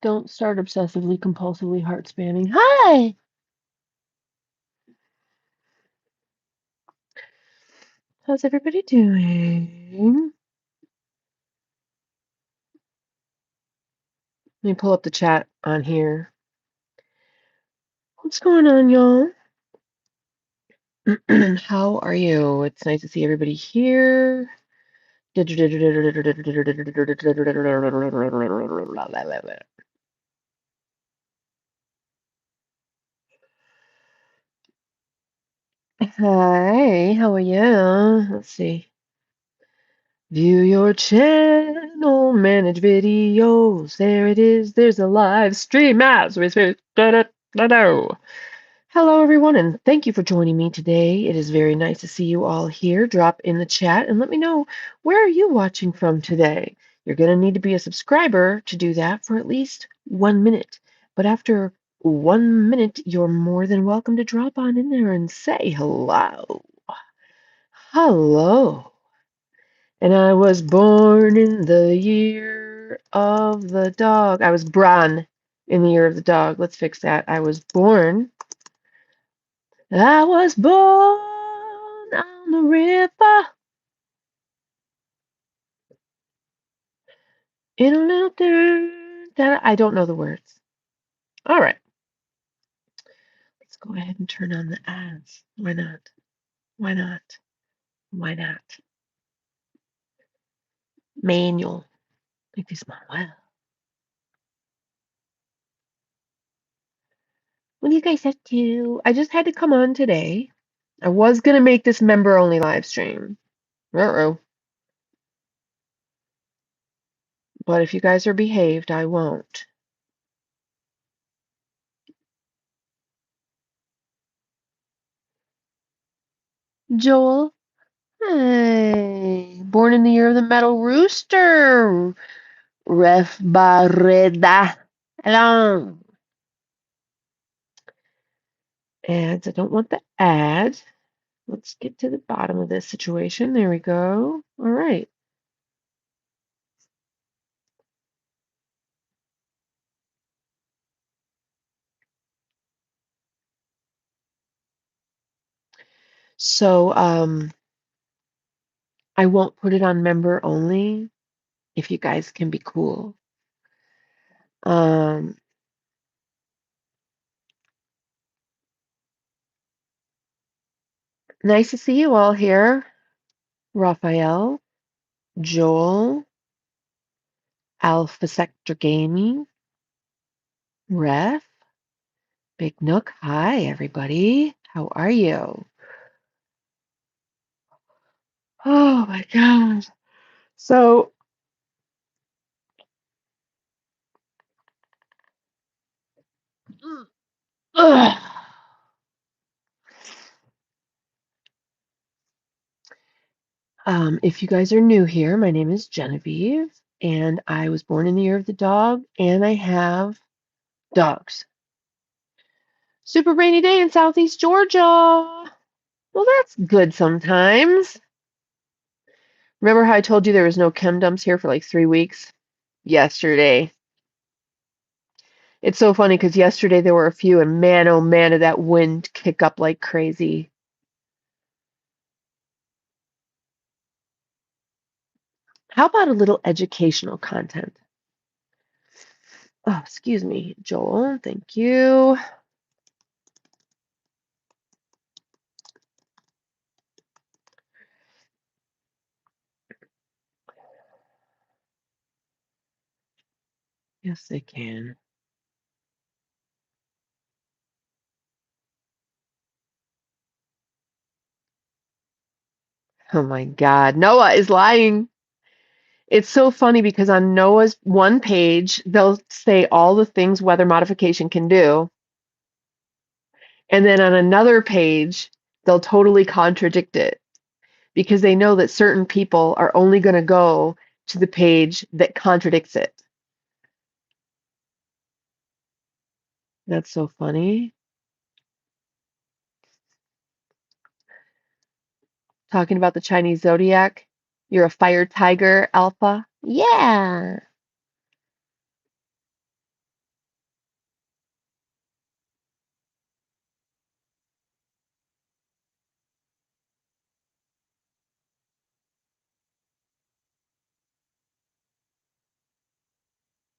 Don't start obsessively, compulsively heart spamming. Hi! How's everybody doing? Let me pull up the chat on here. What's going on, y'all? How are you? It's nice to see everybody here. Hi, how are you? Let's see. View your channel, manage videos. There it is. There's a live stream as we speak. Hello, everyone, and thank you for joining me today. It is very nice to see you all here. Drop in the chat and let me know, where are you watching from today? You're going to need to be a subscriber to do that for at least 1 minute. But after 1 minute, you're more than welcome to drop on in there and say hello. Hello. And I was born in the year of the dog. I was born in the year of the dog. Let's fix that. I was born on the river in a little town that I don't know the words. All right. Let's go ahead and turn on the ads. Why not? Why not? Why not? Manual. Make this Manuel. What do you guys have to? I just had to come on today. I was going to make this member only live stream. Uh-oh. But if you guys are behaved, I won't. Joel, hey, born in the year of the metal rooster. Ref Barreda. Hello. Ads. I don't want the ad. Let's get to the bottom of this situation. There we go. All right. So I won't put it on member only if you guys can be cool. Nice to see you all here. Raphael, Joel, Alpha Sector Gaming, Ref, Big Nook. Hi, everybody. How are you? Oh my gosh. So, ugh. If you guys are new here, my name is Geneviève, and I was born in the year of the dog, and I have dogs. Super rainy day in Southeast Georgia. Well, that's good sometimes. Remember how I told you there was no chem dumps here for like 3 weeks? Yesterday. It's so funny because yesterday there were a few, and man, oh man, did that wind kick up like crazy. How about a little educational content? Oh, excuse me, Joel. Thank you. Yes, they can. Oh my God. Noah is lying. It's so funny because on Noah's one page, they'll say all the things weather modification can do. And then on another page, they'll totally contradict it because they know that certain people are only going to go to the page that contradicts it. That's so funny. Talking about the Chinese zodiac. You're a fire tiger, Alpha. Yeah.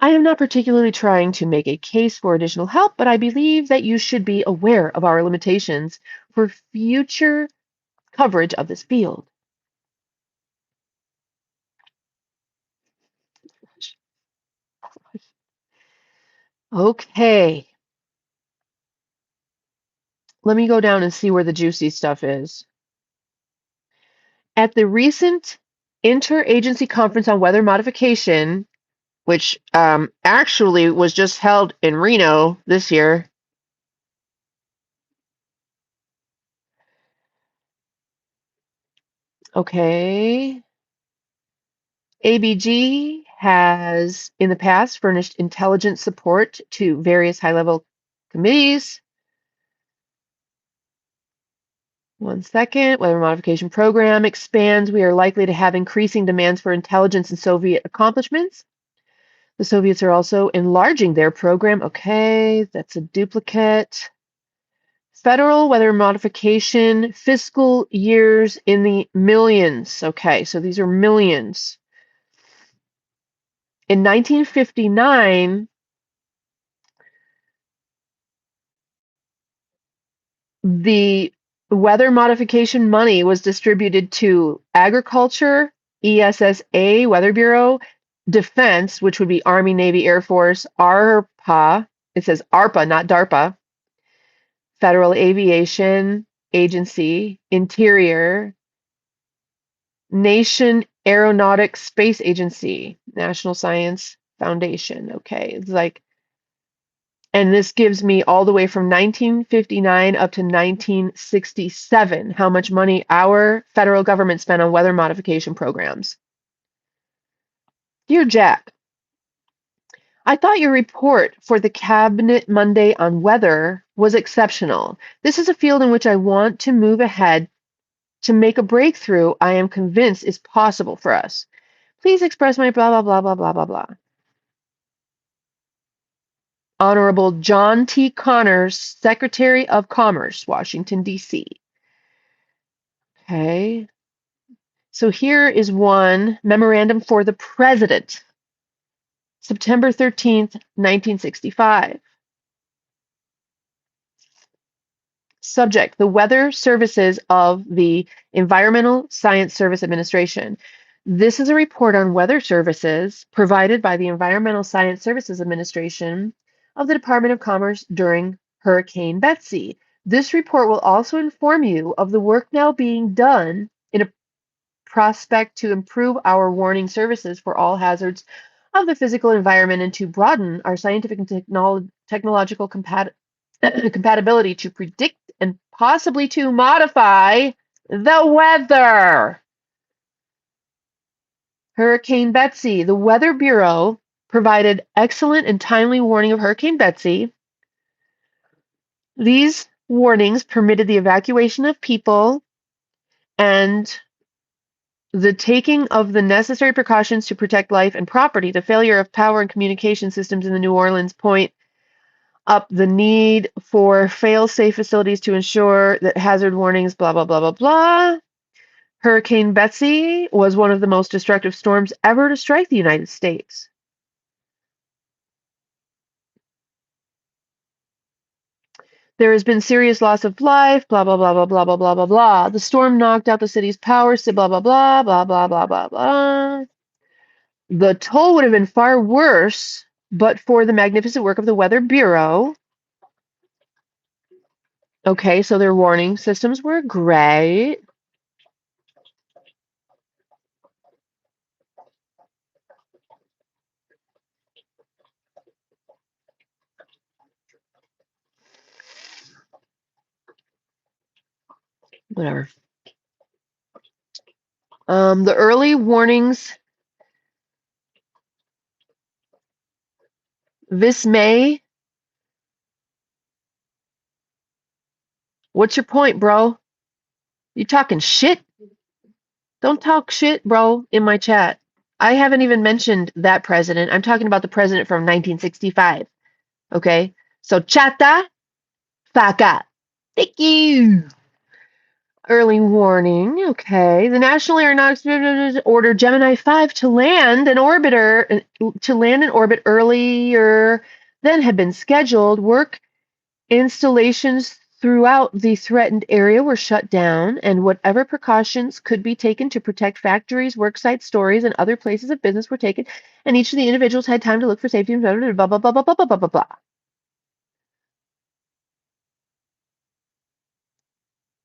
I am not particularly trying to make a case for additional help, but I believe that you should be aware of our limitations for future coverage of this field. Okay. Let me go down and see where the juicy stuff is. At the recent Interagency Conference on Weather Modification, which actually was just held in Reno this year. Okay. ABG has in the past furnished intelligence support to various high-level committees. One second. Weather modification program expands. We are likely to have increasing demands for intelligence and Soviet accomplishments. The Soviets are also enlarging their program. Okay, that's a duplicate. Federal weather modification fiscal years in the millions. Okay, so these are millions. In 1959, the weather modification money was distributed to agriculture, ESSA, Weather Bureau, defense, which would be Army, Navy, Air Force, ARPA. It says ARPA, not DARPA. Federal Aviation Agency, Interior, Nation Aeronautics Space Agency, National Science Foundation. Okay, it's like, and this gives me all the way from 1959 up to 1967, how much money our federal government spent on weather modification programs. Dear Jack, I thought your report for the Cabinet Monday on weather was exceptional. This is a field in which I want to move ahead to make a breakthrough I am convinced is possible for us. Please express my blah, blah, blah, blah, blah, blah, blah. Honorable John T. Connors, Secretary of Commerce, Washington, D.C. Okay. So here is one memorandum for the President, September 13th, 1965. Subject, the Weather Services of the Environmental Science Service Administration. This is a report on weather services provided by the Environmental Science Services Administration of the Department of Commerce during Hurricane Betsy. This report will also inform you of the work now being done in a prospect to improve our warning services for all hazards of the physical environment and to broaden our scientific and technological compatibility to predict and possibly to modify the weather. Hurricane Betsy. The Weather Bureau provided excellent and timely warning of Hurricane Betsy. These warnings permitted the evacuation of people and the taking of the necessary precautions to protect life and property. The failure of power and communication systems in the New Orleans point up the need for fail-safe facilities to ensure that hazard warnings, blah, blah, blah, blah, blah. Hurricane Betsy was one of the most destructive storms ever to strike the United States. There has been serious loss of life, blah, blah, blah, blah, blah, blah, blah, blah, blah. The storm knocked out the city's power, blah, blah, blah, blah, blah, blah, blah, blah. The toll would have been far worse, but for the magnificent work of the Weather Bureau. Okay, so their warning systems were great. Whatever. The early warnings this May. What's your point, bro? You talking shit? Don't talk shit, bro, in my chat. I haven't even mentioned that president. I'm talking about the president from 1965. Okay? So chata, fuck up. Thank you. Early warning. Okay. The National Aeronautics ordered Gemini 5 to land an orbit earlier than had been scheduled. Work installations throughout the threatened area were shut down, and whatever precautions could be taken to protect factories, worksites, stores, and other places of business were taken, and each of the individuals had time to look for safety and blah, blah, blah, blah, blah, blah, blah, blah, blah, blah.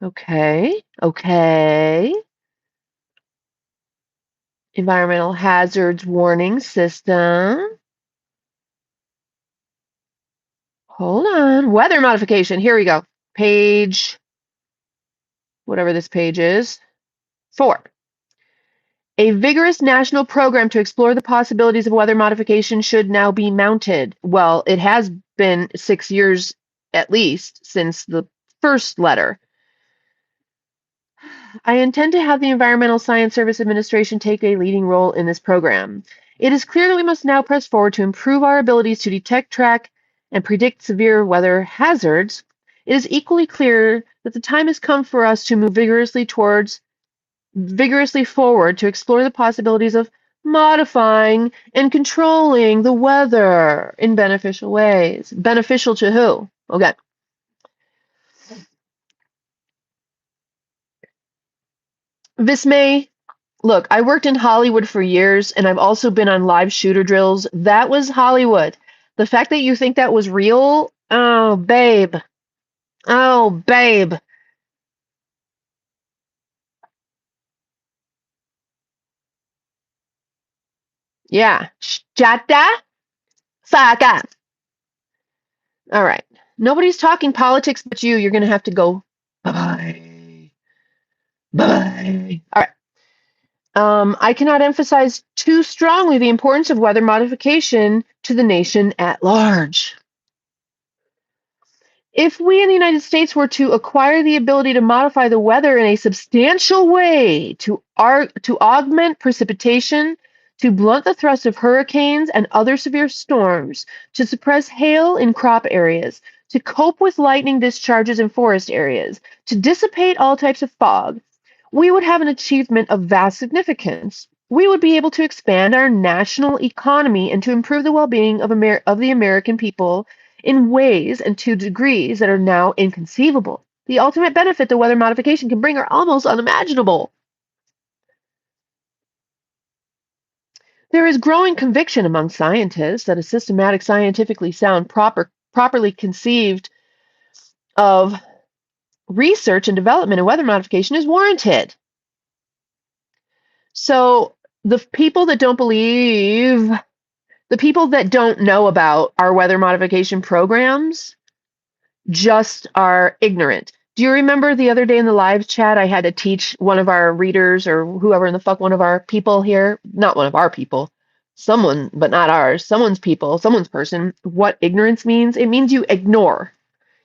Okay. Okay. Environmental hazards warning system. Hold on. Weather modification. Here we go. Page, whatever this page is. 4. A vigorous national program to explore the possibilities of weather modification should now be mounted. Well, it has been 6 years at least since the first letter. I intend to have the Environmental Science Service Administration take a leading role in this program. It is clear that we must now press forward to improve our abilities to detect, track, and predict severe weather hazards. It is equally clear that the time has come for us to move vigorously forward to explore the possibilities of modifying and controlling the weather in beneficial ways. Beneficial to who? Okay. This may Look, I worked in Hollywood for years, and I've also been on live shooter drills. That was Hollywood. The fact that you think that was real, oh, babe. Oh, babe. Yeah. Shata Saka. All right. Nobody's talking politics but you. You're going to have to go. Bye-bye. Bye-bye. All right. I cannot emphasize too strongly the importance of weather modification to the nation at large. If we in the United States were to acquire the ability to modify the weather in a substantial way to augment precipitation, to blunt the thrust of hurricanes and other severe storms, to suppress hail in crop areas, to cope with lightning discharges in forest areas, to dissipate all types of fog, we would have an achievement of vast significance. We would be able to expand our national economy and to improve the well-being of the American people in ways and to degrees that are now inconceivable. The ultimate benefit that weather modification can bring are almost unimaginable. There is growing conviction among scientists that a systematic, scientifically sound, properly conceived of research and development in weather modification is warranted. So the people that don't believe, the people that don't know about our weather modification programs just are ignorant. Do you remember the other day in the live chat, I had to teach one of our readers or whoever in the fuck, one of our people here, not one of our people, someone, but not ours, someone's people, someone's person, what ignorance means? It means you ignore.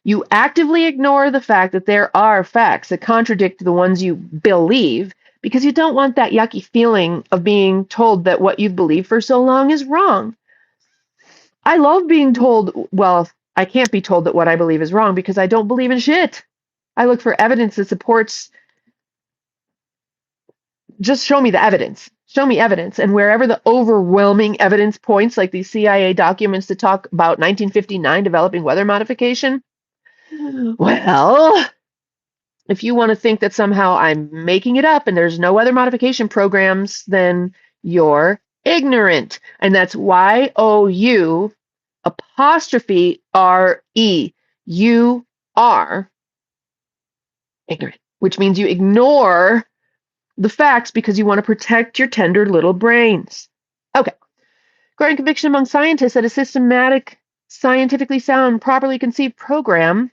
You actively ignore the fact that there are facts that contradict the ones you believe because you don't want that yucky feeling of being told that what you've believed for so long is wrong. I love being told, well, I can't be told that what I believe is wrong because I don't believe in shit. I look for evidence that supports, just show me the evidence. Show me evidence. And wherever the overwhelming evidence points, like these CIA documents that talk about 1959 developing weather modification, well, if you want to think that somehow I'm making it up and there's no weather modification programs, then you're ignorant. And that's YOU apostrophe RE. You are ignorant, which means you ignore the facts because you want to protect your tender little brains. Okay. Growing conviction among scientists that a systematic, scientifically sound, properly conceived program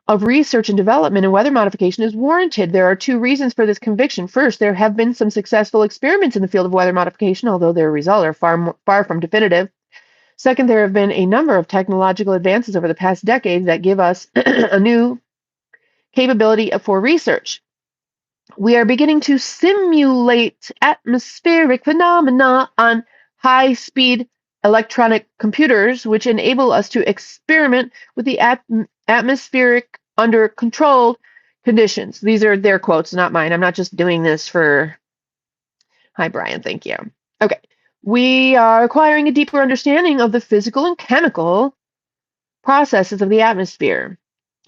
of research and development in weather modification is warranted. There are two reasons for this conviction. First, there have been some successful experiments in the field of weather modification, although their results are far from definitive. Second, there have been a number of technological advances over the past decades that give us a new capability for research. We are beginning to simulate atmospheric phenomena on high-speed electronic computers, which enable us to experiment with the atmospheric under controlled conditions. These are their quotes, not mine. I'm not just doing this for, hi, Brian, thank you. Okay. We are acquiring a deeper understanding of the physical and chemical processes of the atmosphere.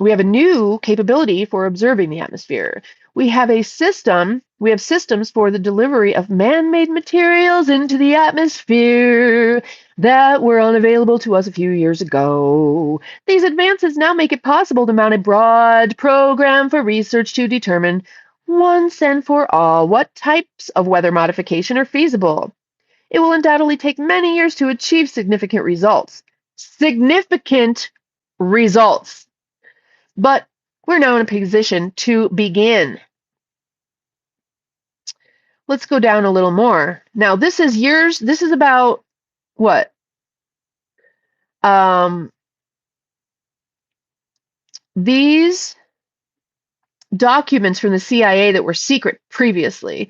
We have a new capability for observing the atmosphere. We have systems for the delivery of man-made materials into the atmosphere that were unavailable to us a few years ago. These advances now make it possible to mount a broad program for research to determine once and for all what types of weather modification are feasible. It will undoubtedly take many years to achieve significant results. Significant results. But we're now in a position to begin. Let's go down a little more. Now, this is about what? These documents from the CIA that were secret previously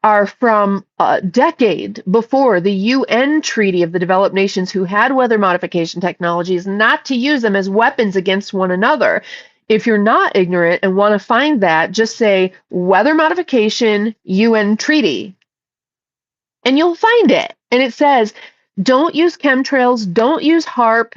are from a decade before the UN Treaty of the Developed Nations, who had weather modification technologies, not to use them as weapons against one another. If you're not ignorant and want to find that, just say weather modification UN Treaty, and you'll find it. And it says, don't use chemtrails, don't use HARP,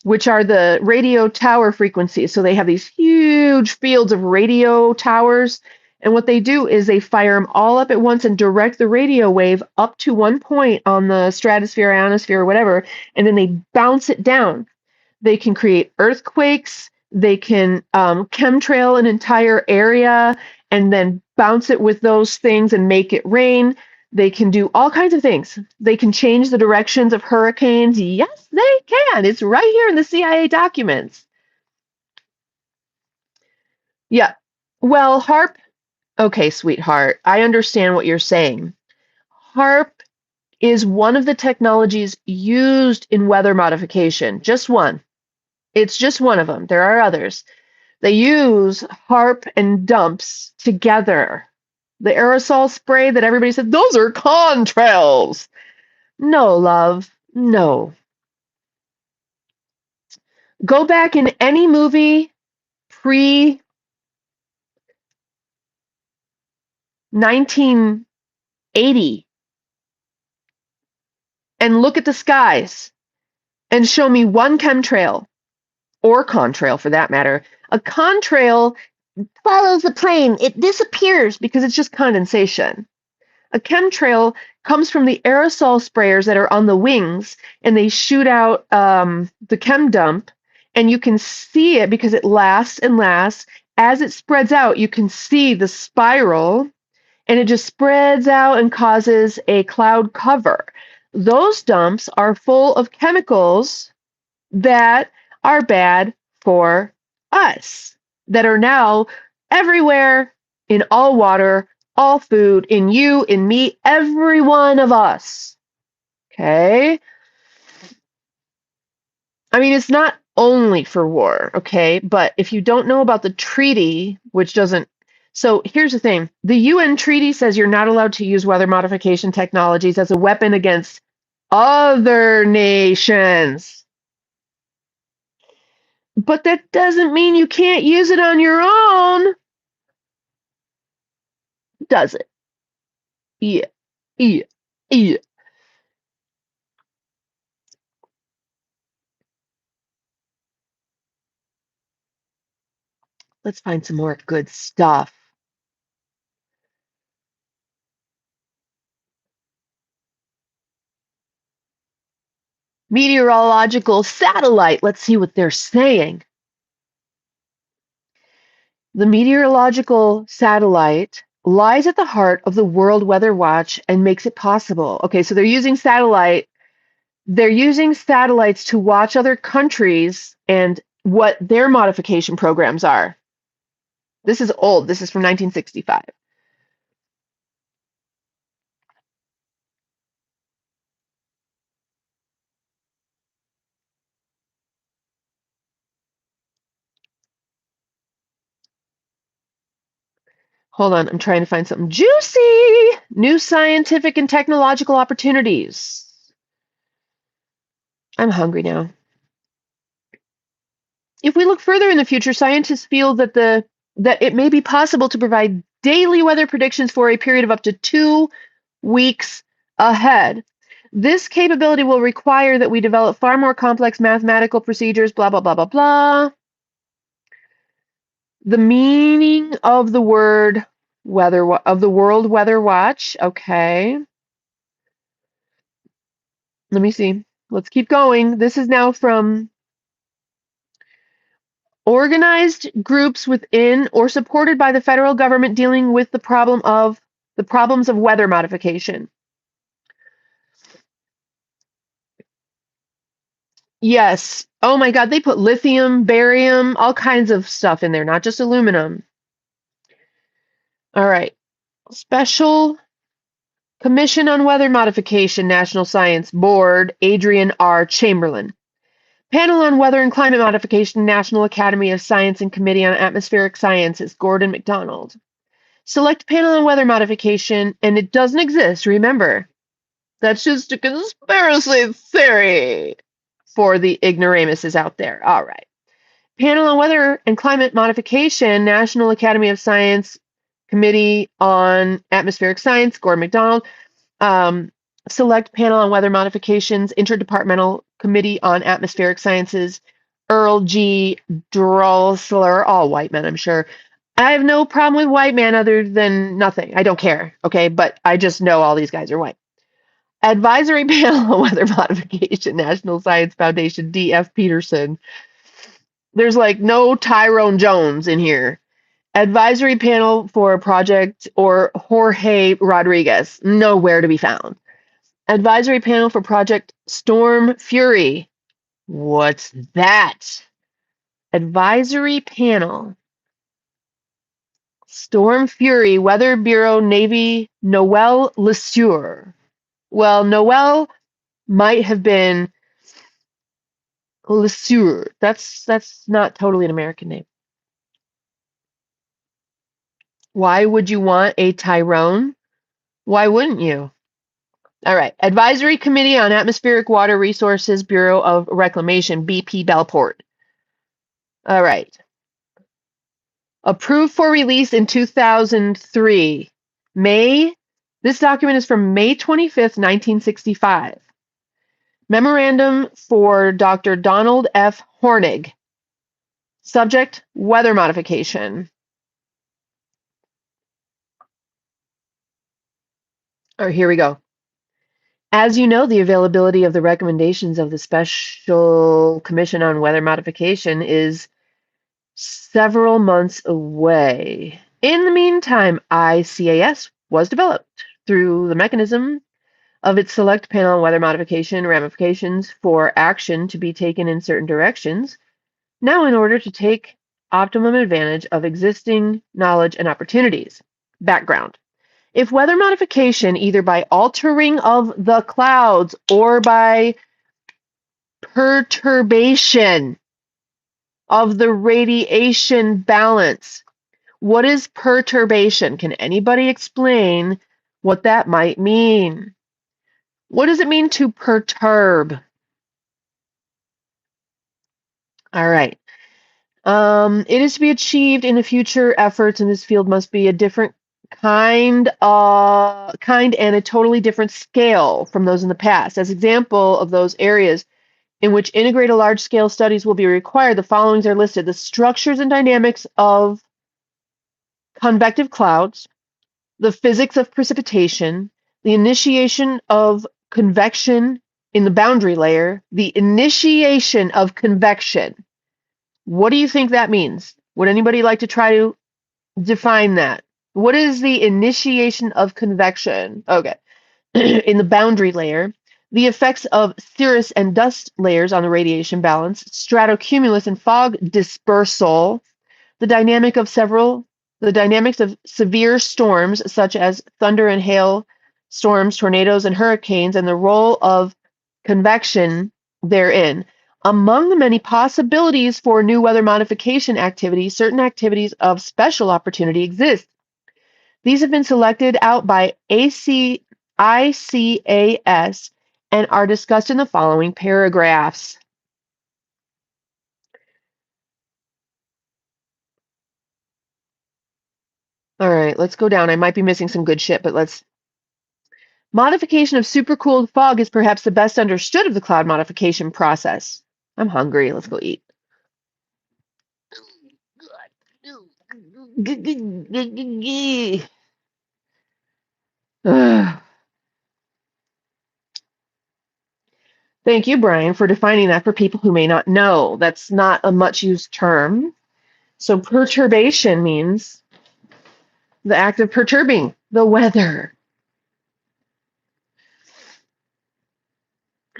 which are the radio tower frequencies. So they have these huge fields of radio towers. And what they do is they fire them all up at once and direct the radio wave up to one point on the stratosphere, ionosphere, or whatever, and then they bounce it down. They can create earthquakes. They can chemtrail an entire area and then bounce it with those things and make it rain. They can do all kinds of things. They can change the directions of hurricanes. Yes, they can. It's right here in the CIA documents. Yeah. Well, HARP. Okay, sweetheart, I understand what you're saying. HARP is one of the technologies used in weather modification. Just one. It's just one of them. There are others. They use HARP and dumps together. The aerosol spray that everybody said, those are contrails. No, love. No. Go back in any movie pre 1980 and look at the skies and show me one chemtrail or contrail for that matter. A contrail follows the plane. It disappears because it's just condensation. A chemtrail comes from the aerosol sprayers that are on the wings, and they shoot out the chem dump, and you can see it because it lasts and lasts. As it spreads out, you can see the spiral, and it just spreads out and causes a cloud cover. Those dumps are full of chemicals that are bad for us, that are now everywhere in all water, all food, in you, in me, every one of us. Okay? I mean, it's not only for war, okay? But if you don't know about the treaty, which doesn't. So here's the thing. The UN treaty says you're not allowed to use weather modification technologies as a weapon against other nations. But that doesn't mean you can't use it on your own, does it? Yeah, yeah, yeah. Let's find some more good stuff. Meteorological satellite. Let's see what they're saying. The meteorological satellite lies at the heart of the World Weather Watch and makes it possible. Okay, so they're using satellites to watch other countries and what their modification programs are. This is old. This is from 1965. Hold on, I'm trying to find something juicy. New scientific and technological opportunities. I'm hungry now. If we look further in the future, scientists feel that the that it may be possible to provide daily weather predictions for a period of up to 2 weeks ahead. This capability will require that we develop far more complex mathematical procedures, blah, blah, blah, blah, blah. The meaning of the word weather, of the World Weather Watch. Okay. Let me see. Let's keep going. This is now from organized groups within or supported by the federal government dealing with the problems of weather modification. Yes. Oh my God, they put lithium, barium, all kinds of stuff in there, not just aluminum. All right. Special Commission on Weather Modification, National Science Board, Adrian R. Chamberlain. Panel on Weather and Climate Modification, National Academy of Science and Committee on Atmospheric Sciences, Gordon MacDonald. Select panel on weather modification, and it doesn't exist, remember. That's just a conspiracy theory for the ignoramuses out there. All right. Panel on Weather and Climate Modification, National Academy of Science, Committee on Atmospheric Science, Gordon MacDonald. Select Panel on Weather Modifications, Interdepartmental Committee on Atmospheric Sciences, Earl G. Drosler, all white men, I'm sure. I have no problem with white man other than nothing. I don't care, okay? But I just know all these guys are white. Advisory Panel on Weather Modification, National Science Foundation, D.F. Peterson. There's like no Tyrone Jones in here. Advisory Panel for Project or Jorge Rodriguez, nowhere to be found. Advisory Panel for Project Storm Fury. What's that? Advisory Panel. Storm Fury, Weather Bureau, Navy, Noel LeSueur. Well, Noel might have been LeSueur. That's not totally an American name. Why would you want a Tyrone? Why wouldn't you? All right. Advisory Committee on Atmospheric Water Resources, Bureau of Reclamation, BP Bellport. All right. Approved for release in 2003. This document is from May 25th, 1965. Memorandum for Dr. Donald F. Hornig. Subject, weather modification. All right, here we go. As you know, the availability of the recommendations of the Special Commission on Weather Modification is several months away. In the meantime, ICAS was developed through the mechanism of its select panel on weather modification ramifications for action to be taken in certain directions, now in order to take optimum advantage of existing knowledge and opportunities. Background. If weather modification, either by altering of the clouds or by perturbation of the radiation balance. What is perturbation? Can anybody explain what that might mean? What does it mean to perturb? All right. It is to be achieved in the future efforts in this field must be a different kind and a totally different scale from those in the past. As example of those areas in which integrated large-scale studies will be required, the followings are listed. The structures and dynamics of convective clouds, the physics of precipitation, the initiation of convection in the boundary layer, the initiation of convection. What do you think that means? Would anybody like to try to define that? What is the initiation of convection? Okay. In the boundary layer, the effects of cirrus and dust layers on the radiation balance, stratocumulus and fog dispersal, the dynamics of severe storms such as thunder and hail storms, tornadoes and hurricanes, and the role of convection therein. Among the many possibilities for new weather modification activities, certain activities of special opportunity exist. These have been selected out by ICAS and are discussed in the following paragraphs. All right, let's go down. I might be missing some good shit, but let's. Modification of supercooled fog is perhaps the best understood of the cloud modification process. I'm hungry. Let's go eat. Thank you, Brian, for defining that for people who may not know. That's not a much used term. So perturbation means the act of perturbing the weather.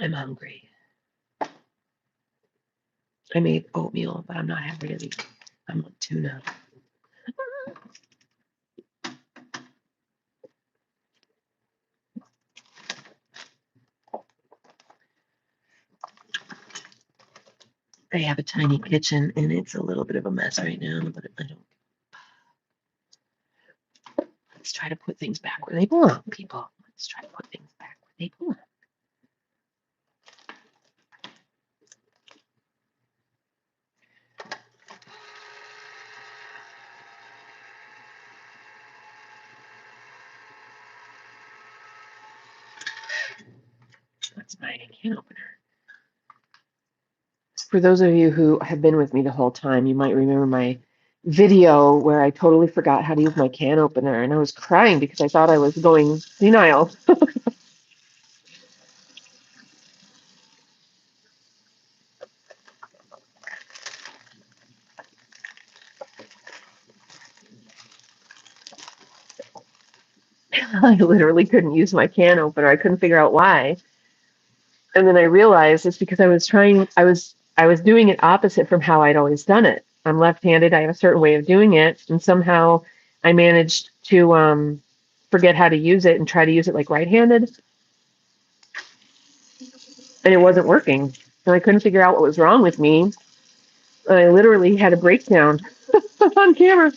I'm hungry. I made oatmeal, but I'm not having any. I'm on tuna. I have a tiny kitchen, and it's a little bit of a mess right now, but I don't. Let's try to put things back where they belong, people. Let's try to put things back where they belong. That's my can opener. For those of you who have been with me the whole time, you might remember my video where I totally forgot how to use my can opener, and I was crying because I thought I was going senile. I literally couldn't use my can opener. I couldn't figure out why. And then I realized it's because I was doing it opposite from how I'd always done it. I'm left-handed. I have a certain way of doing it, and somehow I managed to forget how to use it and try to use it like right-handed, and it wasn't working. And I couldn't figure out what was wrong with me. And I literally had a breakdown on camera.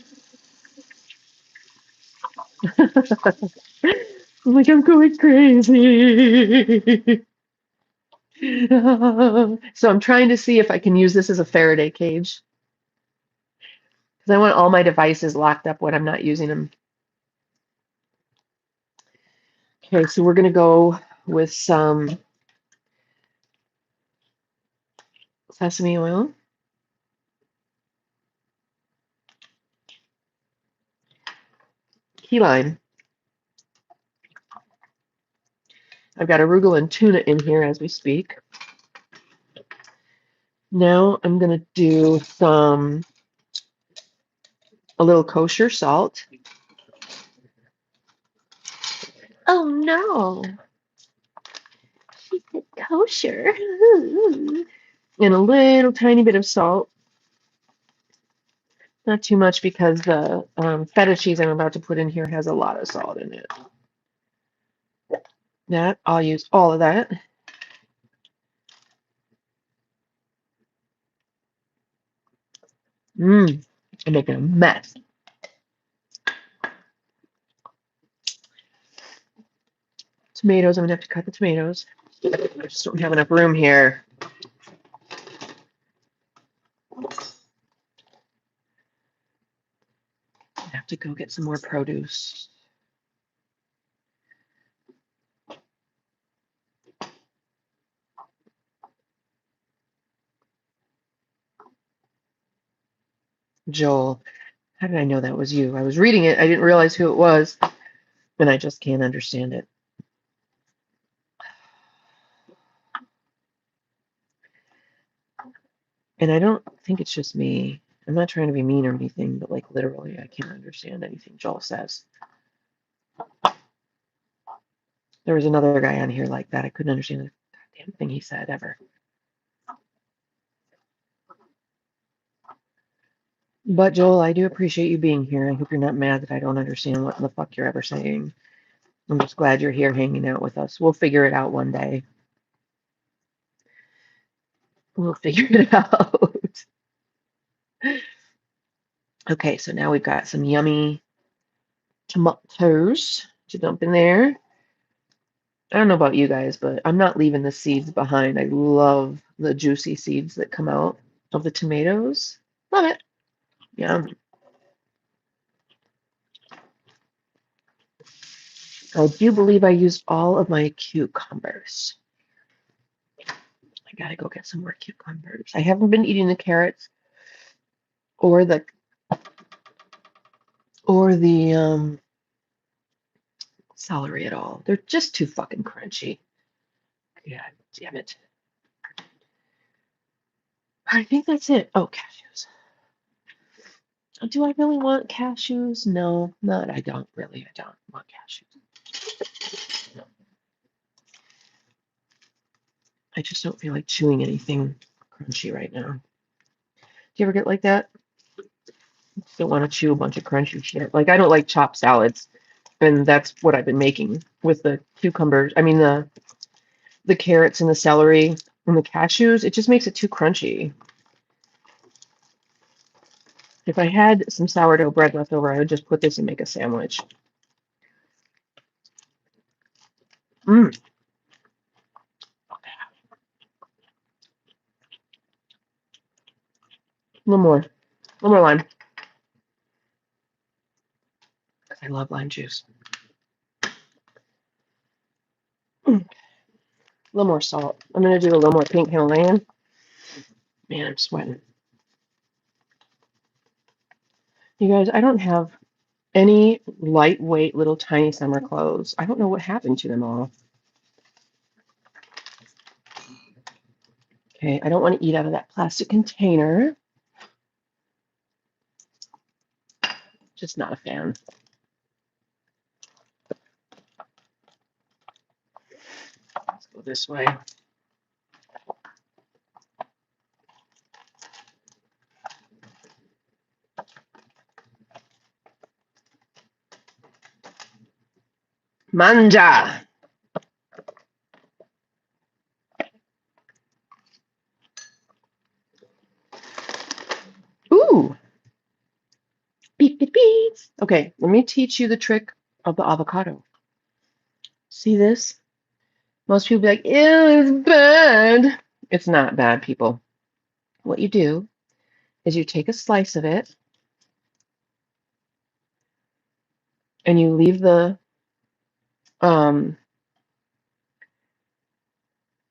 I'm like, I'm going crazy. So I'm trying to see if I can use this as a Faraday cage, because I want all my devices locked up when I'm not using them. Okay, so we're going to go with some sesame oil. Key lime. I've got arugula and tuna in here as we speak. Now I'm going to do a little kosher salt. Oh no, she said kosher. And a little tiny bit of salt. Not too much because the feta cheese I'm about to put in here has a lot of salt in it. That, I'll use all of that. I'm making a mess. Tomatoes, I'm gonna have to cut the tomatoes. I just don't have enough room here. I have to go get some more produce. Joel, how did I know that was you? I was reading it, I didn't realize who it was, and I just can't understand it. And I don't think it's just me. I'm not trying to be mean or anything, but like literally, I can't understand anything Joel says. There was another guy on here like that. I couldn't understand the goddamn thing he said ever. But Joel, I do appreciate you being here. I hope you're not mad that I don't understand what the fuck you're ever saying. I'm just glad you're here hanging out with us. We'll figure it out one day. We'll figure it out. Okay, so now we've got some yummy tomatoes to dump in there. I don't know about you guys, but I'm not leaving the seeds behind. I love the juicy seeds that come out of the tomatoes. Love it. Yum. I do believe I used all of my cucumbers. I gotta go get some more cucumbers. I haven't been eating the carrots or the celery at all. They're just too fucking crunchy. God damn it. I think that's it. Oh, cashews. Do I really want cashews? No, not. I don't really. I don't want cashews. No. I just don't feel like chewing anything crunchy right now. Do you ever get like that? Don't want to chew a bunch of crunchy shit. Like I don't like chopped salads, and that's what I've been making with the cucumbers. I mean the carrots and the celery and the cashews. It just makes it too crunchy. If I had some sourdough bread left over, I would just put this and make a sandwich. Mm. A little more lime. Because I love lime juice. A little more salt. I'm going to do a little more pink Himalayan. Man, I'm sweating. You guys, I don't have any lightweight little tiny summer clothes. I don't know what happened to them all. Okay, I don't want to eat out of that plastic container. Just not a fan. Let's go this way. Manja. Ooh. Beep, beep, beep. Okay, let me teach you the trick of the avocado. See this? Most people be like, ew, it's bad. It's not bad, people. What you do is you take a slice of it and you um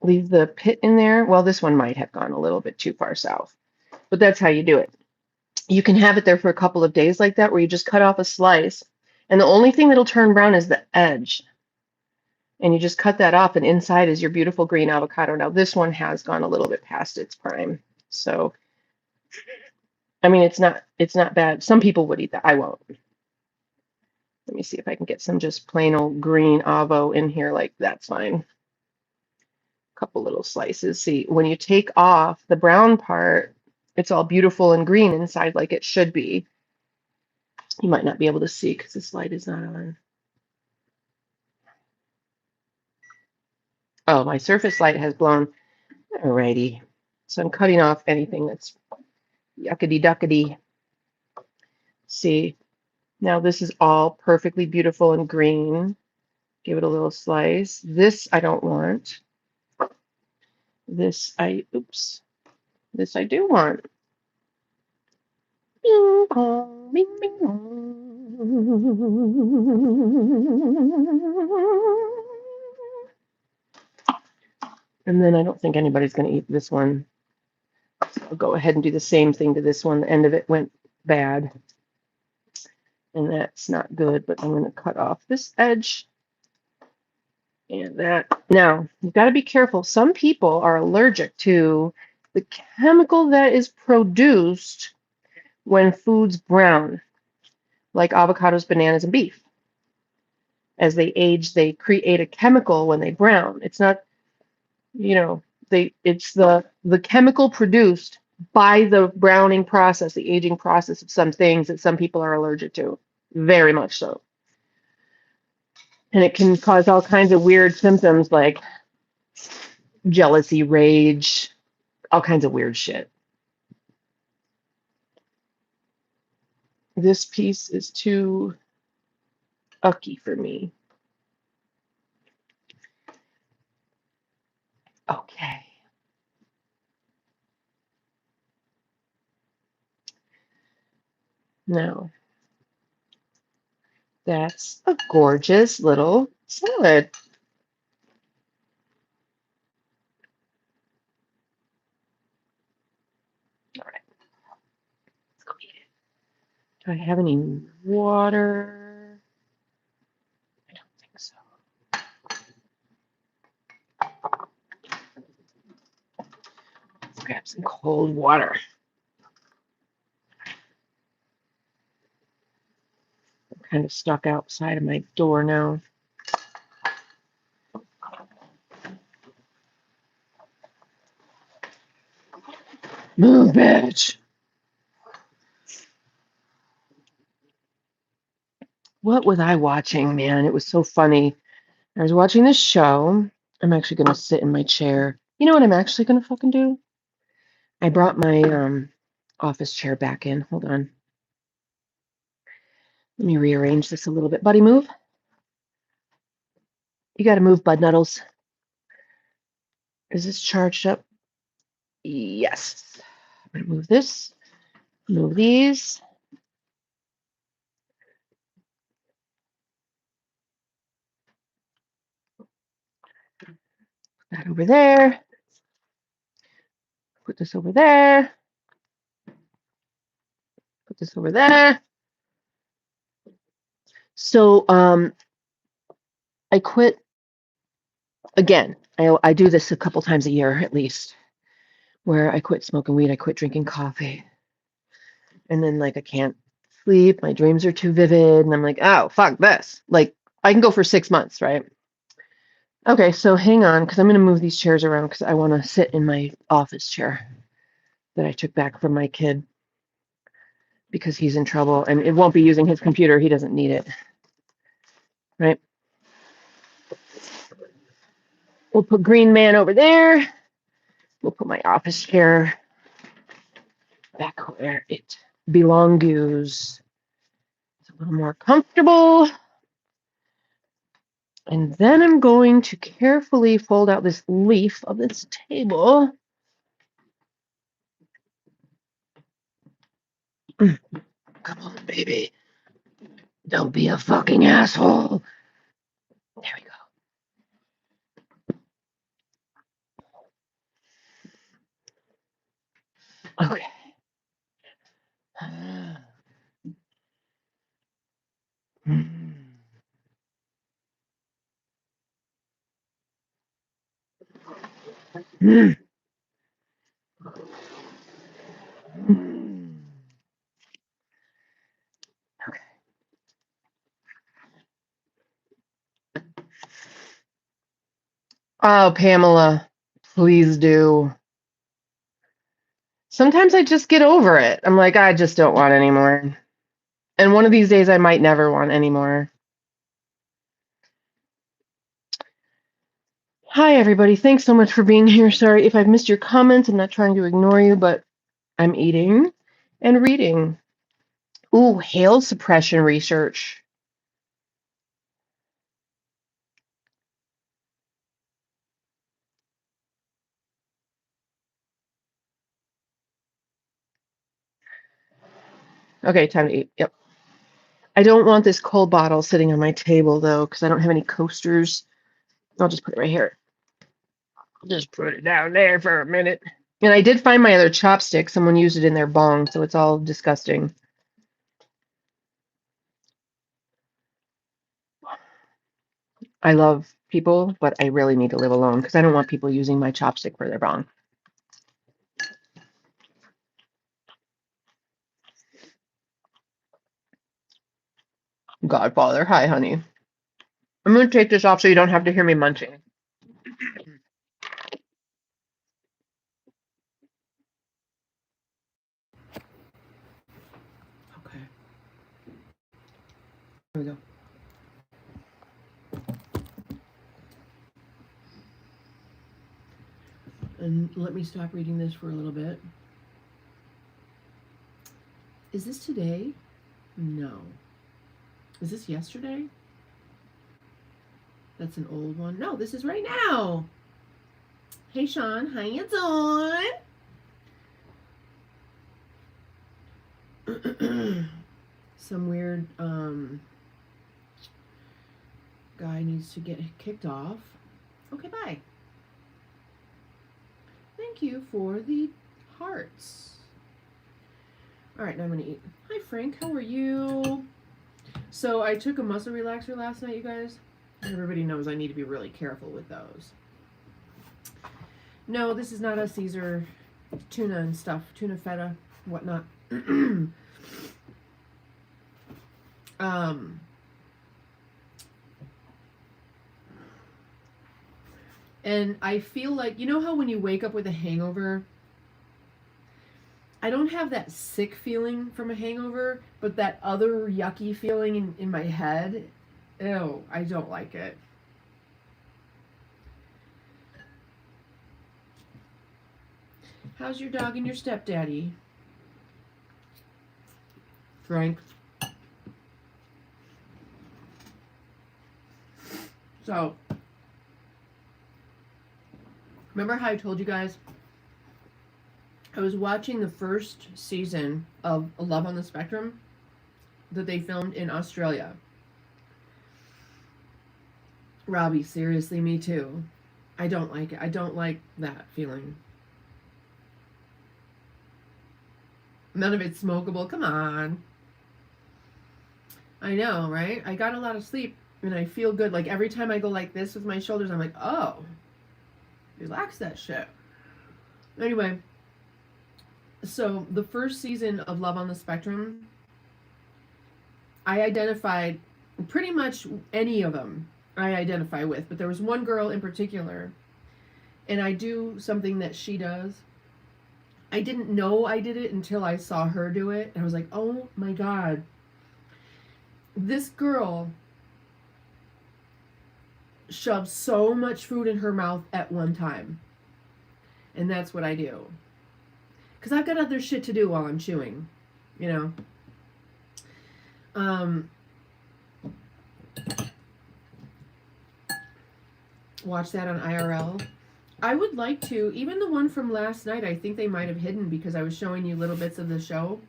leave the pit in there. Well, this one might have gone a little bit too far south, but that's how you do it. You can have it there for a couple of days like that, where you just cut off a slice, and the only thing that'll turn brown is the edge. And you just cut that off, and inside is your beautiful green avocado. Now, this one has gone a little bit past its prime. So, I mean, it's not bad. Some people would eat that. I won't. Let me see if I can get some just plain old green avo in here. Like, that's fine. Couple little slices. See, when you take off the brown part, it's all beautiful and green inside like it should be. You might not be able to see because this light is not on. Oh, my surface light has blown. Alrighty. So I'm cutting off anything that's yuckity duckity. See, now this is all perfectly beautiful and green. Give it a little slice. This I don't want. This I do want. Bing bong, bing bing bong. And then I don't think anybody's going to eat this one. So I'll go ahead and do the same thing to this one. The end of it went bad. And that's not good, but I'm going to cut off this edge and that. Now, you've got to be careful. Some people are allergic to the chemical that is produced when food's brown, like avocados, bananas, and beef. As they age, they create a chemical when they brown. It's not, it's the chemical produced by the browning process, the aging process of some things that some people are allergic to. Very much so. And it can cause all kinds of weird symptoms like jealousy, rage, all kinds of weird shit. This piece is too ucky for me. Okay. Now, That's a gorgeous little salad. All right, let's go eat it. Do I have any water? I don't think so. Let's grab some cold water. I'm kind of stuck outside of my door now. Move, bitch. What was I watching, man? It was so funny. I was watching this show. I'm actually going to sit in my chair. You know what I'm actually going to fucking do? I brought my office chair back in. Hold on. Let me rearrange this a little bit. Buddy, move. You got to move, bud nuddles. Is this charged up? Yes. I'm going to move this. Move these. Put that over there. Put this over there. Put this over there. So I quit again. I do this a couple times a year at least, where I quit smoking weed, I quit drinking coffee. And then like I can't sleep, my dreams are too vivid, and I'm like, oh, fuck this. Like I can go for 6 months, right? Okay, so hang on, because I'm going to move these chairs around because I want to sit in my office chair that I took back from my kid because he's in trouble and it won't be using his computer. He doesn't need it, right? We'll put Green Man over there. We'll put my office chair back where it belongs. It's a little more comfortable. And then I'm going to carefully fold out this leaf of this table. Come on, baby. Don't be a fucking asshole. There we go. Okay. Okay. Oh, Pamela, please do. Sometimes I just get over it. I'm like, I just don't want anymore. And one of these days I might never want anymore. Hi, everybody. Thanks so much for being here. Sorry if I've missed your comments. I'm not trying to ignore you, but I'm eating and reading. Ooh, hail suppression research. Okay, time to eat. Yep. I don't want this cold bottle sitting on my table, though, because I don't have any coasters. I'll just put it right here. Just put it down there for a minute. And I did find my other chopstick. Someone used it in their bong, so it's all disgusting. I love people, but I really need to live alone because I don't want people using my chopstick for their bong. Godfather. Hi, honey. I'm going to take this off so you don't have to hear me munching. Okay. Here we go. And let me stop reading this for a little bit. Is this today? No. Is this yesterday? That's an old one. No, this is right now. Hey, Sean. How you doing? Some weird guy needs to get kicked off. Okay, bye. Thank you for the hearts. All right, now I'm going to eat. Hi, Frank. How are you? So I took a muscle relaxer last night, you guys. Everybody knows I need to be really careful with those. No, this is not a Caesar tuna and stuff. Tuna feta, whatnot. And I feel like, you know how when you wake up with a hangover, I don't have that sick feeling from a hangover, but that other yucky feeling in my head, ew, I don't like it. How's your dog and your stepdaddy? Frank. So, remember how I told you guys I was watching the first season of Love on the Spectrum that they filmed in Australia. Robbie, seriously, me too. I don't like it. I don't like that feeling. None of it's smokable. Come on. I know, right? I got a lot of sleep and I feel good. Like every time I go like this with my shoulders, I'm like, oh, relax that shit. Anyway, so the first season of Love on the Spectrum, I identified pretty much any of them I identify with, but there was one girl in particular, and I do something that she does. I didn't know I did it until I saw her do it, and I was like, oh my God. This girl shoves so much food in her mouth at one time. And that's what I do. Because I've got other shit to do while I'm chewing, you know. Watch that on IRL. I would like to, even the one from last night, I think they might have hidden because I was showing you little bits of the show.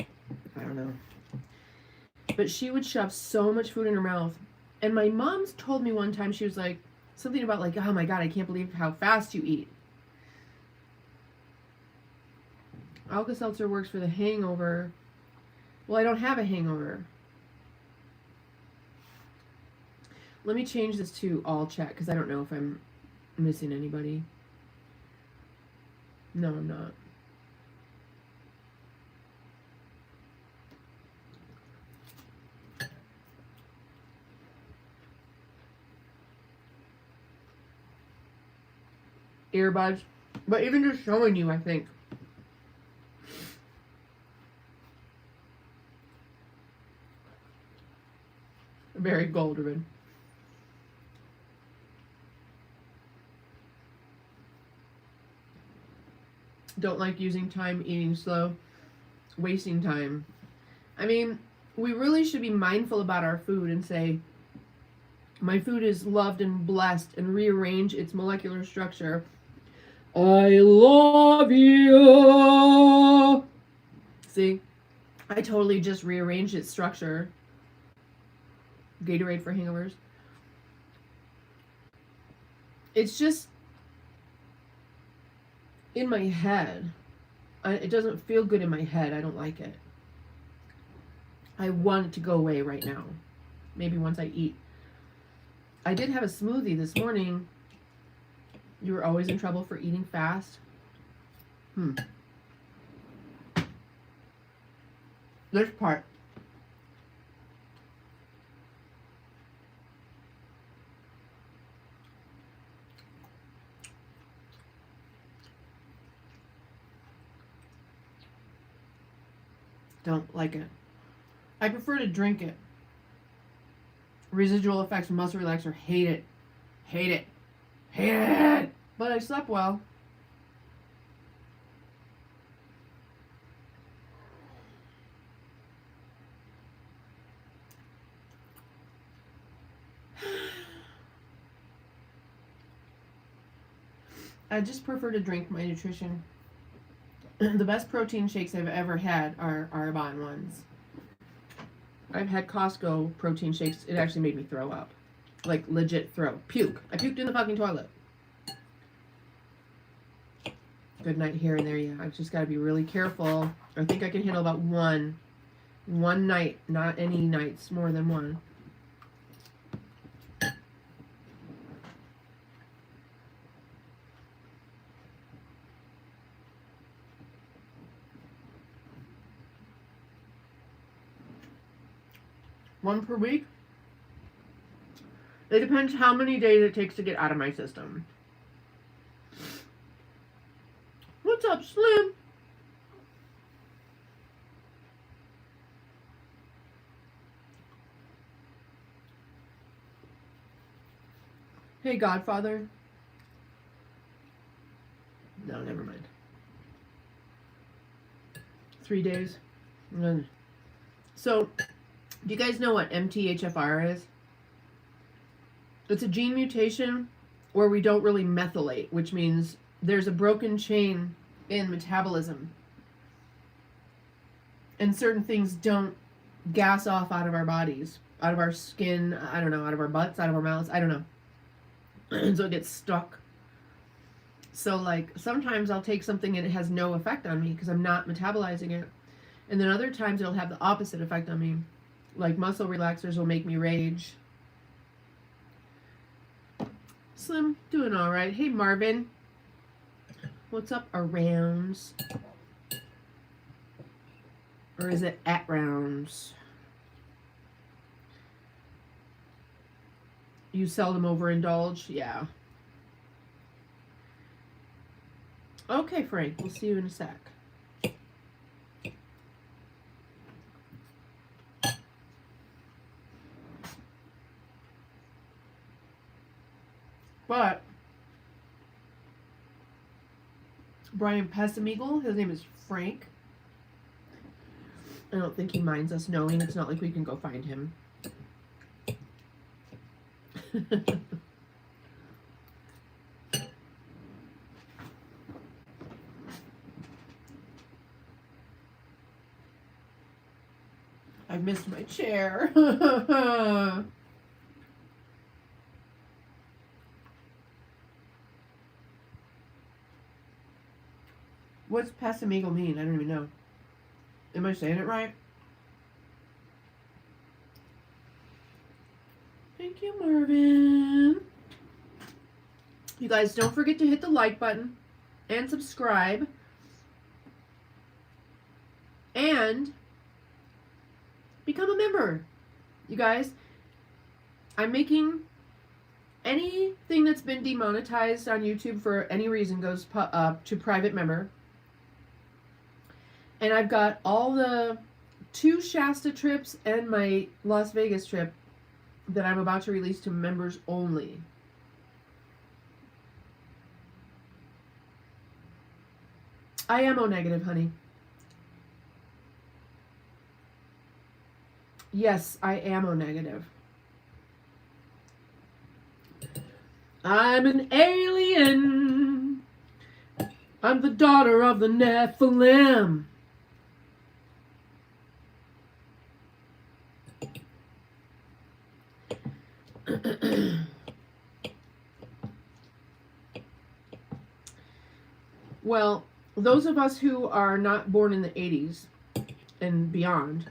I don't know. But she would shove so much food in her mouth. And my mom's told me one time, she was like, something about like, oh my God, I can't believe how fast you eat. Alka-Seltzer works for the hangover. Well, I don't have a hangover. Let me change this to all chat because I don't know if I'm missing anybody. No, I'm not. Earbuds. But even just showing you, I think. Very golden. Don't like using time eating slow, wasting time. I mean, we really should be mindful about our food and say, my food is loved and blessed, and rearrange its molecular structure. I love you. See, I totally just rearranged its structure. Gatorade for hangovers. It's just in my head. It doesn't feel good in my head. I don't like it. I want it to go away right now. Maybe once I eat. I did have a smoothie this morning. You were always in trouble for eating fast. This part. Don't like it. I prefer to drink it. Residual effects muscle relaxer. Hate it. Hate it. Hate it. But I slept well. I just prefer to drink my nutrition. The best protein shakes I've ever had are Arbonne ones. I've had Costco protein shakes. It actually made me throw up. Like, legit puke. I puked in the fucking toilet. Good night here and there, yeah. I've just got to be really careful. I think I can handle about one night, not any nights more than one. One per week? It depends how many days it takes to get out of my system. What's up, Slim? Hey, Godfather. No, never mind. 3 days. So, do you guys know what MTHFR is? It's a gene mutation where we don't really methylate, which means there's a broken chain in metabolism. And certain things don't gas off out of our bodies, out of our skin, I don't know, out of our butts, out of our mouths, I don't know. And so it gets stuck. So, like, sometimes I'll take something and it has no effect on me because I'm not metabolizing it. And then other times it'll have the opposite effect on me. Like, muscle relaxers will make me rage. Slim, doing all right. Hey, Marvin. What's up, arounds? Or is it at rounds? You seldom overindulge? Yeah. Okay, Frank. We'll see you in a sec. But Brian Pesamigal, his name is Frank. I don't think he minds us knowing. It's not like we can go find him. I missed my chair. What's Pesamigal mean? I don't even know. Am I saying it right? Thank you, Marvin. You guys, don't forget to hit the like button and subscribe. And become a member. You guys, I'm making anything that's been demonetized on YouTube for any reason goes to private member. And I've got all the 2 Shasta trips and my Las Vegas trip that I'm about to release to members only. I am O-negative, honey. Yes, I am O-negative. I'm an alien. I'm the daughter of the Nephilim. Well, those of us who are not born in the 80s and beyond,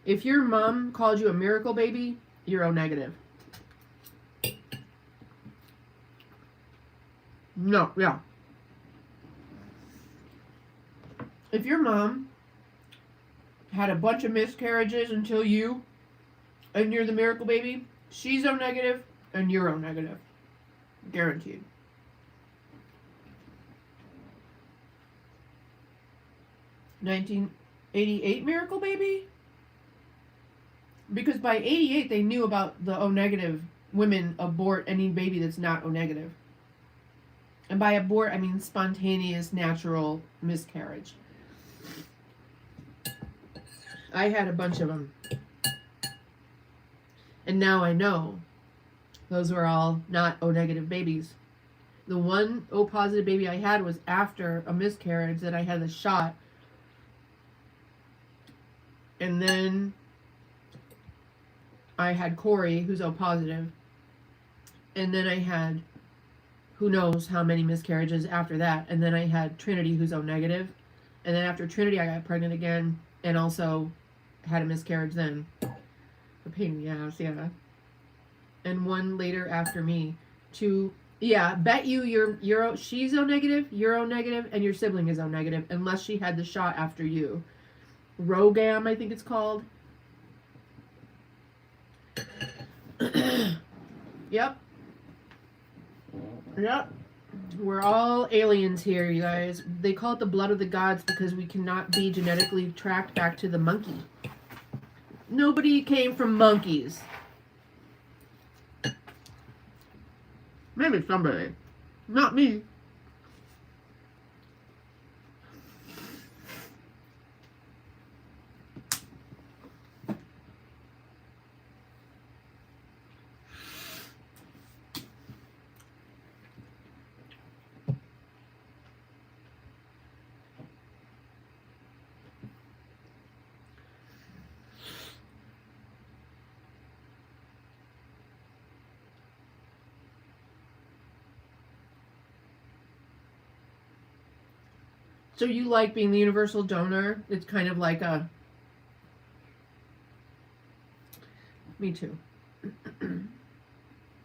if your mom called you a miracle baby, you're O-negative. No, yeah. If your mom had a bunch of miscarriages until you, and you're the miracle baby, she's O-negative and you're O-negative. Guaranteed. (1988) miracle baby? Because by 88 they knew about the O-negative women abort any baby that's not O-negative. And by abort, I mean spontaneous, natural miscarriage. I had a bunch of them. And now I know those were all not O-negative babies. The one O-positive baby I had was after a miscarriage that I had the shot. And then I had Corey, who's O positive. And then I had who knows how many miscarriages after that. And then I had Trinity, who's O negative. And then after Trinity, I got pregnant again and also had a miscarriage then. A pain in the ass, yeah. And one later after me. Bet you she's O negative, you're O negative, and your sibling is O negative, unless she had the shot after you. Rogam, I think it's called. Yep. We're all aliens here, you guys. They call it the blood of the gods because we cannot be genetically tracked back to the monkey. Nobody came from monkeys. Maybe somebody. Not me. So you like being the universal donor? It's kind of like a... Me too.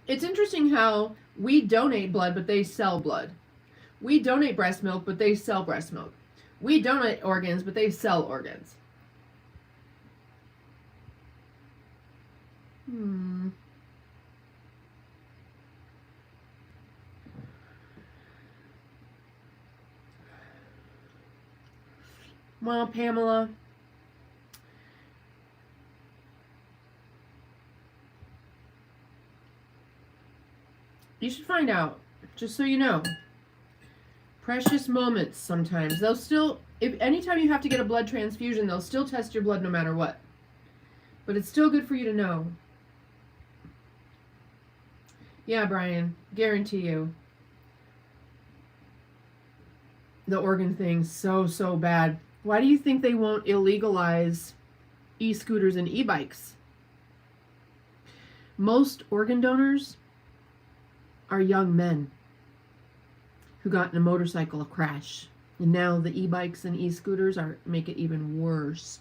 It's interesting how we donate blood, but they sell blood. We donate breast milk, but they sell breast milk. We donate organs, but they sell organs. Well, Pamela, you should find out, just so you know. Precious moments sometimes. They'll still, anytime you have to get a blood transfusion, they'll still test your blood no matter what. But it's still good for you to know. Yeah, Brian, guarantee you. The organ thing's so bad. Why do you think they won't illegalize e-scooters and e-bikes? Most organ donors are young men who got in a motorcycle crash. And now the e-bikes and e-scooters make it even worse.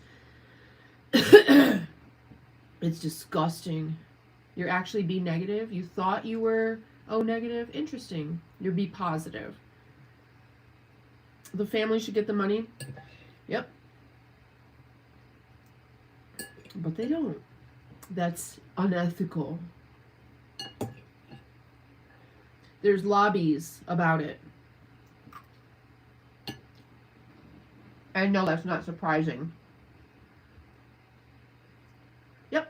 It's disgusting. You're actually B negative. You thought you were O negative. Interesting. You're B positive. The family should get the money. Yep. But they don't. That's unethical. There's lobbies about it. I know that's not surprising. Yep.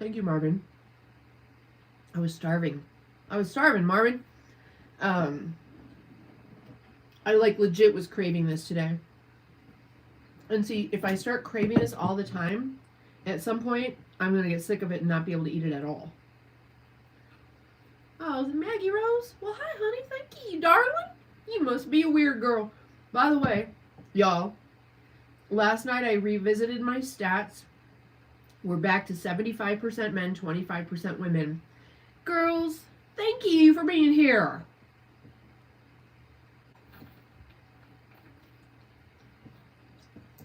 Thank you, Marvin. I was starving, Marvin. I legit was craving this today. And see, if I start craving this all the time, at some point, I'm going to get sick of it and not be able to eat it at all. Oh, is it Maggie Rose? Well, hi, honey. Thank you, darling. You must be a weird girl. By the way, y'all, last night I revisited my stats. We're back to 75% men, 25% women. Girls, thank you for being here.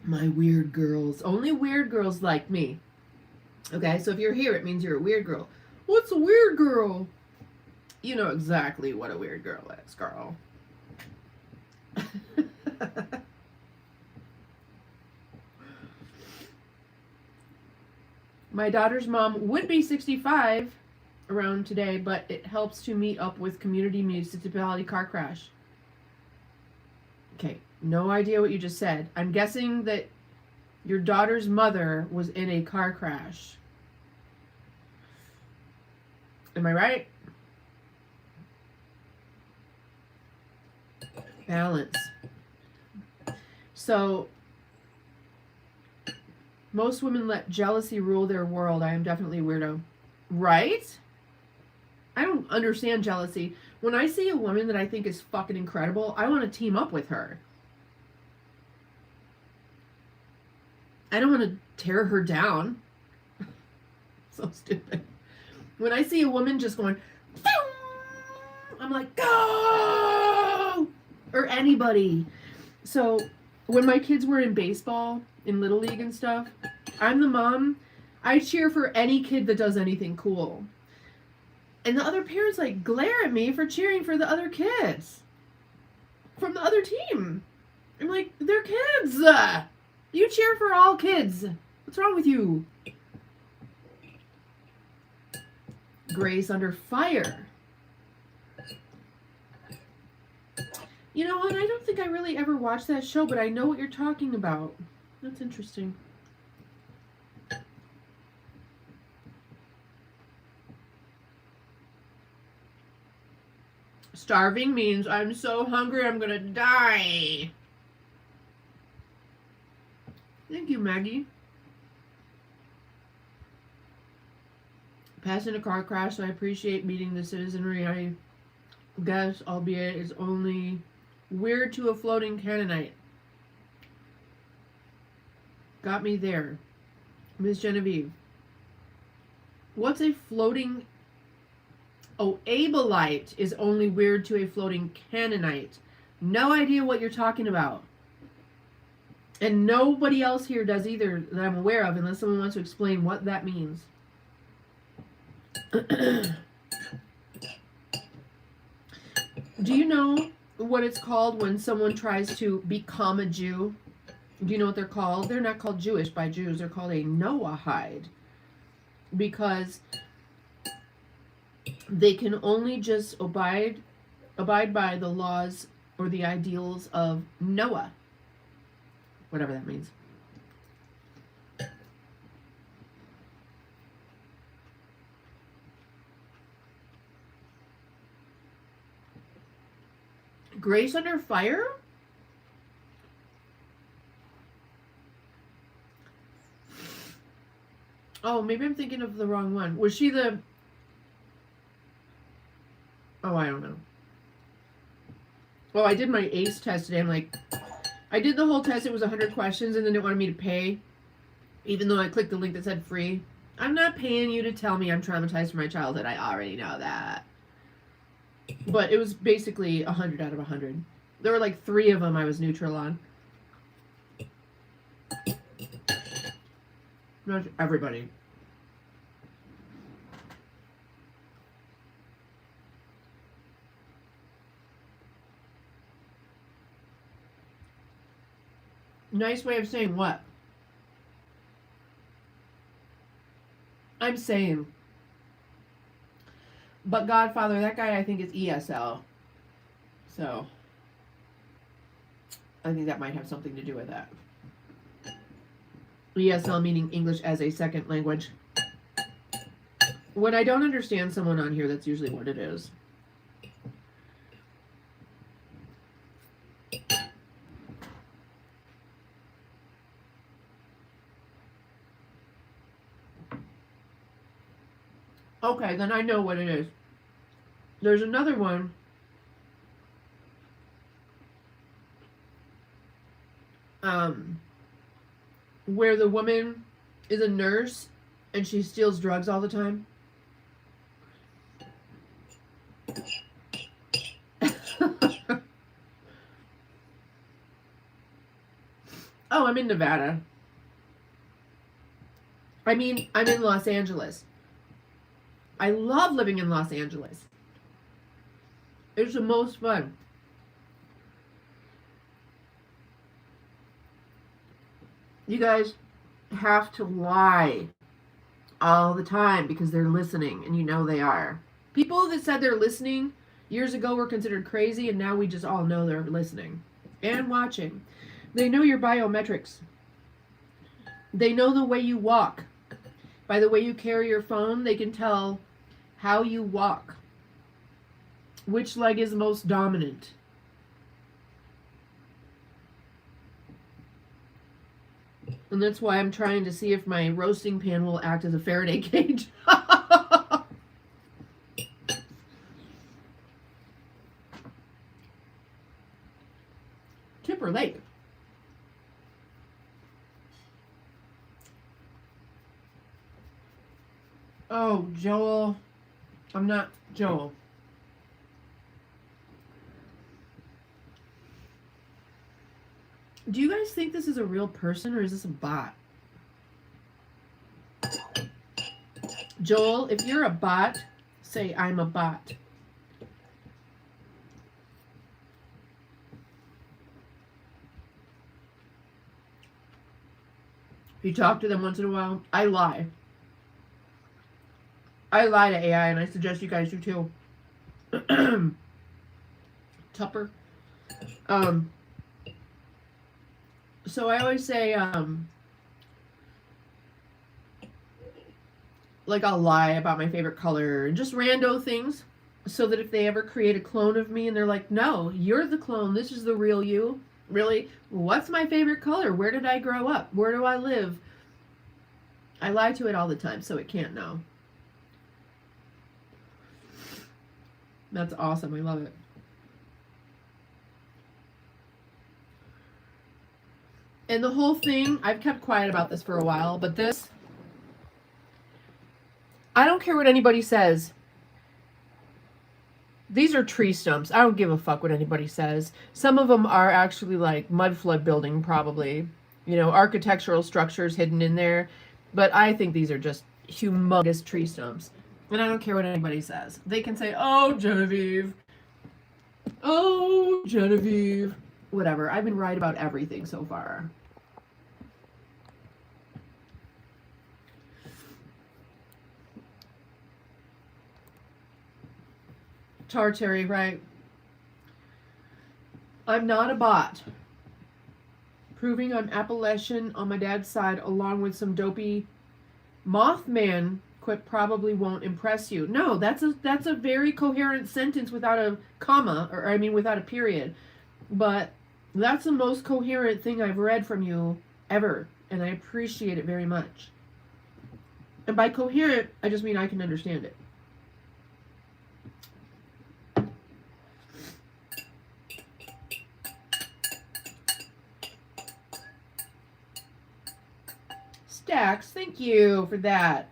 My weird girls. Only weird girls like me. Okay, so if you're here, it means you're a weird girl. What's a weird girl? You know exactly what a weird girl is, girl. My daughter's mom would be 65 around today, but it helps to meet up with community municipality car crash. Okay, no idea what you just said. I'm guessing that your daughter's mother was in a car crash. Am I right? Balance. So, most women let jealousy rule their world. I am definitely a weirdo. Right? I don't understand jealousy. When I see a woman that I think is fucking incredible, I want to team up with her. I don't want to tear her down. So stupid. When I see a woman just going, I'm like, go! Or anybody. So when my kids were in baseball, in Little League and stuff, I'm the mom. I cheer for any kid that does anything cool. And the other parents like glare at me for cheering for the other kids from the other team. I'm like, they're kids. You cheer for all kids. What's wrong with you? Grace Under Fire. You know what? I don't think I really ever watched that show, but I know what you're talking about. That's interesting. Starving means I'm so hungry I'm gonna die. Thank you, Maggie. Passed in a car crash, so I appreciate meeting the citizenry. I guess, albeit it's only weird to a floating Canaanite. Got me there. Miss Geneviève. What's a floating... Oh, Abelite is only weird to a floating Canaanite. No idea what you're talking about. And nobody else here does either that I'm aware of, unless someone wants to explain what that means. Do you know what it's called when someone tries to become a Jew? Do you know what they're called? They're not called Jewish by Jews. They're called a Noahide. Because they can only just abide by the laws or the ideals of Noah. Whatever that means. Grace Under Fire? Oh, maybe I'm thinking of the wrong one. Was she the... Oh, I don't know. Oh, I did my ACE test today. I'm like... I did the whole test. It was 100 questions, and then it wanted me to pay. Even though I clicked the link that said free. I'm not paying you to tell me I'm traumatized from my childhood. I already know that. But it was basically 100 out of 100. There were like 3 of them I was neutral on. Not everybody. Nice way of saying what? I'm saying. But Godfather, that guy I think is ESL. So, I think that might have something to do with that. ESL meaning English as a second language. When I don't understand someone on here, that's usually what it is. Okay, then I know what it is. There's another one. Where the woman is a nurse and she steals drugs all the time. Oh, I'm in Nevada. I mean, I'm in Los Angeles. I love living in Los Angeles. It's the most fun. You guys have to lie all the time because they're listening, and you know they are. People that said they're listening years ago were considered crazy, and now we just all know they're listening and watching. They know your biometrics. They know the way you walk. By the way you carry your phone, they can tell how you walk. Which leg is most dominant. And that's why I'm trying to see if my roasting pan will act as a Faraday cage. Tipper Lake. Oh, Joel. I'm not Joel. Do you guys think this is a real person or is this a bot? Joel, if you're a bot, say I'm a bot. You talk to them once in a while. I lie. I lie to AI, and I suggest you guys do too. Tupper. So I always say, like I'll lie about my favorite color and just rando things, so that if they ever create a clone of me and they're like, no, you're the clone, this is the real you. Really? What's my favorite color? Where did I grow up? Where do I live? I lie to it all the time, so it can't know. That's awesome. I love it. And the whole thing, I've kept quiet about this for a while, but this, I don't care what anybody says. These are tree stumps. I don't give a fuck what anybody says. Some of them are actually like mud flood building, probably. You know, architectural structures hidden in there. But I think these are just humongous tree stumps. And I don't care what anybody says. They can say, oh, Geneviève. Oh, Geneviève. Whatever. I've been right about everything so far. Tartary, right? I'm not a bot. Proving I'm Appalachian on my dad's side, along with some dopey Mothman quip probably won't impress you. No, that's a very coherent sentence without a comma, or I mean without a period. But that's the most coherent thing I've read from you ever, and I appreciate it very much. And by coherent, I just mean I can understand it. Stacks, thank you for that.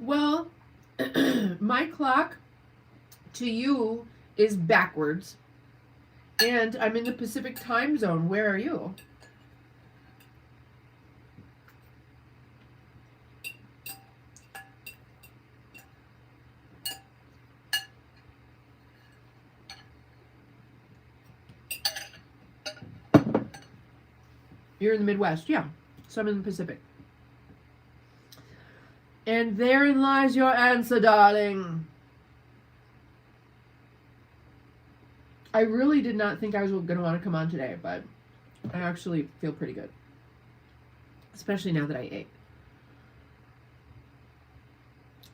Well, my clock to you is backwards, and I'm in the Pacific time zone. Where are you? You're in the Midwest, yeah. So I'm in the Pacific. And therein lies your answer, darling. I really did not think I was going to want to come on today, but I actually feel pretty good. Especially now that I ate.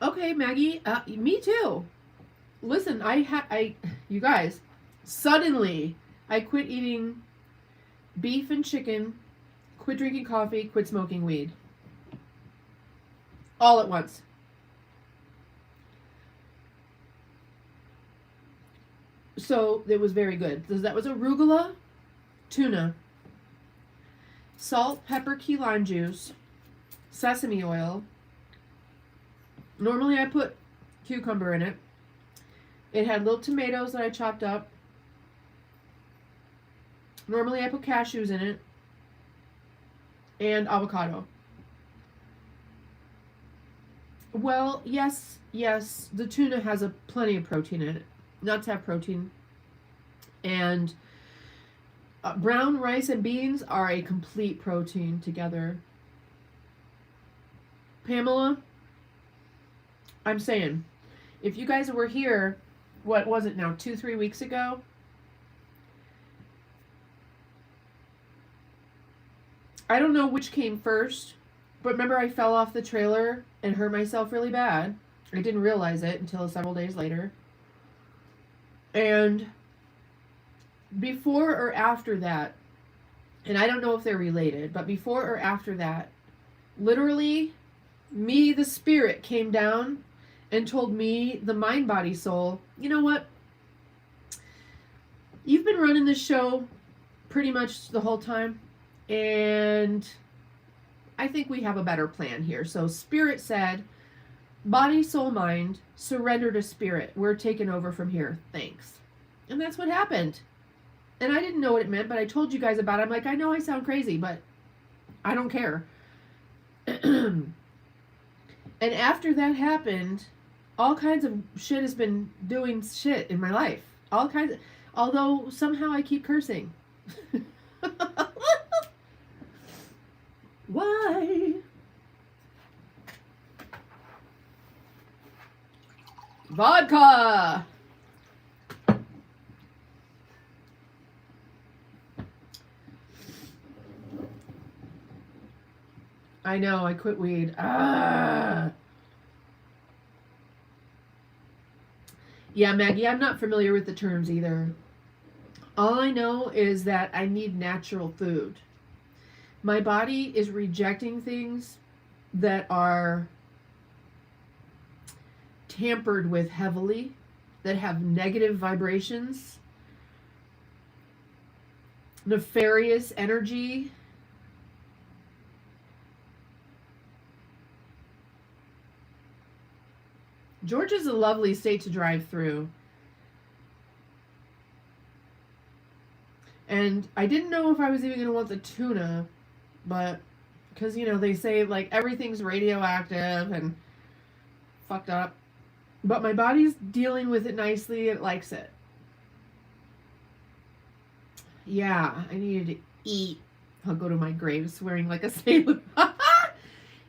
Okay, Maggie, me too. Listen, you guys, suddenly I quit eating beef and chicken, quit drinking coffee, quit smoking weed. All at once. So it was very good. That was arugula, tuna, salt, pepper, key lime juice, sesame oil. Normally I put cucumber in it. It had little tomatoes that I chopped up. Normally I put cashews in it. And avocado. Well, yes, the tuna has plenty of protein in it. Nuts have protein. And brown rice and beans are a complete protein together. Pamela, I'm saying, if you guys were here, what was it now, 2-3 weeks ago? I don't know which came first, but remember I fell off the trailer and hurt myself really bad. I didn't realize it until several days later. And before or after that, and I don't know if they're related, but before or after that, literally me, the spirit, came down and told me, the mind, body, soul, you know what? You've been running this show pretty much the whole time, and I think we have a better plan here. So spirit said, body, soul, mind, surrender to spirit. We're taking over from here. Thanks. And that's what happened. And I didn't know what it meant, but I told you guys about it. I'm like, I know I sound crazy, but I don't care. And after that happened, all kinds of shit has been doing shit in my life. All kinds of, although somehow I keep cursing. Why? Vodka! I know, I quit weed. Ah. Yeah, Maggie, I'm not familiar with the terms either. All I know is that I need natural food. My body is rejecting things that are tampered with heavily, that have negative vibrations, nefarious energy. Georgia's a lovely state to drive through. And I didn't know if I was even going to want the tuna, but because, you know, they say like everything's radioactive and fucked up. But my body's dealing with it nicely. It likes it. Yeah, I needed to eat. I'll go to my grave swearing like a sailor.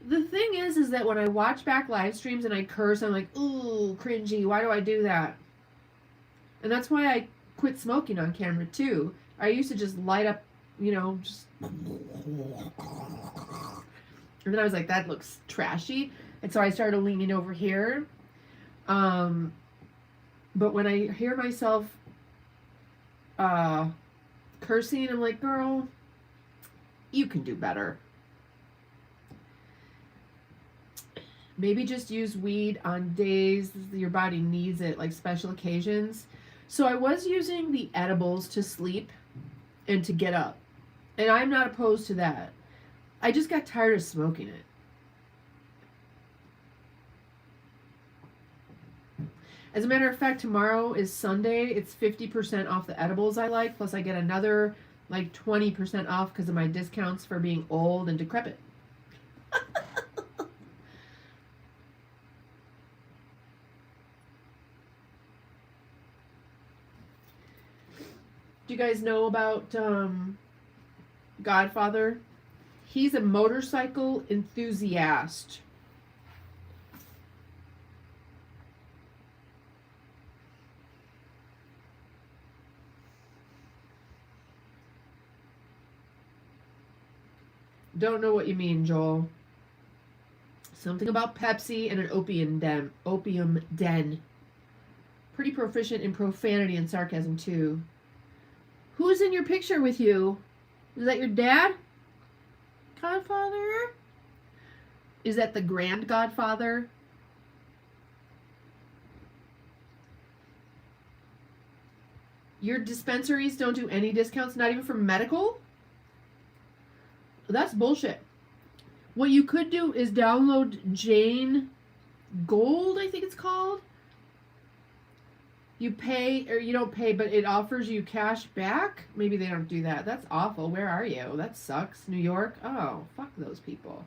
The thing is that when I watch back live streams and I curse, I'm like, ooh, cringy. Why do I do that? And that's why I quit smoking on camera too. I used to just light up, you know, just. And then I was like, that looks trashy. And so I started leaning over here. But when I hear myself cursing, I'm like, girl, you can do better. Maybe just use weed on days your body needs it, like special occasions. So I was using the edibles to sleep and to get up. And I'm not opposed to that. I just got tired of smoking it. As a matter of fact, tomorrow is Sunday. It's 50% off the edibles I like. Plus I get another like 20% off because of my discounts for being old and decrepit. Do you guys know about Godfather? He's a motorcycle enthusiast. Don't know what you mean, Joel. Something about Pepsi and an opium den. Pretty proficient in profanity and sarcasm, too. Who's in your picture with you? Is that your dad? Godfather? Is that the grand godfather? Your dispensaries don't do any discounts, not even for medical? That's bullshit. What you could do is download Jane Gold, I think it's called. You pay, or you don't pay, but it offers you cash back. Maybe they don't do that. That's awful. Where are you? That sucks. New York? Oh, fuck those people.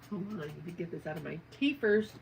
Hold on, I need to get this out of my tea first.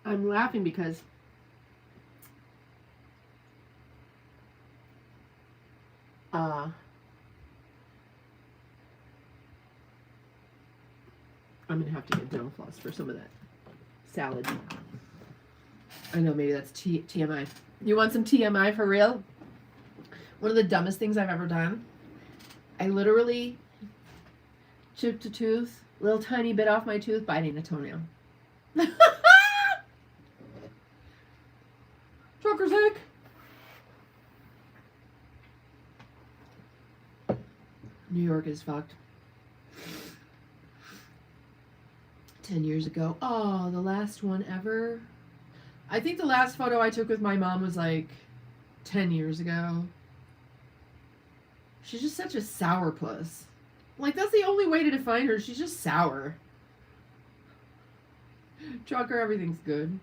I'm laughing because I'm going to have to get dental floss for some of that salad. I know, maybe that's TMI. You want some TMI for real? One of the dumbest things I've ever done. I literally chipped a tooth, little tiny bit off my tooth, biting a toenail. Trucker's sick. New York is fucked. 10 years ago. Oh, the last one ever. I think the last photo I took with my mom was like 10 years ago. She's just such a sourpuss. Like, that's the only way to define her. She's just sour. Trucker, everything's good.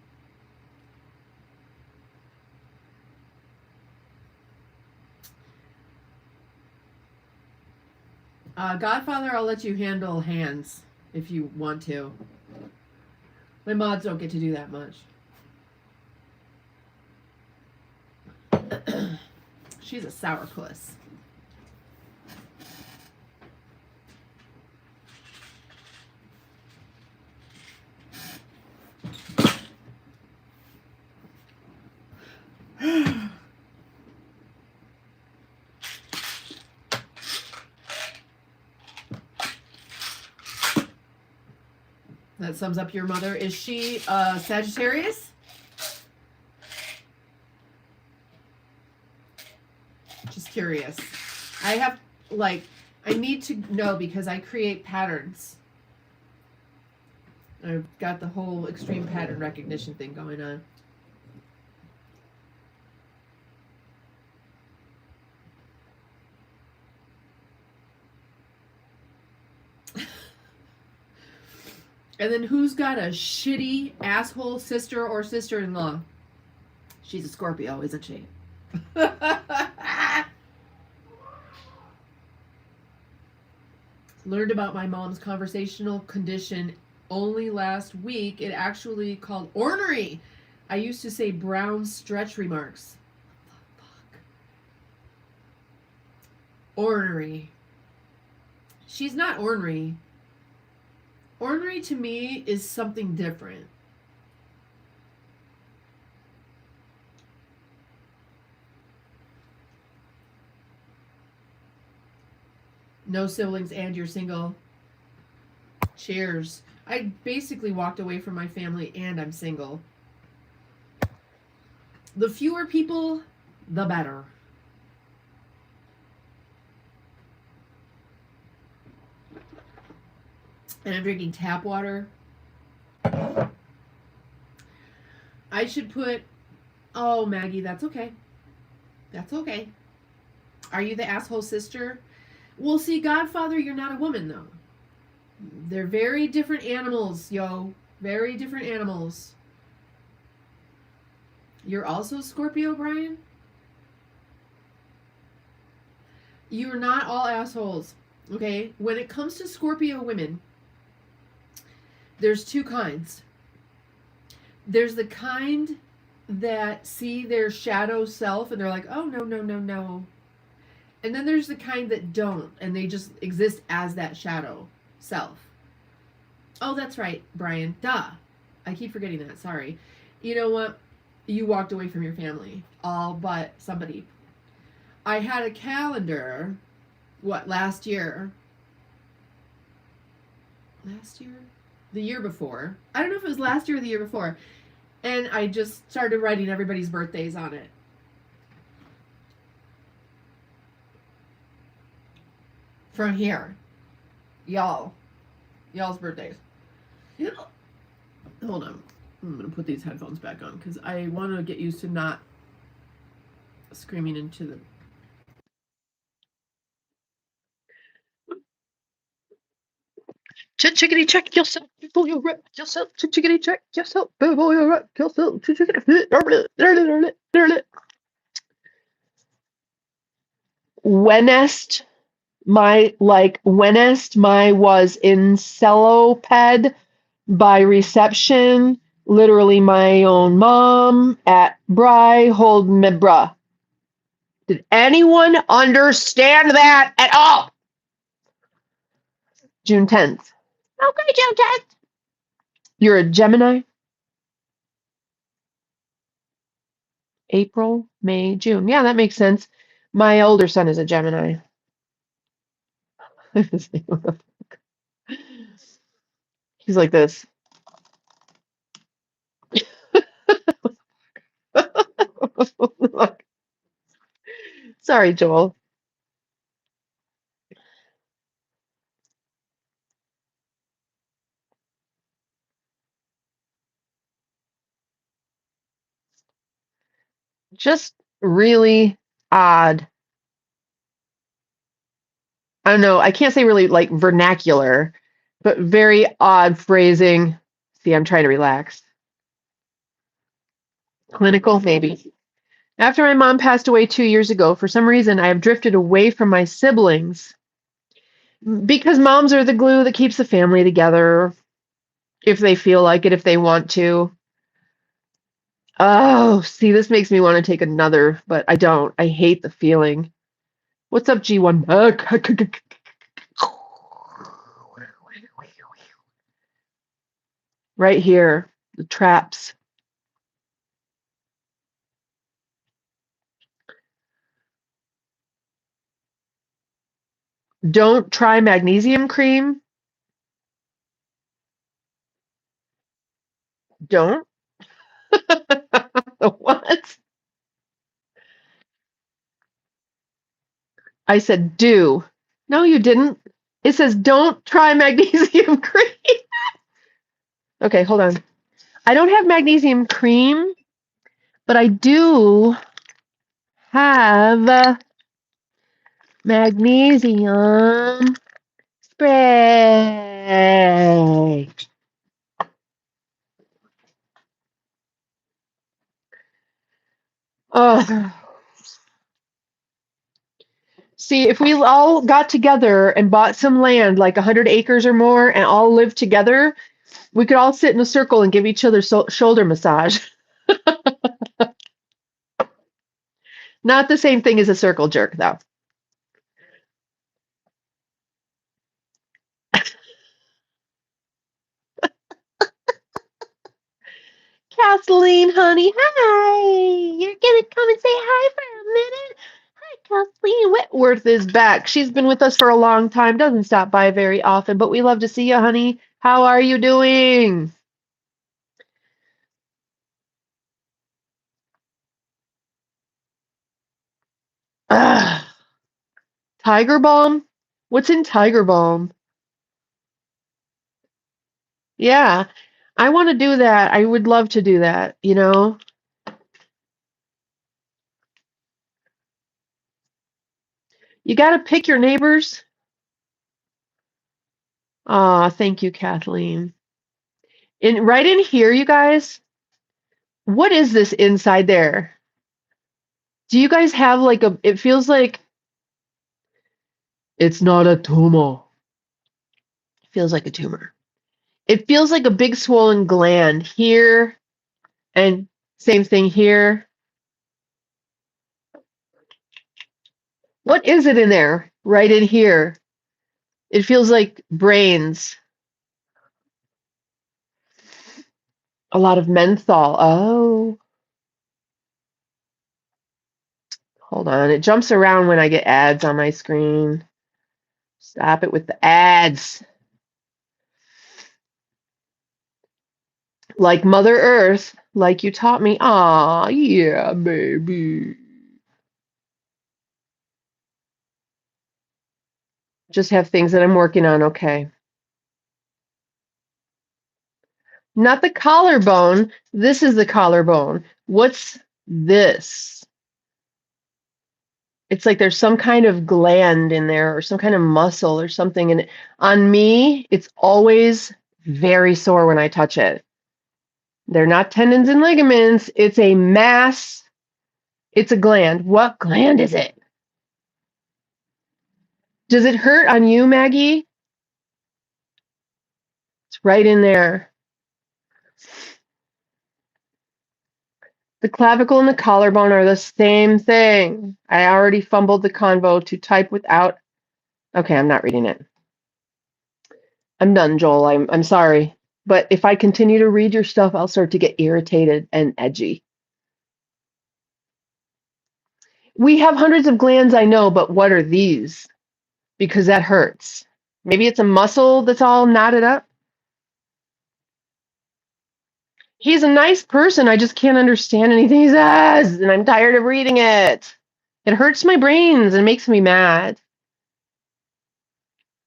Godfather, I'll let you handle hands if you want to. My mods don't get to do that much. She's a sourpuss. That sums up your mother. Is she Sagittarius? Just curious. I need to know because I create patterns. I've got the whole extreme pattern recognition thing going on. And then who's got a shitty asshole sister or sister-in-law? She's a Scorpio, isn't she? Learned about my mom's conversational condition only last week. It actually called ornery. I used to say brown stretch remarks. Fuck. Ornery. She's not ornery. Ornery to me is something different. No siblings and you're single. Cheers. I basically walked away from my family and I'm single. The fewer people, the better. And I'm drinking tap water. I should put... Oh, Maggie, that's okay. That's okay. Are you the asshole sister? Well, see, Godfather, you're not a woman, though. They're very different animals, yo. Very different animals. You're also Scorpio, Brian? You're not all assholes, okay? When it comes to Scorpio women... There's two kinds. There's the kind that see their shadow self and they're like, oh, no, no, no, no. And then there's the kind that don't, and they just exist as that shadow self. Oh, that's right, Brian. Duh. I keep forgetting that. Sorry. You know what? You walked away from your family. All but somebody. I had a calendar, last year? Last year? The year before. I don't know if it was last year or the year before. And I just started writing everybody's birthdays on it. From here. Y'all's birthdays. Hold on. I'm going to put these headphones back on because I want to get used to not screaming into the... Chickity check yourself before you wreck yourself. Chickity check yourself before you wreck yourself. Wenest My like whenest my was in celoped by reception, literally my own mom at Bry hold me bruh. Did anyone understand that at all? June 10th. Okay, June 10th. You're a Gemini? April, May, June. Yeah, that makes sense. My older son is a Gemini. He's like this. Sorry, Joel. Just really odd. I don't know. I can't say really like vernacular, but very odd phrasing. See, I'm trying to relax. Clinical, maybe. After my mom passed away 2 years ago, for some reason, I have drifted away from my siblings because moms are the glue that keeps the family together if they feel like it, if they want to. Oh, see, this makes me want to take another, but I don't. I hate the feeling. What's up, G1? Right here, the traps. Don't try magnesium cream. Don't. What? I said do. No, you didn't. It says don't try magnesium cream. Okay, hold on. I don't have magnesium cream, but I do have magnesium spray. Oh, see, if we all got together and bought some land, like 100 acres or more, and all lived together, we could all sit in a circle and give each other shoulder massage. Not the same thing as a circle jerk, though. Kathleen, honey, hi. You're gonna come and say hi for a minute. Hi, Kathleen. Whitworth is back. She's been with us for a long time, doesn't stop by very often, but we love to see you, honey. How are you doing? Ugh. Tiger Balm? What's in Tiger Balm? Yeah, I want to do that. I would love to do that, you know? You got to pick your neighbors. Ah, thank you, Kathleen. In right in here, you guys, what is this inside there? Do you guys have like it feels like it's not a tumor. It feels like a tumor. It feels like a big swollen gland here and same thing here. What is it in there? Right in here. It feels like brains. A lot of menthol. Oh, hold on. It jumps around when I get ads on my screen. Stop it with the ads. Like Mother Earth, like you taught me. Aw, yeah, baby. Just have things that I'm working on, okay. Not the collarbone. This is the collarbone. What's this? It's like there's some kind of gland in there or some kind of muscle or something. And on me, it's always very sore when I touch it. They're not tendons and ligaments. It's a mass. It's a gland. What gland is it? Does it hurt on you, Maggie? It's right in there. The clavicle and the collarbone are the same thing. I already fumbled the convo to type without. Okay, I'm not reading it. I'm done, Joel. I'm sorry. But if I continue to read your stuff, I'll start to get irritated and edgy. We have hundreds of glands, I know, but what are these? Because that hurts. Maybe it's a muscle that's all knotted up. He's a nice person. I just can't understand anything he says, and I'm tired of reading it. It hurts my brains and makes me mad.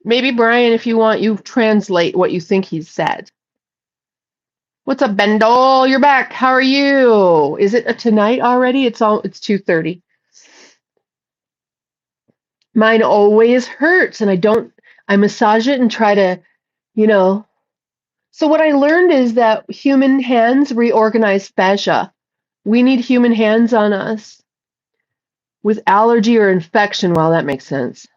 Maybe, Brian, if you want, you translate what you think he said. What's up, Bendel? You're back. How are you? Is it tonight already? It's 2:30. Mine always hurts, and I massage it and try to, you know. So what I learned is that human hands reorganize fascia. We need human hands on us with allergy or infection. Well, that makes sense.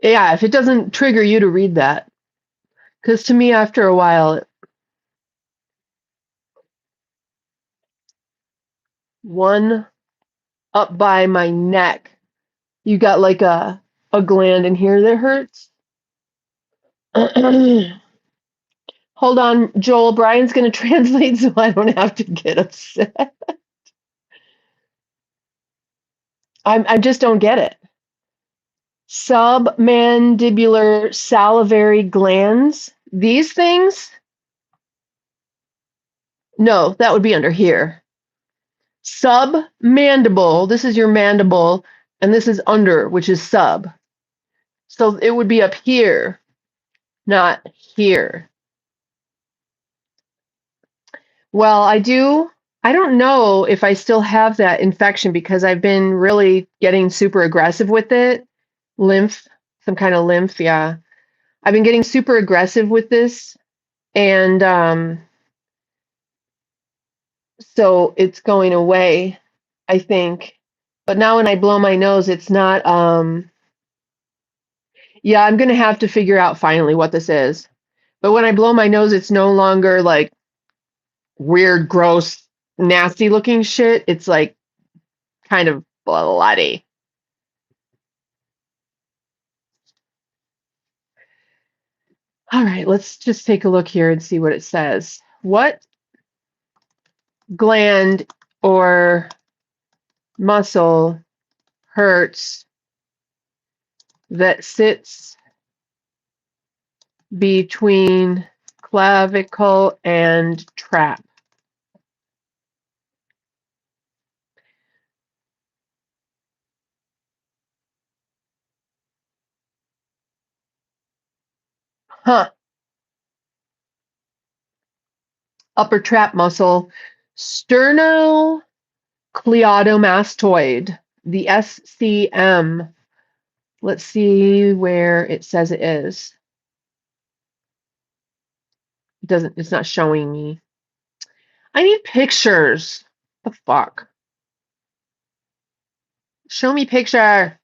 Yeah, if it doesn't trigger you to read that. Because to me, after a while, one up by my neck, you got like a gland in here that hurts. Hold on, Joel. Brian's going to translate so I don't have to get upset. I just don't get it. Submandibular salivary glands. These things? No, that would be under here. Submandible. This is your mandible, and this is under, which is sub. So it would be up here, not here. Well, I don't know if I still have that infection because I've been really getting super aggressive with it. Lymph, some kind of lymph, yeah. I've been getting super aggressive with this, and so it's going away, I think. But now when I blow my nose, it's not, yeah, I'm going to have to figure out finally what this is. But when I blow my nose, it's no longer like weird, gross, nasty looking shit. It's like kind of bloody. All right, let's just take a look here and see what it says. What gland or muscle hurts that sits between clavicle and trap? Huh. Upper trap muscle, sternocleidomastoid, the SCM. Let's see where it says it is. It's not showing me. I need pictures. The fuck? Show me picture.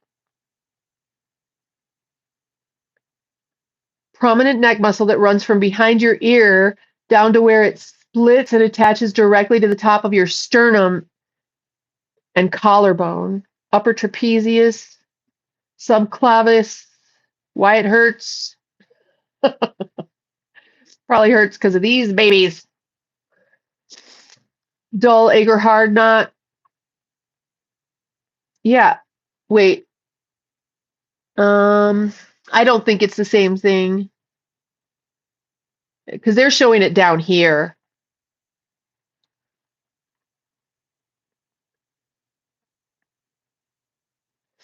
Prominent neck muscle that runs from behind your ear down to where it splits and attaches directly to the top of your sternum and collarbone. Upper trapezius, subclavius. Why it hurts? Probably hurts because of these babies. Dull, agar, hard knot. Yeah. Wait. I don't think it's the same thing because they're showing it down here.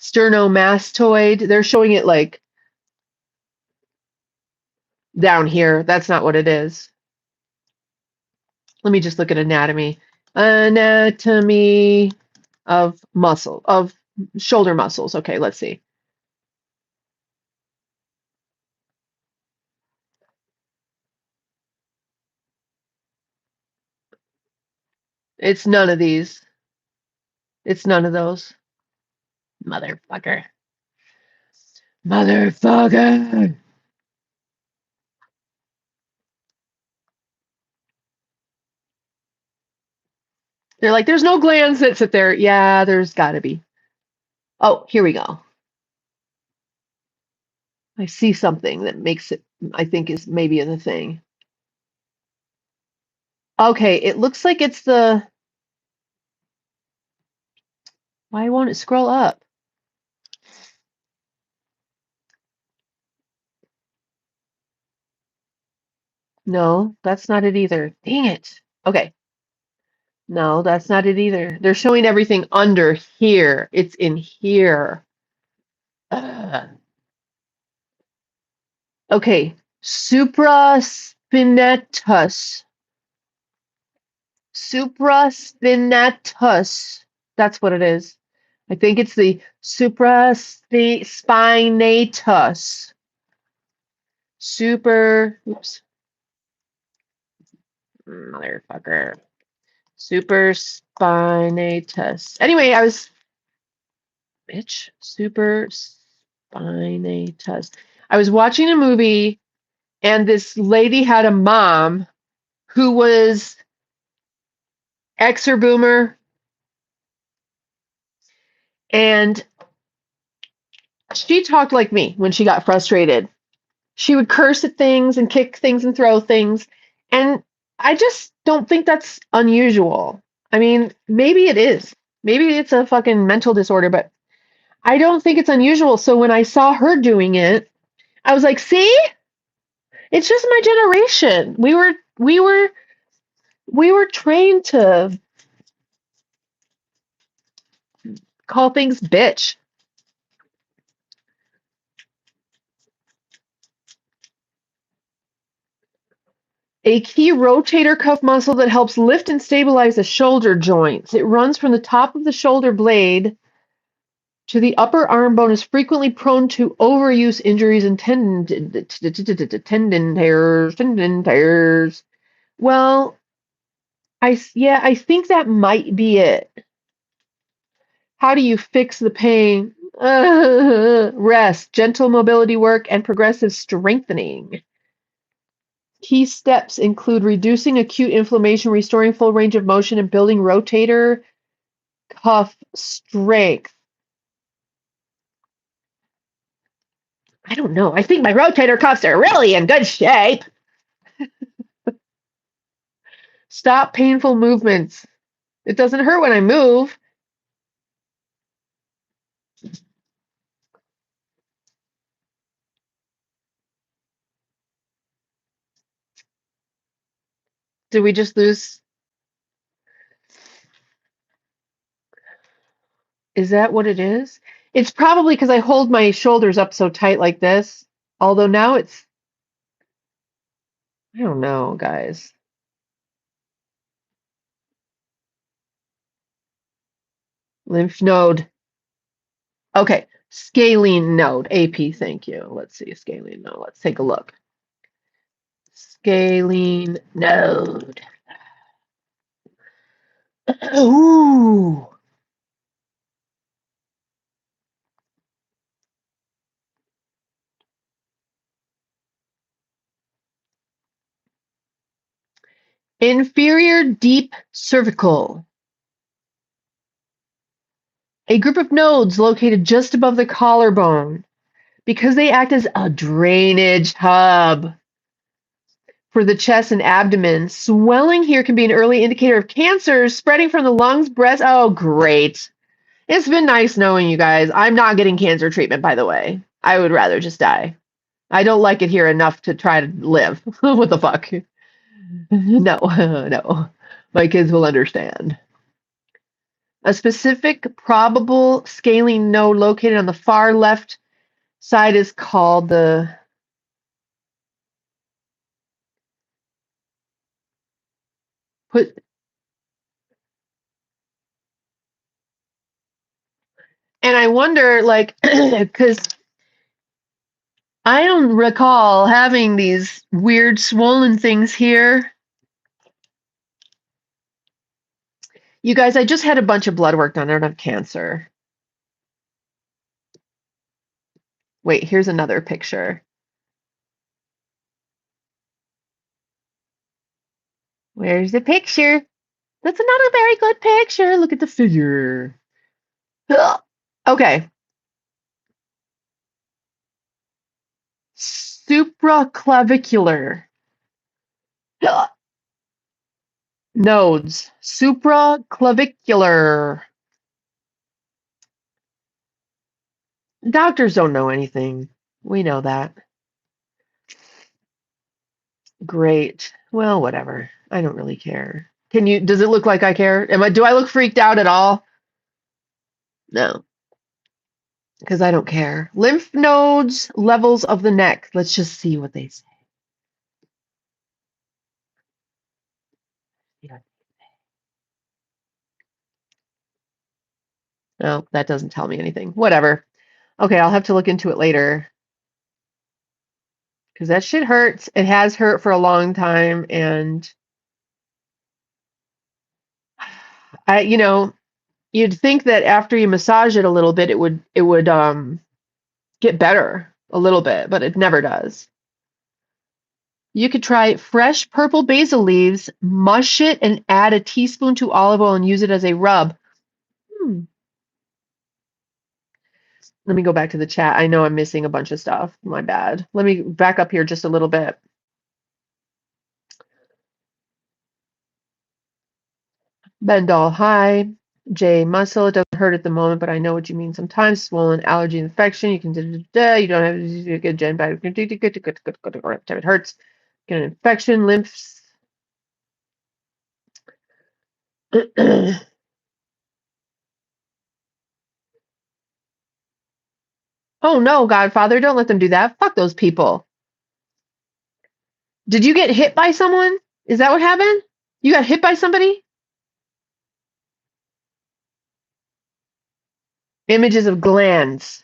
Sternomastoid. They're showing it like down here. That's not what it is. Let me just look at anatomy. Anatomy of muscle, of shoulder muscles. Okay, let's see. It's none of these. It's none of those. Motherfucker. Motherfucker. They're like, there's no glands that sit there. Yeah, there's gotta be. Oh, here we go. I see something that makes it, I think is maybe in the thing. Okay, it looks like it's the, why won't it scroll up? No, that's not it either. Dang it. Okay. No, that's not it either. They're showing everything under here. It's in here. Ugh. Okay. Supraspinatus. Supraspinatus. That's what it is. I think it's the supraspinatus. Oops. Motherfucker. Supraspinatus. Anyway, Supraspinatus. I was watching a movie and this lady had a mom who was ex or boomer, and she talked like me when she got frustrated. She would curse at things and kick things and throw things, and I just don't think that's unusual. I mean, maybe it is. Maybe it's a fucking mental disorder, but I don't think it's unusual. So when I saw her doing it, I was like, see? It's just my generation. We were trained to call things bitch. A key rotator cuff muscle that helps lift and stabilize the shoulder joints. It runs from the top of the shoulder blade to the upper arm bone, is frequently prone to overuse, injuries, and tendon tears. Well, I think that might be it. How do you fix the pain? Rest, gentle mobility work, and progressive strengthening. Key steps include reducing acute inflammation, restoring full range of motion, and building rotator cuff strength. I don't know. I think my rotator cuffs are really in good shape. Stop painful movements. It doesn't hurt when I move. Did we just lose? Is that what it is? It's probably because I hold my shoulders up so tight like this. Although now it's, I don't know, guys. Lymph node. Okay. Scalene node. AP, thank you. Let's see. Scalene node. Let's take a look. Scalene node. Ooh. Inferior deep cervical. A group of nodes located just above the collarbone because they act as a drainage hub for the chest and abdomen. Swelling here can be an early indicator of cancer spreading from the lungs, breast. Oh, great. It's been nice knowing you guys. I'm not getting cancer treatment, by the way. I would rather just die. I don't like it here enough to try to live. What the fuck? No, no. My kids will understand. A specific probable scaling node located on the far left side is called the put. And I wonder, like, because I don't recall having these weird swollen things here. You guys, I just had a bunch of blood work done. I don't have cancer. Wait, here's another picture. Where's the picture? That's not a very good picture. Look at the figure. Ugh. Okay. Supraclavicular. Ugh. Nodes. Supraclavicular. Doctors don't know anything. We know that. Great. Well, whatever. I don't really care. Does it look like I care? Do I look freaked out at all? No, because I don't care. Lymph nodes, levels of the neck. Let's just see what they say. Yeah. No, that doesn't tell me anything. Whatever. Okay, I'll have to look into it later. Because that shit hurts. It has hurt for a long time, and you'd think that after you massage it a little bit, it would get better a little bit, but it never does. You could try fresh purple basil leaves, mush it, and add a teaspoon to olive oil and use it as a rub. Let me go back to the chat. I know I'm missing a bunch of stuff. My bad. Let me back up here just a little bit. Bendall, hi. Jay, muscle. It doesn't hurt at the moment, but I know what you mean. Sometimes swollen allergy infection. You can you don't have to get gen back. It hurts. Get an infection, lymphs. Oh no, Godfather, don't let them do that. Fuck those people. Did you get hit by someone? Is that what happened? You got hit by somebody? Images of glands.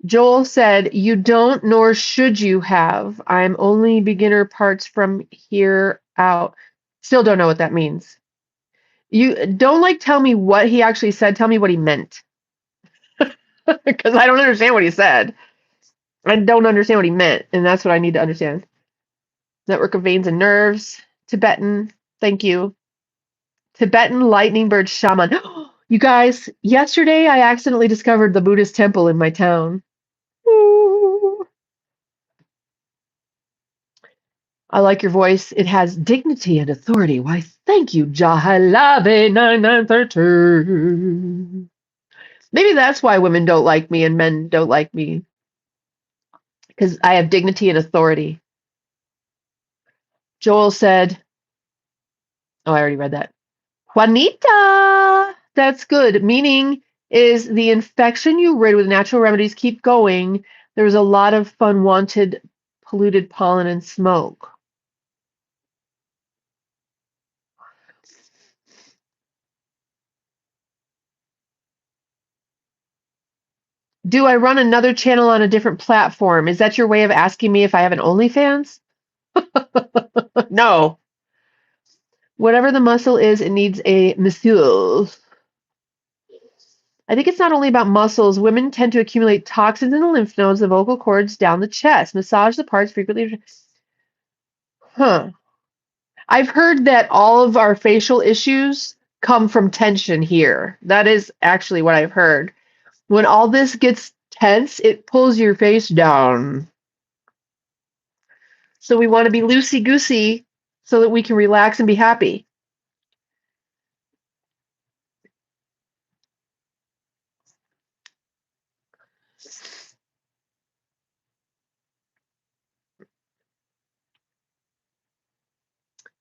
Joel said, "You don't, nor should you have. I'm only beginner parts from here out." Still don't know what that means. You don't tell me what he actually said. Tell me what he meant. Because I don't understand what he said. I don't understand what he meant, and that's what I need to understand. Network of veins and nerves. Tibetan. Thank you. Tibetan lightning bird shaman. You guys, yesterday I accidentally discovered the Buddhist temple in my town. Ooh. I like your voice. It has dignity and authority. Why, thank you, Jahalave9932. Maybe that's why women don't like me and men don't like me. Because I have dignity and authority. Joel said, oh, I already read that. Juanita, that's good. Meaning is the infection you rid with natural remedies keep going. There was a lot of unwanted polluted pollen and smoke. Do I run another channel on a different platform? Is that your way of asking me if I have an OnlyFans? No. Whatever the muscle is, it needs a massage. I think it's not only about muscles. Women tend to accumulate toxins in the lymph nodes, the vocal cords, down the chest. Massage the parts frequently. Huh. I've heard that all of our facial issues come from tension here. That is actually what I've heard. When all this gets tense, it pulls your face down. So we want to be loosey-goosey so that we can relax and be happy.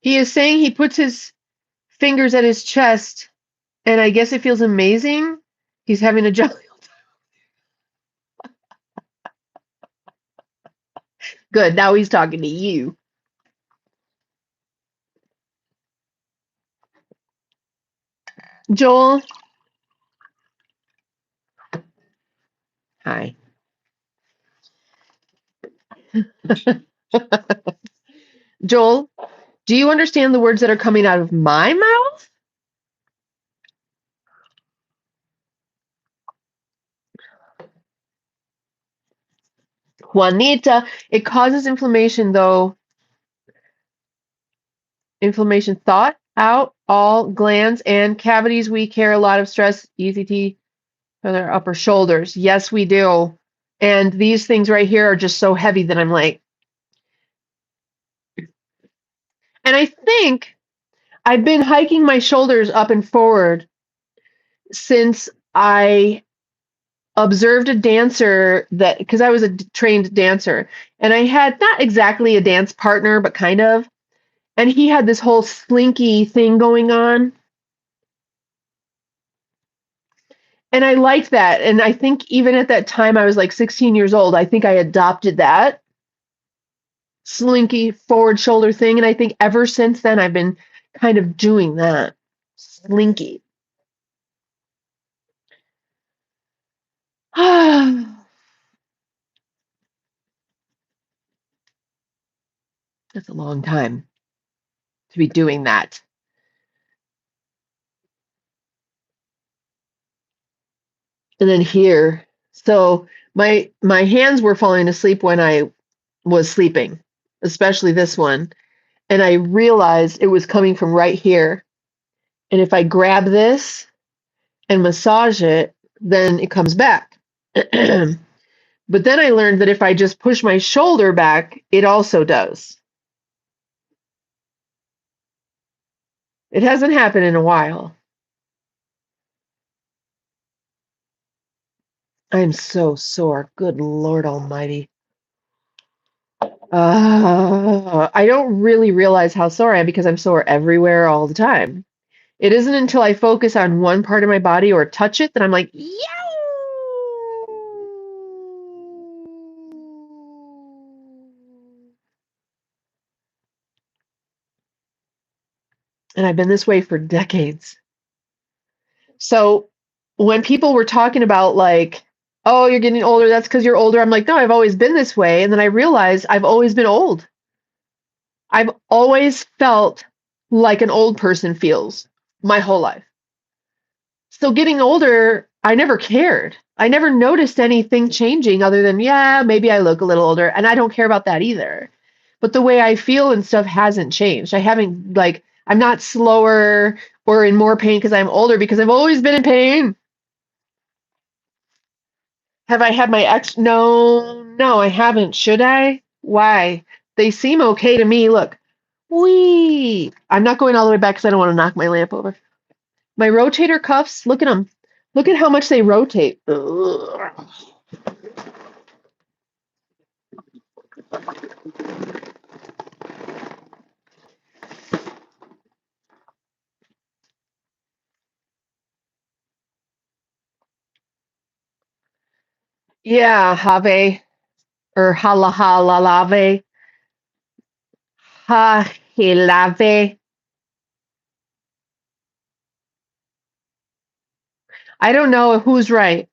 He is saying he puts his fingers at his chest, and I guess it feels amazing. He's having a jolly old time. Good, now he's talking to you. Joel. Hi. Joel, Do you understand the words that are coming out of my mouth? Juanita, it causes inflammation though. Inflammation, thought out all glands and cavities. We care a lot of stress, ECT, for their upper shoulders. Yes, we do. And these things right here are just so heavy that I'm like, and I think I've been hiking my shoulders up and forward since I observed a dancer that, because I was a trained dancer, and I had not exactly a dance partner, but kind of, and he had this whole slinky thing going on. And I liked that. And I think even at that time, I was like 16 years old. I think I adopted that slinky forward shoulder thing. And I think ever since then, I've been kind of doing that slinky. That's a long time to be doing that. And then here, so my hands were falling asleep when I was sleeping, especially this one. And I realized it was coming from right here. And if I grab this and massage it, then it comes back. But then I learned that if I just push my shoulder back, it also does. It hasn't happened in a while. I'm so sore. Good Lord Almighty. I don't really realize how sore I am because I'm sore everywhere all the time. It isn't until I focus on one part of my body or touch it that I'm like, yeah. And I've been this way for decades. So when people were talking about like, oh, you're getting older, that's because you're older. I'm like, no, I've always been this way. And then I realized I've always been old. I've always felt like an old person feels my whole life. So getting older, I never cared. I never noticed anything changing other than, yeah, maybe I look a little older. And I don't care about that either. But the way I feel and stuff hasn't changed. I haven't, like, I'm not slower or in more pain because I'm older because I've always been in pain. Have I had my ex? No, no, I haven't. Should I? Why? They seem okay to me. Look, wee. I'm not going all the way back because I don't want to knock my lamp over. My rotator cuffs, look at them. Look at how much they rotate. Ugh. Yeah, have or halahalalave, hahilave. I don't know who's right.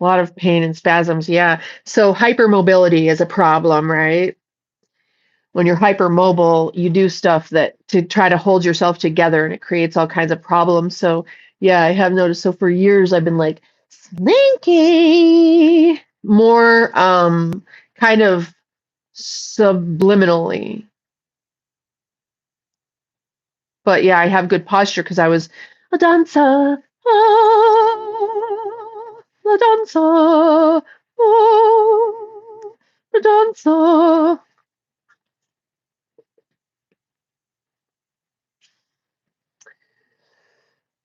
A lot of pain and spasms, yeah. So hypermobility is a problem, right? When you're hypermobile, you do stuff that to try to hold yourself together and it creates all kinds of problems. So yeah, I have noticed. So for years I've been like slinky, more kind of subliminally. But yeah, I have good posture because I was a dancer. Ah, a dancer. Oh, a dancer.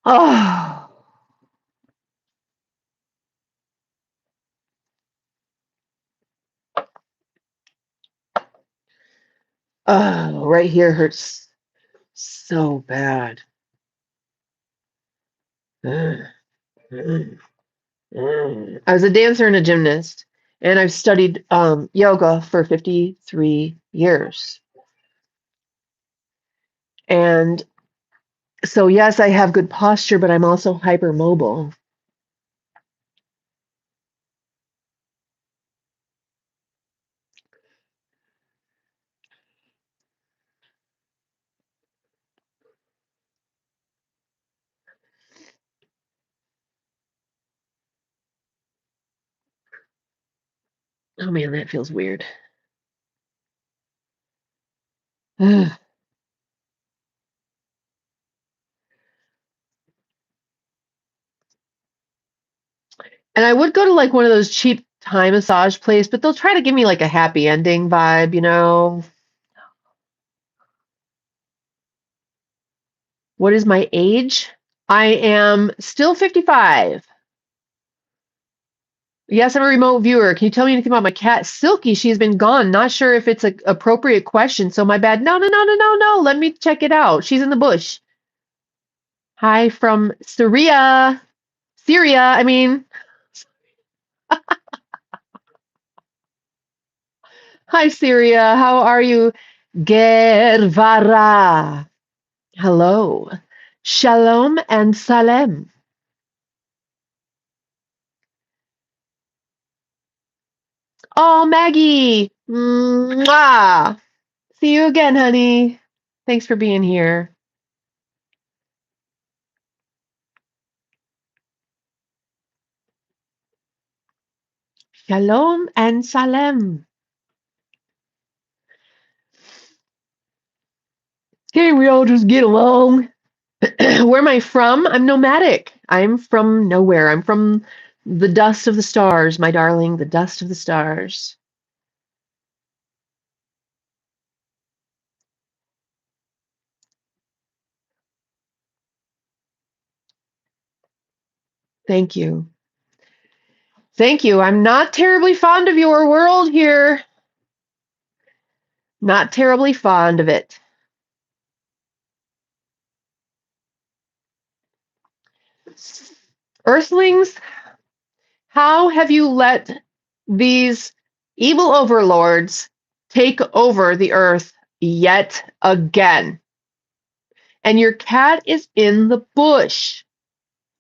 Oh, oh, right here hurts so bad. I was a dancer and a gymnast, and I've studied yoga for 53 years. And so, yes, I have good posture, but I'm also hypermobile. Oh man, that feels weird. Ugh. And I would go to like one of those cheap Thai massage places, but they'll try to give me like a happy ending vibe, you know? What is my age? I am still 55. Yes, I'm a remote viewer. Can you tell me anything about my cat, Silky? She's been gone. Not sure if it's an appropriate question, so my bad. No, no, no, no, no, no. Let me check it out. She's in the bush. Hi from Syria. Syria, I mean. Hi, Syria. How are you? Gervara. Hello. Shalom and Salem. Oh, Maggie. Mwah. See you again, honey. Thanks for being here. Shalom and Salem. Can't we all just get along? Where am I from? I'm nomadic. I'm from nowhere. I'm from the dust of the stars, my darling, the dust of the stars. Thank you. Thank you. I'm not terribly fond of your world here. Not terribly fond of it. Earthlings, how have you let these evil overlords take over the earth yet again? And your cat is in the bush.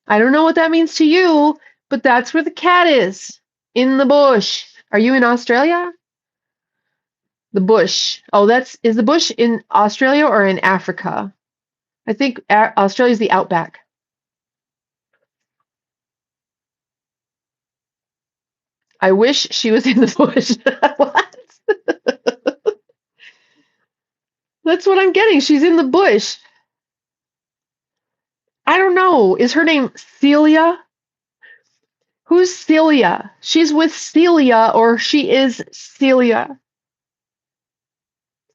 I don't know what that means to you, but that's where the cat is, in the bush. Are you in Australia? The bush. Oh, is the bush in Australia or in Africa? I think Australia's the outback. I wish she was in the bush. What? That's what I'm getting. She's in the bush. I don't know. Is her name Celia? Who's Celia? She's with Celia or she is Celia.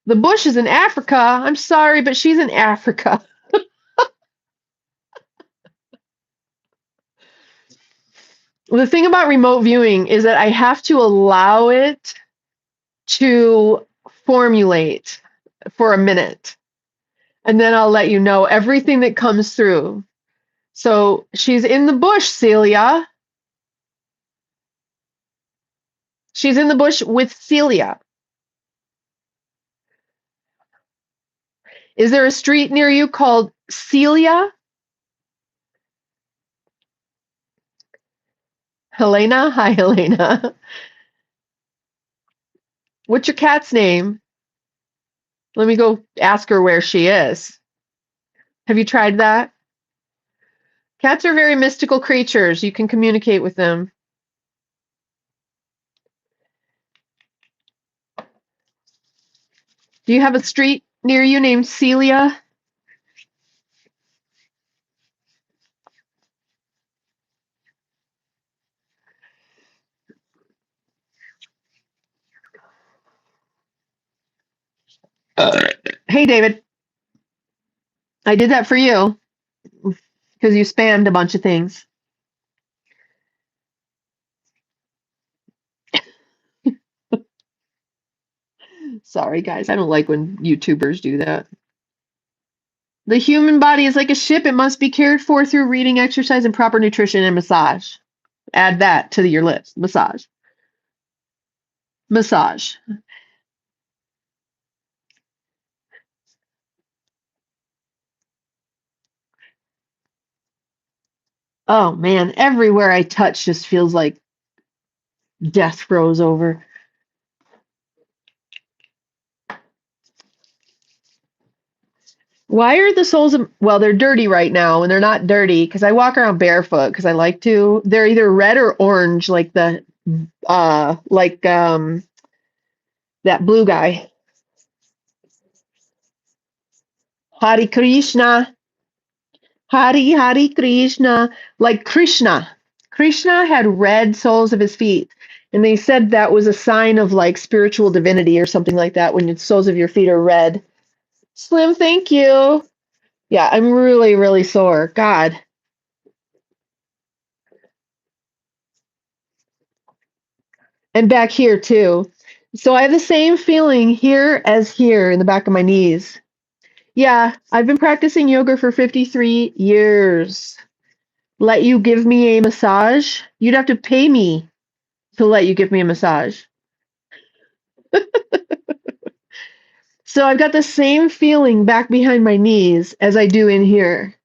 The bush is in Africa. I'm sorry, but she's in Africa. The thing about remote viewing is that I have to allow it to formulate for a minute. And then I'll let you know everything that comes through. So she's in the bush, Celia. She's in the bush with Celia. Is there a street near you called Celia? Helena? Hi, Helena. What's your cat's name? Let me go ask her where she is. Have you tried that? Cats are very mystical creatures. You can communicate with them. Do you have a street near you named Celia? Hey, David. I did that for you because you spammed a bunch of things. Sorry, guys. I don't like when YouTubers do that. The human body is like a ship. It must be cared for through reading, exercise, and proper nutrition and massage. Add that to your list. Massage. Massage. Oh, man. Everywhere I touch just feels like death froze over. Why are the soles of, well, they're dirty right now, and they're not dirty because I walk around barefoot because I like to. They're either red or orange, like the like that blue guy. Hare Krishna. Hare Krishna. Like Krishna. Krishna had red soles of his feet. And they said that was a sign of like spiritual divinity or something like that when the soles of your feet are red. Slim, thank you. Yeah, I'm really, really sore. God. And back here too. So I have the same feeling here as here in the back of my knees. Yeah, I've been practicing yoga for 53 years. Let you give me a massage? You'd have to pay me to let you give me a massage. So I've got the same feeling back behind my knees as I do in here.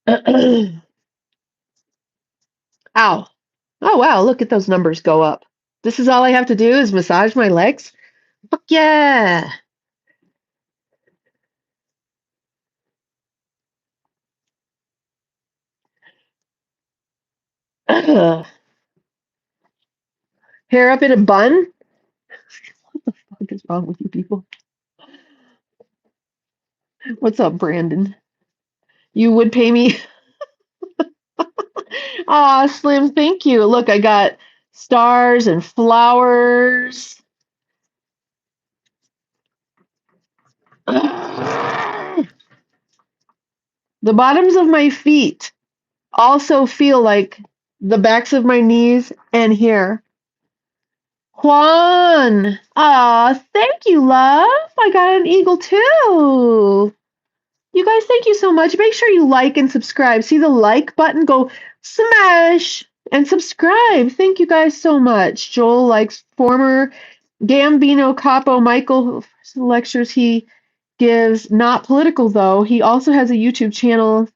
Ow. Oh, wow, look at those numbers go up. This is all I have to do is massage my legs? Fuck yeah. Hair up in a bun? What is wrong with you people? What's up, Brandon? You would pay me? Aw, Slim, thank you. Look, I got stars and flowers. The bottoms of my feet also feel like the backs of my knees and here. Juan! Aw, thank you, love. I got an eagle too. You guys, thank you so much. Make sure you like and subscribe. See the like button? Go smash and subscribe. Thank you guys so much. Joel likes former Gambino Capo Michael lectures he gives. Not political, though. He also has a YouTube channel.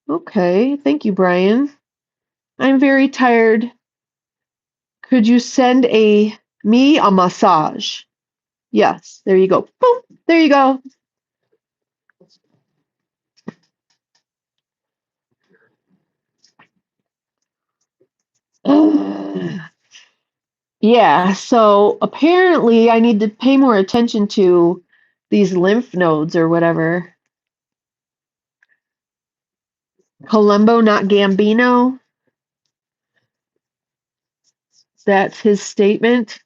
Okay. Thank you, Brian. I'm very tired. Could you send me a massage? Yes. There you go. Boom. There you go. Yeah, so apparently I need to pay more attention to these lymph nodes or whatever. Columbo, not Gambino. That's his statement.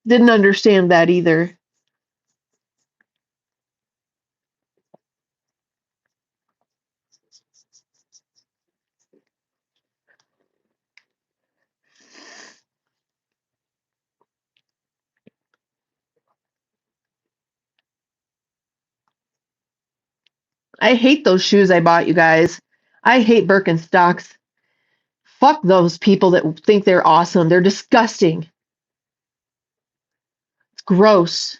Didn't understand that either. I hate those shoes I bought, you guys. I hate Birkenstocks. Fuck those people that think they're awesome. They're disgusting. It's gross.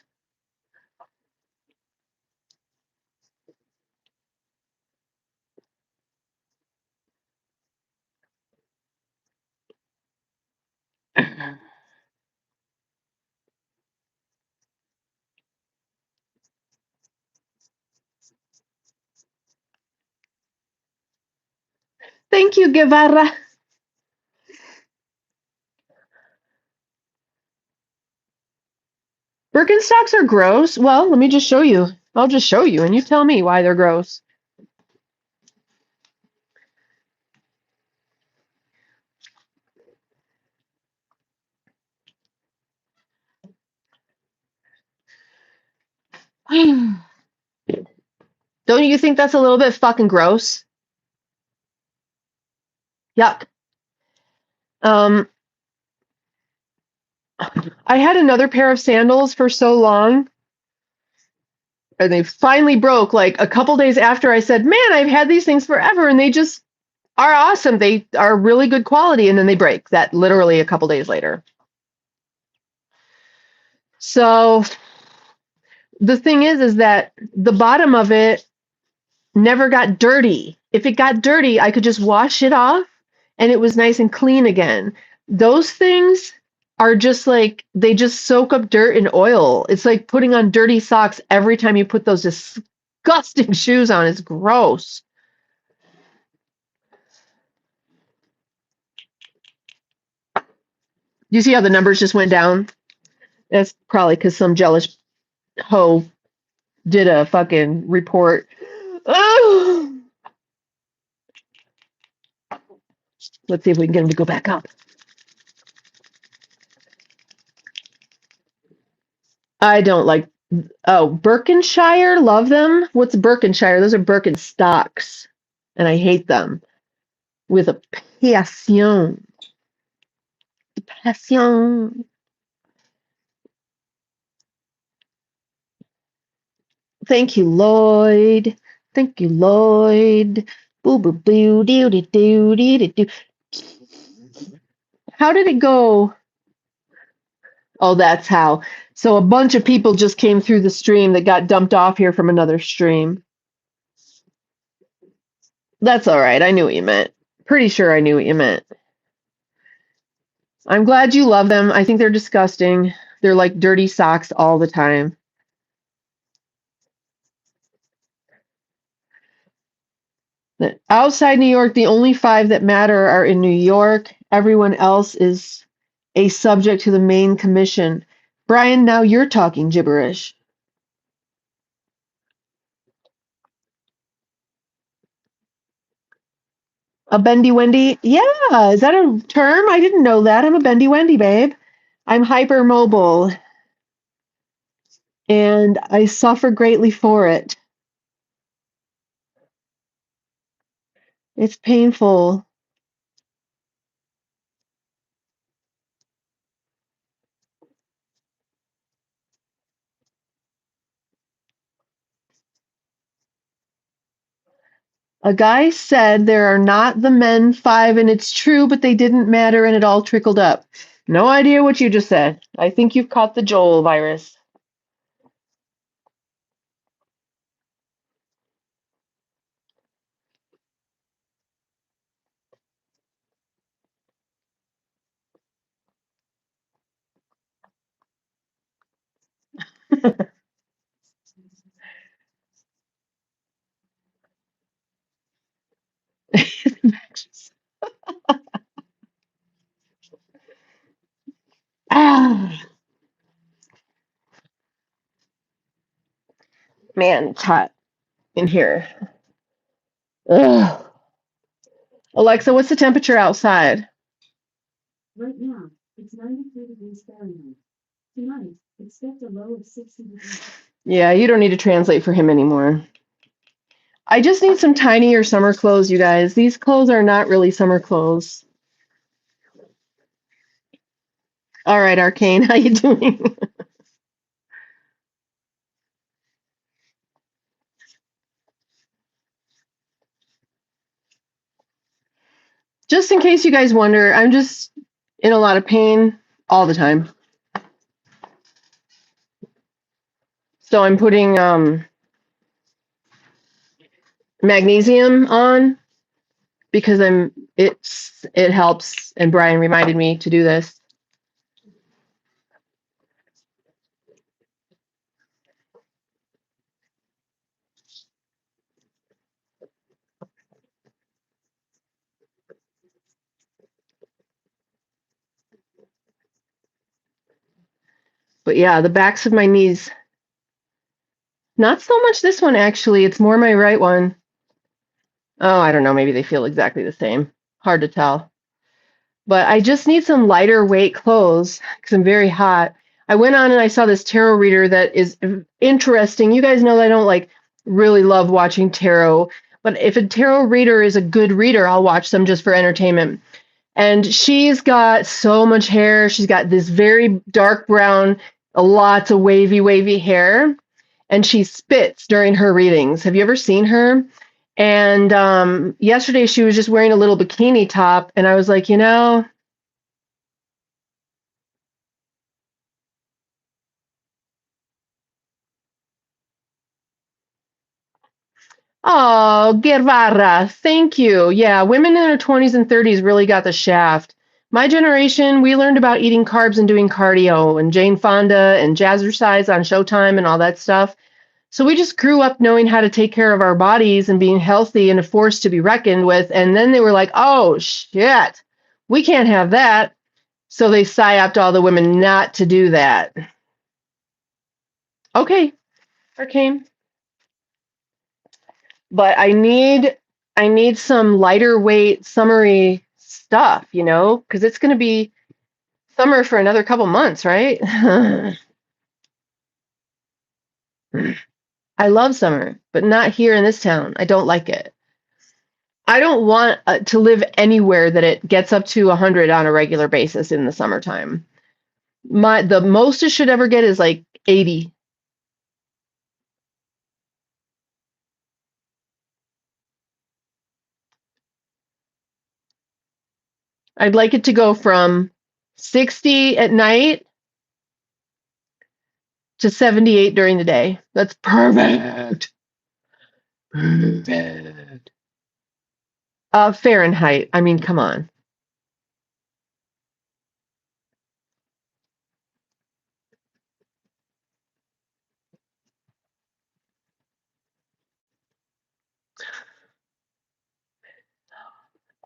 Thank you, Guevara. Birkenstocks are gross. Well, let me just show you. I'll just show you, and you tell me why they're gross. Don't you think that's a little bit fucking gross? Yuck. I had another pair of sandals for so long, and they finally broke like a couple days after I said, man, I've had these things forever, and they just are awesome. They are really good quality, and then they break that literally a couple days later. So the thing is that the bottom of it never got dirty. If it got dirty, I could just wash it off and it was nice and clean again. Those things are just like, they just soak up dirt and oil. It's like putting on dirty socks every time you put those disgusting shoes on. It's gross. You see how the numbers just went down? That's probably because some jealous hoe did a fucking report. Oh! Let's see if we can get him to go back up. I don't like. Oh, Berkshire, love them. What's Berkshire? Those are Birkenstocks, and I hate them with a passion. Passion. Thank you, Lloyd. Thank you, Lloyd. Boo boo boo doo doo doo doo doo. How did it go? Oh, that's how. So a bunch of people just came through the stream that got dumped off here from another stream. That's all right. I knew what you meant. Pretty sure I knew what you meant. I'm glad you love them. I think they're disgusting. They're like dirty socks all the time. Outside New York, the only 5 that matter are in New York. Everyone else is a subject to the main commission. Brian, now you're talking gibberish. A bendy wendy? Yeah, is that a term? I didn't know that. I'm a bendy wendy, babe. I'm hypermobile, and I suffer greatly for it. It's painful. A guy said there are not the men 5, and it's true, but they didn't matter, and it all trickled up. No idea what you just said. I think you've caught the Joel virus. Ah, man, it's hot in here. Ugh. Alexa, what's the temperature outside? Right now, it's 93 degrees Fahrenheit. Tonight, expect a low of 60 degrees. Yeah, you don't need to translate for him anymore. I just need some tinier summer clothes, you guys. These clothes are not really summer clothes. All right, Arcane, how you doing? Just in case you guys wonder, I'm just in a lot of pain all the time. So I'm putting magnesium on because it helps, and Brian reminded me to do this. But yeah, the backs of my knees. Not so much this one, actually. It's more my right one. Oh, I don't know. Maybe they feel exactly the same. Hard to tell. But I just need some lighter weight clothes because I'm very hot. I went on and I saw this tarot reader that is interesting. You guys know that I don't like really love watching tarot, but if a tarot reader is a good reader, I'll watch them just for entertainment. And she's got so much hair. She's got this very dark brown, lots of wavy hair, and she spits during her readings. Have you ever seen her? And yesterday she was just wearing a little bikini top, and I was like, you know, oh, Guevara, thank you. Yeah, women in their 20s and 30s really got the shaft. My generation, we learned about eating carbs and doing cardio and Jane Fonda and Jazzercise on Showtime and all that stuff. So we just grew up knowing how to take care of our bodies and being healthy and a force to be reckoned with. And then they were like, oh, shit, we can't have that. So they psyoped all the women not to do that. Okay, Arcane. But I need some lighter weight summery stuff, you know, because it's going to be summer for another couple months, right? I love summer, but not here in this town. I don't like it. I don't want to live anywhere that it gets up to 100 on a regular basis in the summertime. The most it should ever get is like 80. I'd like it to go from 60 at night to 78 during the day. That's perfect. Perfect. Fahrenheit. I mean, come on.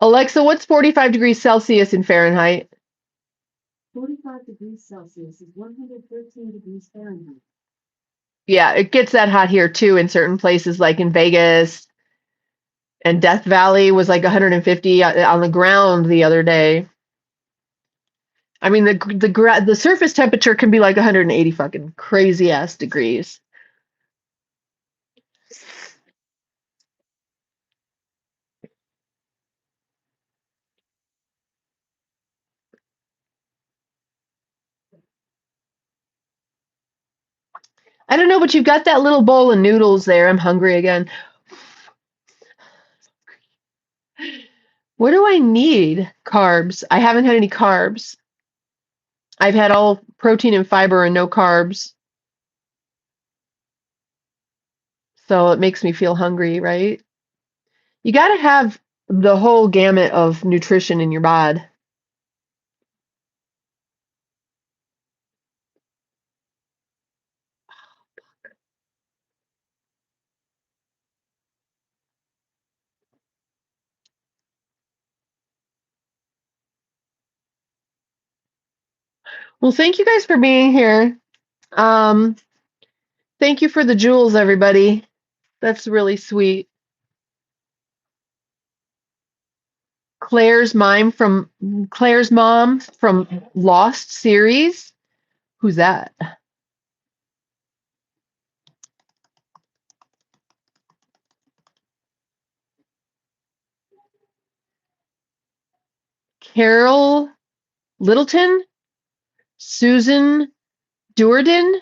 Alexa, what's 45 degrees Celsius in Fahrenheit? 45 degrees Celsius is 113 degrees Fahrenheit. Yeah, it gets that hot here too in certain places, like in Vegas, and Death Valley was like 150 on the ground the other day. I mean, the surface temperature can be like 180 fucking crazy ass degrees. I don't know, but you've got that little bowl of noodles there. I'm hungry again. What do I need? Carbs. I haven't had any carbs. I've had all protein and fiber and no carbs. So it makes me feel hungry, right? You got to have the whole gamut of nutrition in your bod. Well, thank you guys for being here. Um, Thank you for the jewels, everybody. That's really sweet. Claire's mom from Lost series. Who's that? Carol Littleton? Susan Durden?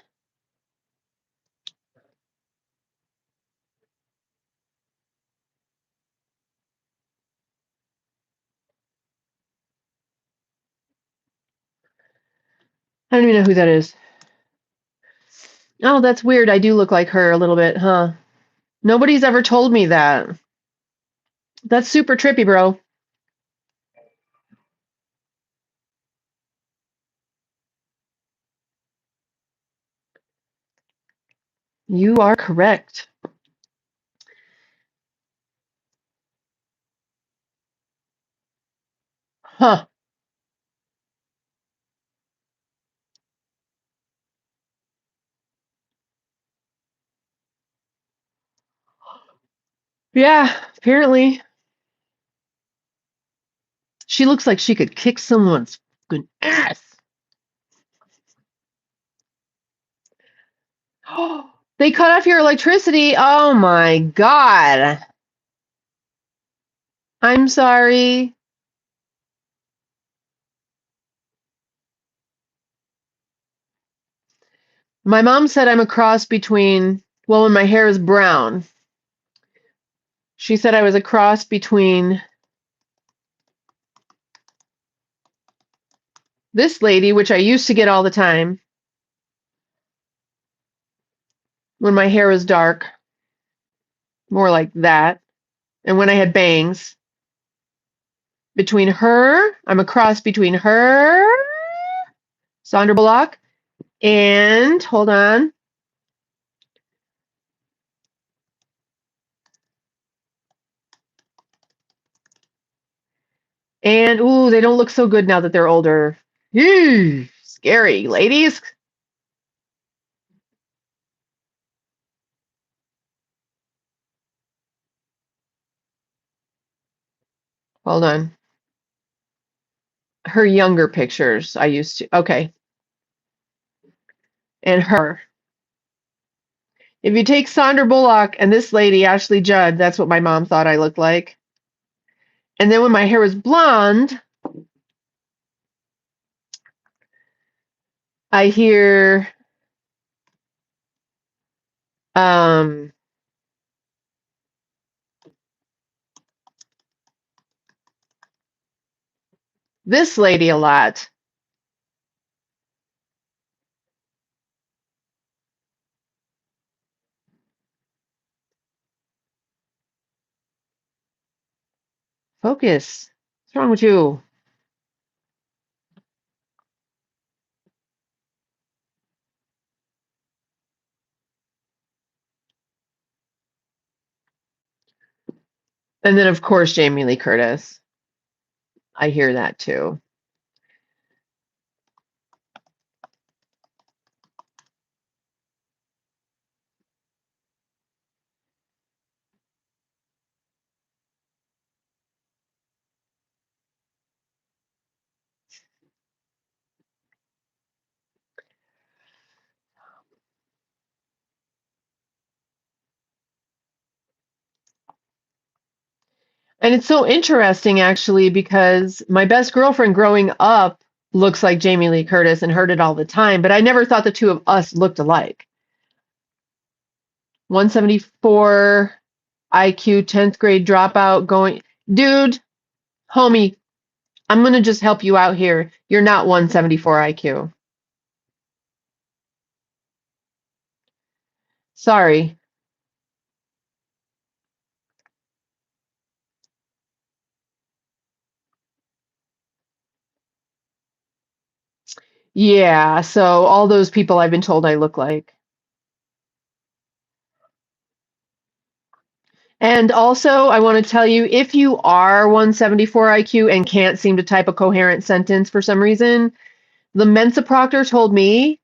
I don't even know who that is. Oh, that's weird. I do look like her a little bit, huh? Nobody's ever told me that. That's super trippy, bro. You are correct. Huh. Yeah, apparently. She looks like she could kick someone's fucking ass. They cut off your electricity. Oh my God. I'm sorry. My mom said I'm a cross between, well, when my hair is brown, she said I was a cross between this lady, which I used to get all the time when my hair was dark, more like that, and when I had bangs. Between her, I'm a cross between her, Sandra Bullock, and hold on. And ooh, they don't look so good now that they're older. Scary, ladies. Hold on. Her younger pictures, I used to. Okay. And her. If you take Sandra Bullock and this lady, Ashley Judd, that's what my mom thought I looked like. And then when my hair was blonde, I hear this lady a lot. Focus. What's wrong with you? And then, of course, Jamie Lee Curtis. I hear that too. And it's so interesting, actually, because my best girlfriend growing up looks like Jamie Lee Curtis and heard it all the time, but I never thought the two of us looked alike. 174 IQ, 10th grade dropout going. Dude, homie, I'm going to just help you out here. You're not 174 IQ. Sorry. Yeah, so all those people I've been told I look like. And also, I want to tell you, if you are 174 IQ and can't seem to type a coherent sentence for some reason, the Mensa proctor told me,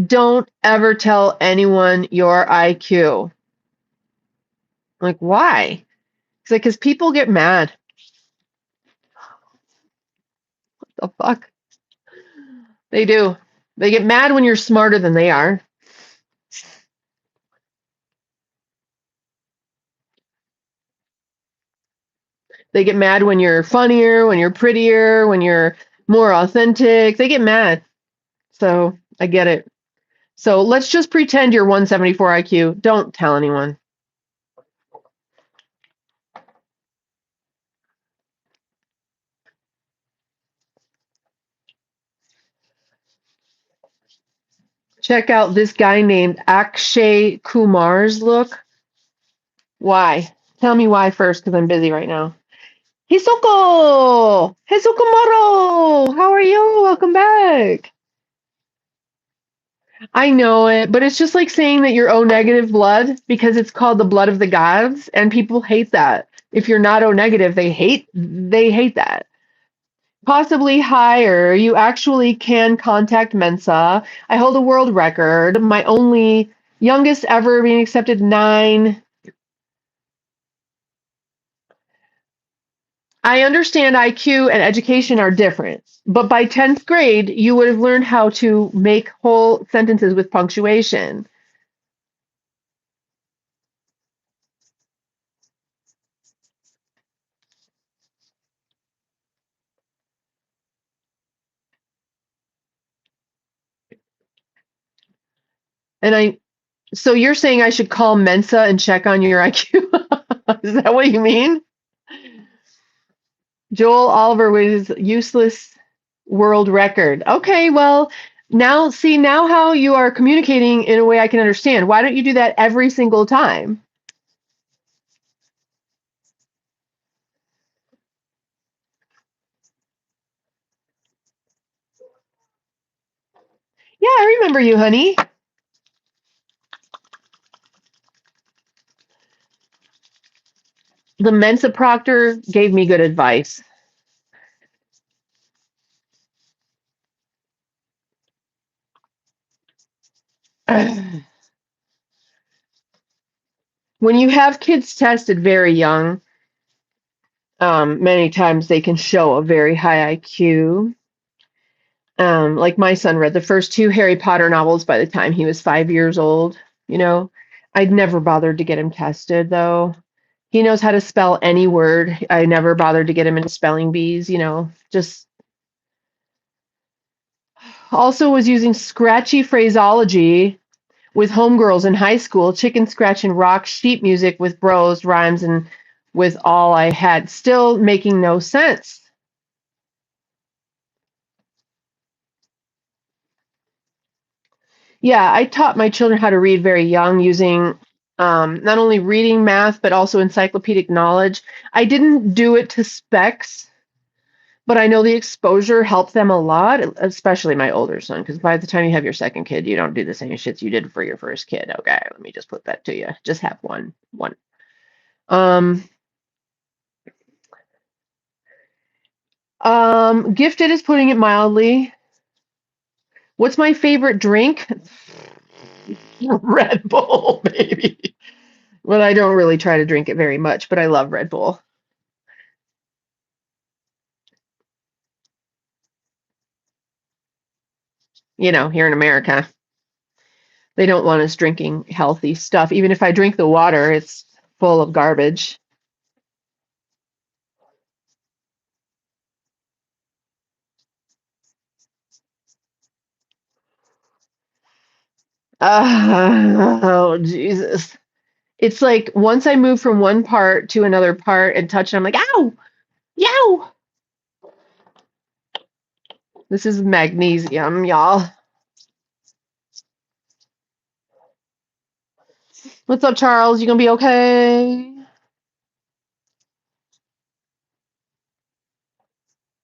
don't ever tell anyone your IQ. Like, why? It's like, because people get mad. The fuck? They do. They get mad when you're smarter than they are. They get mad when you're funnier, when you're prettier, when you're more authentic. They get mad. So I get it. So let's just pretend you're 174 IQ. Don't tell anyone. Check out this guy named Akshay Kumar's look. Why? Tell me why first, because I'm busy right now. Hisoko! Hisokomaro! How are you? Welcome back. I know it, but it's just like saying that you're O negative blood because it's called the blood of the gods, and people hate that. If you're not O negative, they hate that. Possibly higher. You actually can contact Mensa. I hold a world record. My only youngest ever being accepted 9. I understand IQ and education are different, but by 10th grade, you would have learned how to make whole sentences with punctuation. So you're saying I should call Mensa and check on your IQ? Is that what you mean? Joel Oliver with his useless world record. Okay, well, now how you are communicating in a way I can understand. Why don't you do that every single time? Yeah, I remember you, honey. The Mensa proctor gave me good advice. When you have kids tested very young, many times they can show a very high IQ. Like my son read the first 2 Harry Potter novels by the time he was 5 years old, you know. I'd never bothered to get him tested though. He knows how to spell any word. I never bothered to get him into spelling bees, just also was using scratchy phraseology with homegirls in high school, chicken scratch and rock sheet music with bros, rhymes, and with all I had, still making no sense. Yeah, I taught my children how to read very young using not only reading math, but also encyclopedic knowledge. I didn't do it to specs, but I know the exposure helped them a lot, especially my older son, because by the time you have your second kid, you don't do the same shits you did for your first kid. Okay, let me just put that to you. Just have one. Um, Gifted is putting it mildly. What's my favorite drink? Red Bull, baby. Well, I don't really try to drink it very much, but I love Red Bull. Here in America, they don't want us drinking healthy stuff. Even if I drink the water, it's full of garbage. Oh, Jesus. It's like once I move from one part to another part and touch it, I'm like, ow, yow. This is magnesium, y'all. What's up, Charles? You gonna be okay?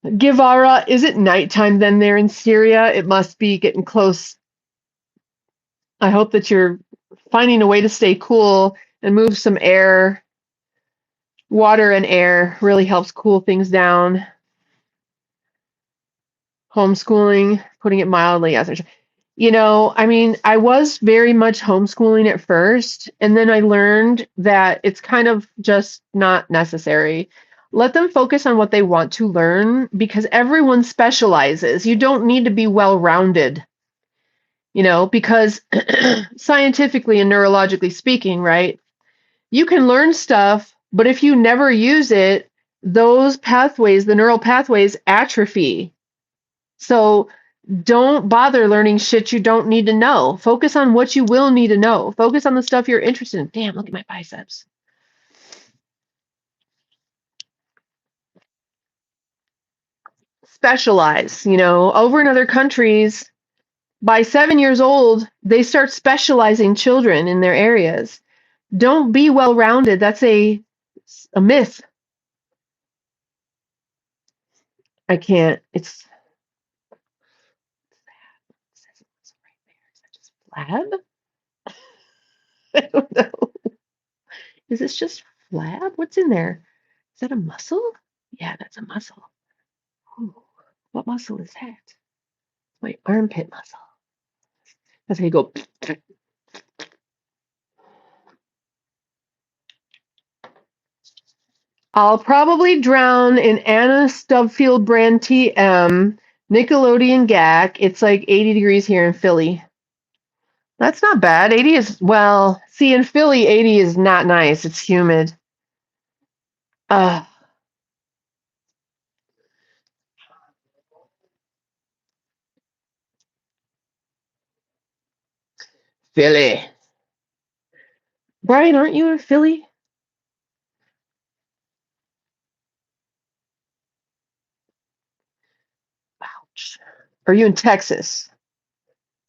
Givara, is it nighttime then there in Syria? It must be getting close. I hope that you're finding a way to stay cool and move some air. Water and air really helps cool things down. Homeschooling, putting it mildly, as I was very much homeschooling at first, and then I learned that it's kind of just not necessary. Let them focus on what they want to learn because everyone specializes. You don't need to be well-rounded, because scientifically and neurologically speaking, right? You can learn stuff, but if you never use it, those pathways, the neural pathways, atrophy. So don't bother learning shit you don't need to know. Focus on what you will need to know. Focus on the stuff you're interested in. Damn, look at my biceps. Specialize, over in other countries, by 7 years old, they start specializing children in their areas. Don't be well-rounded. That's a myth. I can't. It's flab? I don't know. Is this just flab? What's in there? Is that a muscle? Yeah, that's a muscle. Ooh, what muscle is that? My armpit muscle. That's how you go. I'll probably drown in Anna Stubfield brand TM, Nickelodeon GAC. It's like 80 degrees here in Philly. That's not bad. 80 is, well, see, in Philly, 80 is not nice. It's humid. Philly. Brian, aren't you in Philly? Ouch. Are you in Texas?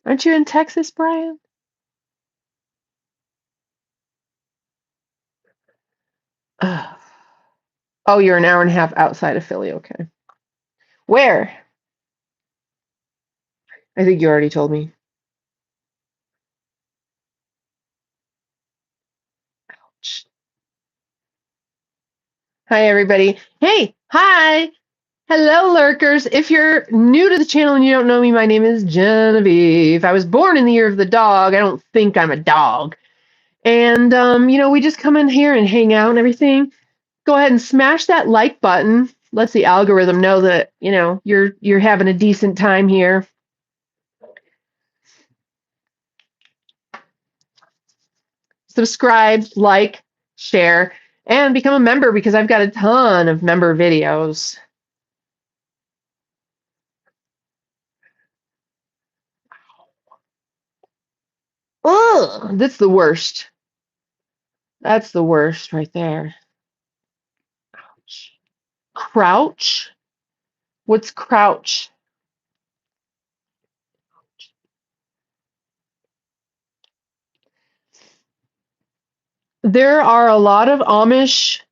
Aren't you in Texas, Brian? Oh, you're an hour and a half outside of Philly. Okay. Where? I think you already told me. Ouch. Hi, everybody. Hey, hi. Hello, lurkers. If you're new to the channel and you don't know me, my name is Geneviève. I was born in the year of the dog. I don't think I'm a dog. And, we just come in here and hang out and everything. Go ahead and smash that like button. Lets the algorithm know that, you're having a decent time here. Subscribe, like, share, and become a member because I've got a ton of member videos. Ugh, that's the worst. That's the worst right there. Ouch. Crouch? What's crouch? There are a lot of Amish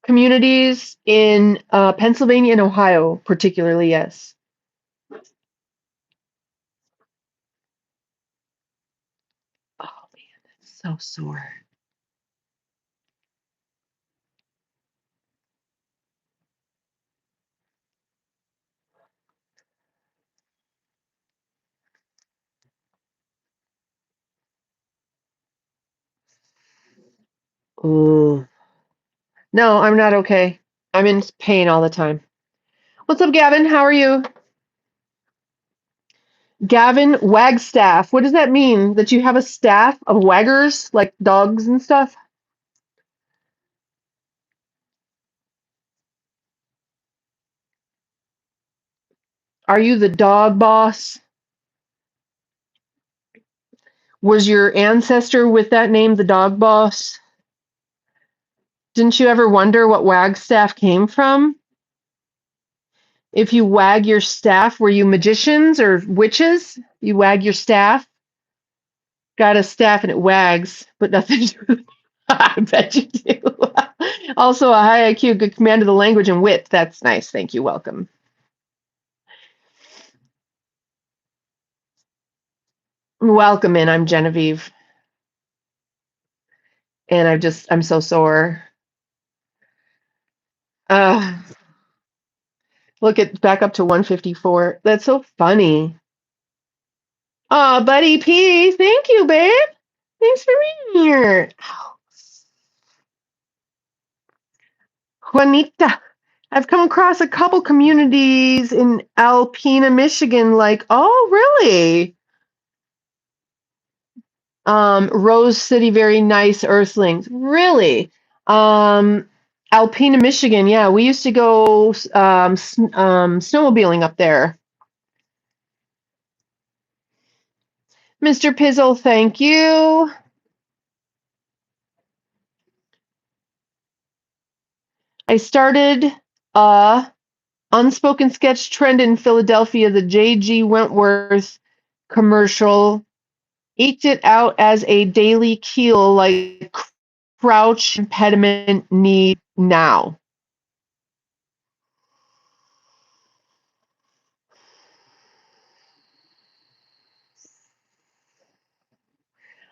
communities in Pennsylvania and Ohio, particularly, yes. Oh, man, that's so sore. Ooh. No, I'm not okay. I'm in pain all the time. What's up, Gavin? How are you? Gavin Wagstaff. What does that mean? That you have a staff of waggers, like dogs and stuff? Are you the dog boss? Was your ancestor with that name the dog boss? Didn't you ever wonder what Wagstaff came from? If you wag your staff, were you magicians or witches? You wag your staff? Got a staff and it wags, but nothing to do. I bet you do. Also, a high IQ, good command of the language, and wit. That's nice. Thank you. Welcome. Welcome in. I'm Geneviève. And I'm so sore. Look at back up to 154. That's so funny. Oh, Buddy P, thank you, babe. Thanks for being here. Juanita, I've come across a couple communities in Alpena, Michigan, like, oh, really? Rose City, very nice earthlings. Really? Alpena, Michigan, yeah, we used to go snowmobiling up there. Mr. Pizzle, thank you. I started a unspoken sketch trend in Philadelphia, the J.G. Wentworth commercial. Eked it out as a daily keel like crouch impediment need now.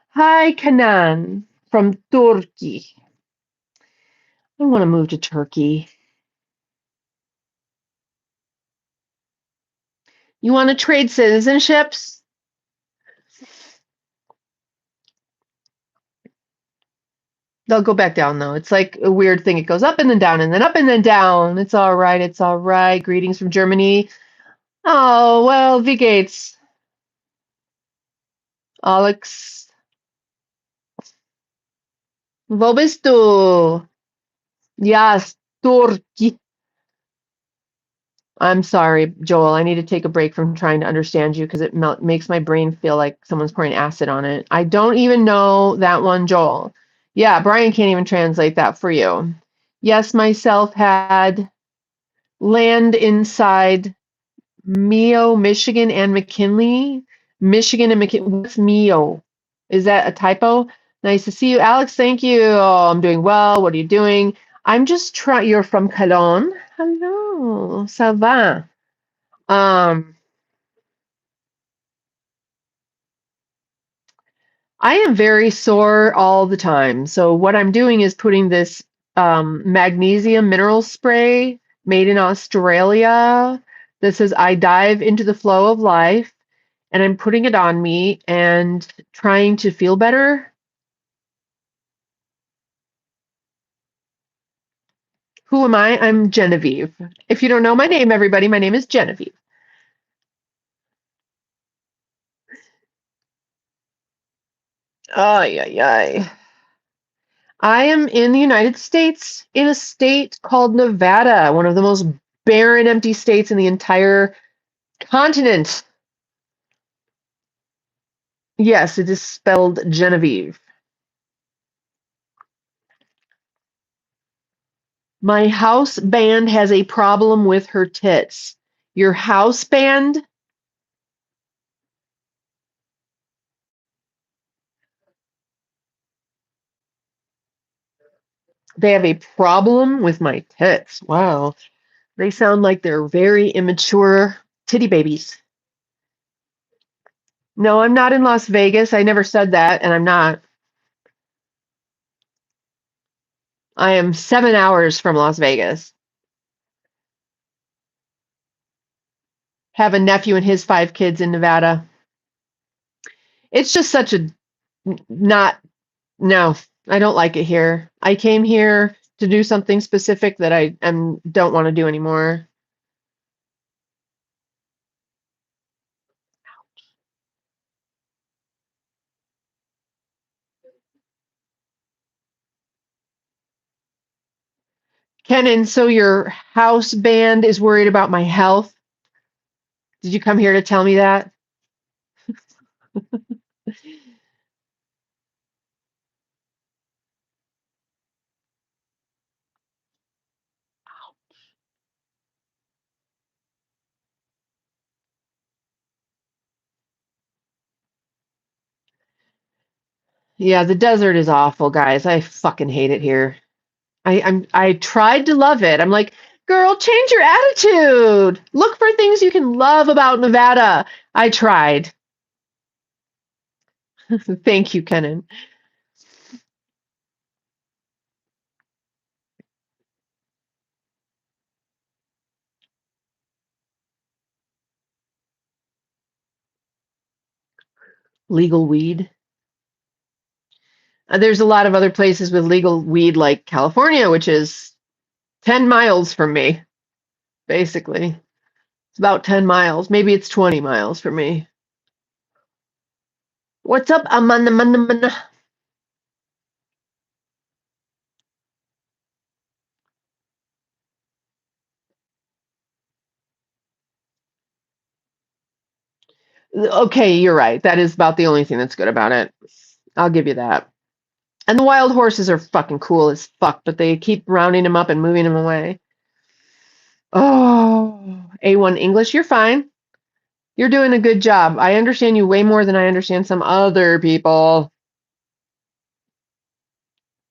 Hi, Kanan from Turkey. I want to move to Turkey. You want to trade citizenships? They'll go back down, though. It's like a weird thing. It goes up and then down and then up and then down. It's all right. It's all right. Greetings from Germany. Oh, well, wie geht's? Alex. Wo bist du? Yes, Turkey. I'm sorry, Joel. I need to take a break from trying to understand you because it makes my brain feel like someone's pouring acid on it. I don't even know that one, Joel. Yeah, Brian can't even translate that for you. Yes, myself had land inside Mio, Michigan, and McKinley. Michigan and McKinley. What's Mio? Is that a typo? Nice to see you, Alex. Thank you. Oh, I'm doing well. What are you doing? I'm just trying. You're from Cologne. Hello. Ça va? I am very sore all the time. So what I'm doing is putting this magnesium mineral spray, made in Australia that says, I dive into the flow of life and I'm putting it on me and trying to feel better. Who am I? I'm Geneviève. If you don't know my name, everybody, my name is Geneviève. Ay, ay, ay. I am in the United States, in a state called Nevada, one of the most barren, empty states in the entire continent. Yes, it is spelled Geneviève. My house band has a problem with her tits. Your house band? They have a problem with my tits. Wow. They sound like they're very immature titty babies. No, I'm not in Las Vegas. I never said that, and I'm not. I am 7 hours from Las Vegas. Have a nephew and his 5 kids in Nevada. It's just such a not, no, I don't like it here. I came here to do something specific that I don't want to do anymore. Kenan, so your house band is worried about my health? Did you come here to tell me that? Yeah, the desert is awful, guys. I fucking hate it here. I tried to love it. I'm like, girl, change your attitude. Look for things you can love about Nevada. I tried. Thank you, Kenan. Legal weed. There's a lot of other places with legal weed, like California, which is 10 miles from me, basically. It's about 10 miles. Maybe it's 20 miles from me. What's up, Amanda? Okay, you're right. That is about the only thing that's good about it. I'll give you that. And the wild horses are fucking cool as fuck, but they keep rounding them up and moving them away. Oh, A1 English, you're fine. You're doing a good job. I understand you way more than I understand some other people.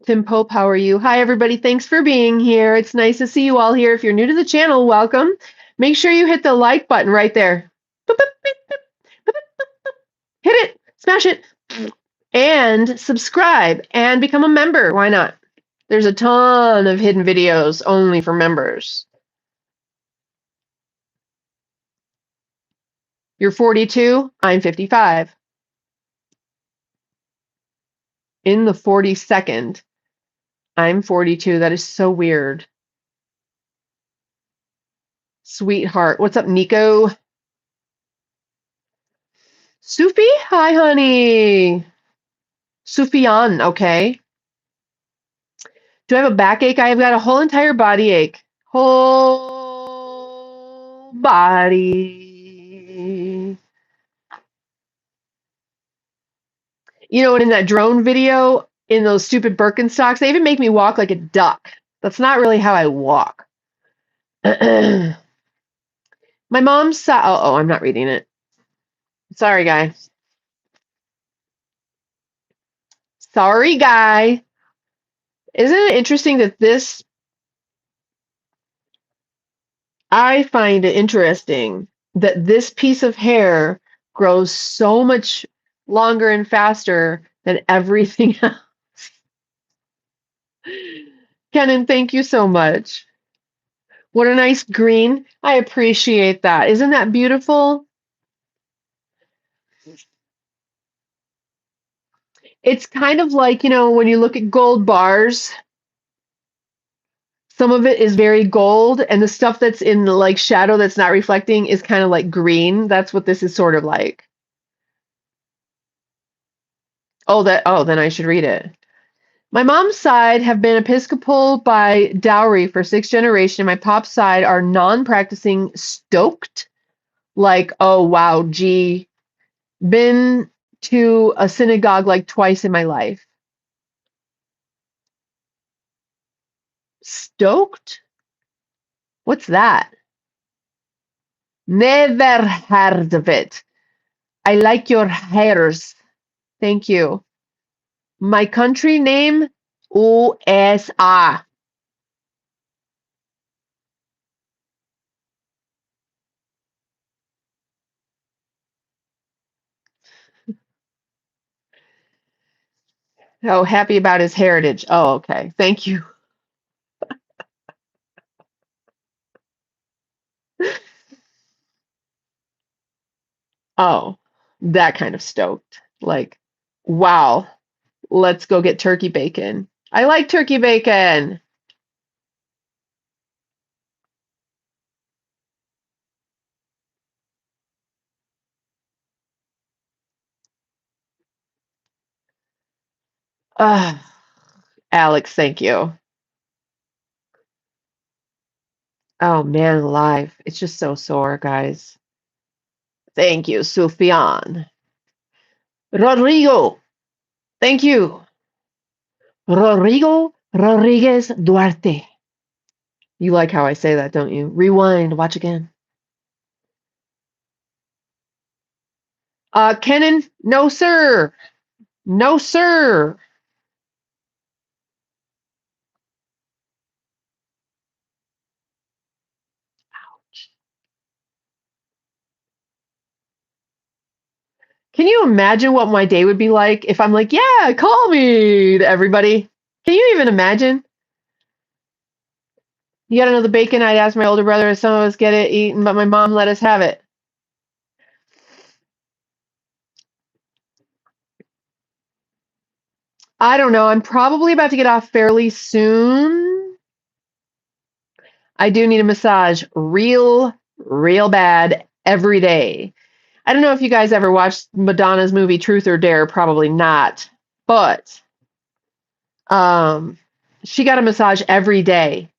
Tim Pope, how are you? Hi, everybody. Thanks for being here. It's nice to see you all here. If you're new to the channel, welcome. Make sure you hit the like button right there. Boop, boop, boop, boop, boop, boop. Hit it, smash it, and subscribe and become a member. Why not? There's a ton of hidden videos only for members. You're 42, I'm 55. In the 42nd, I'm 42. That is so weird. Sweetheart. What's up, Nico? Sufi? Hi, honey. Sufyan, okay. Do I have a backache? I've got a whole entire body ache. Whole body. You know, and in that drone video, in those stupid Birkenstocks, they even make me walk like a duck. That's not really how I walk. My mom saw, oh, I'm not reading it. Sorry, guy. Sorry, guy. Isn't it interesting that this, I find it interesting that this piece of hair grows so much longer and faster than everything else. Kenan, thank you so much. What a nice green. I appreciate that. Isn't that beautiful? It's kind of like, when you look at gold bars, some of it is very gold, and the stuff that's in like shadow that's not reflecting is kind of like green. That's what this is sort of like. Oh, then I should read it. My mom's side have been Episcopal by dowry for 6th generation. My pop's side are non-practicing stoked. Like, oh wow, gee, been to a synagogue like twice in my life. Stoked? What's that? Never heard of it. I like your hairs. Thank you. My country name, USA. Oh, happy about his heritage. Oh, okay. Thank you. Oh, that kind of stoked. Like, wow, let's go get turkey bacon. I like turkey bacon. Alex, thank you. Oh man, alive. It's just so sore, guys. Thank you, Sufyan. Rodrigo, thank you. Rodrigo Rodriguez Duarte. You like how I say that, don't you? Rewind, watch again. Kenan, no sir. No sir. Can you imagine what my day would be like if I'm like, yeah, call me to everybody? Can you even imagine? You gotta know the bacon. I'd ask my older brother if some of us get it eaten, but my mom let us have it. I don't know. I'm probably about to get off fairly soon. I do need a massage real, real bad every day. I don't know if you guys ever watched Madonna's movie Truth or Dare. Probably not. But she got a massage every day,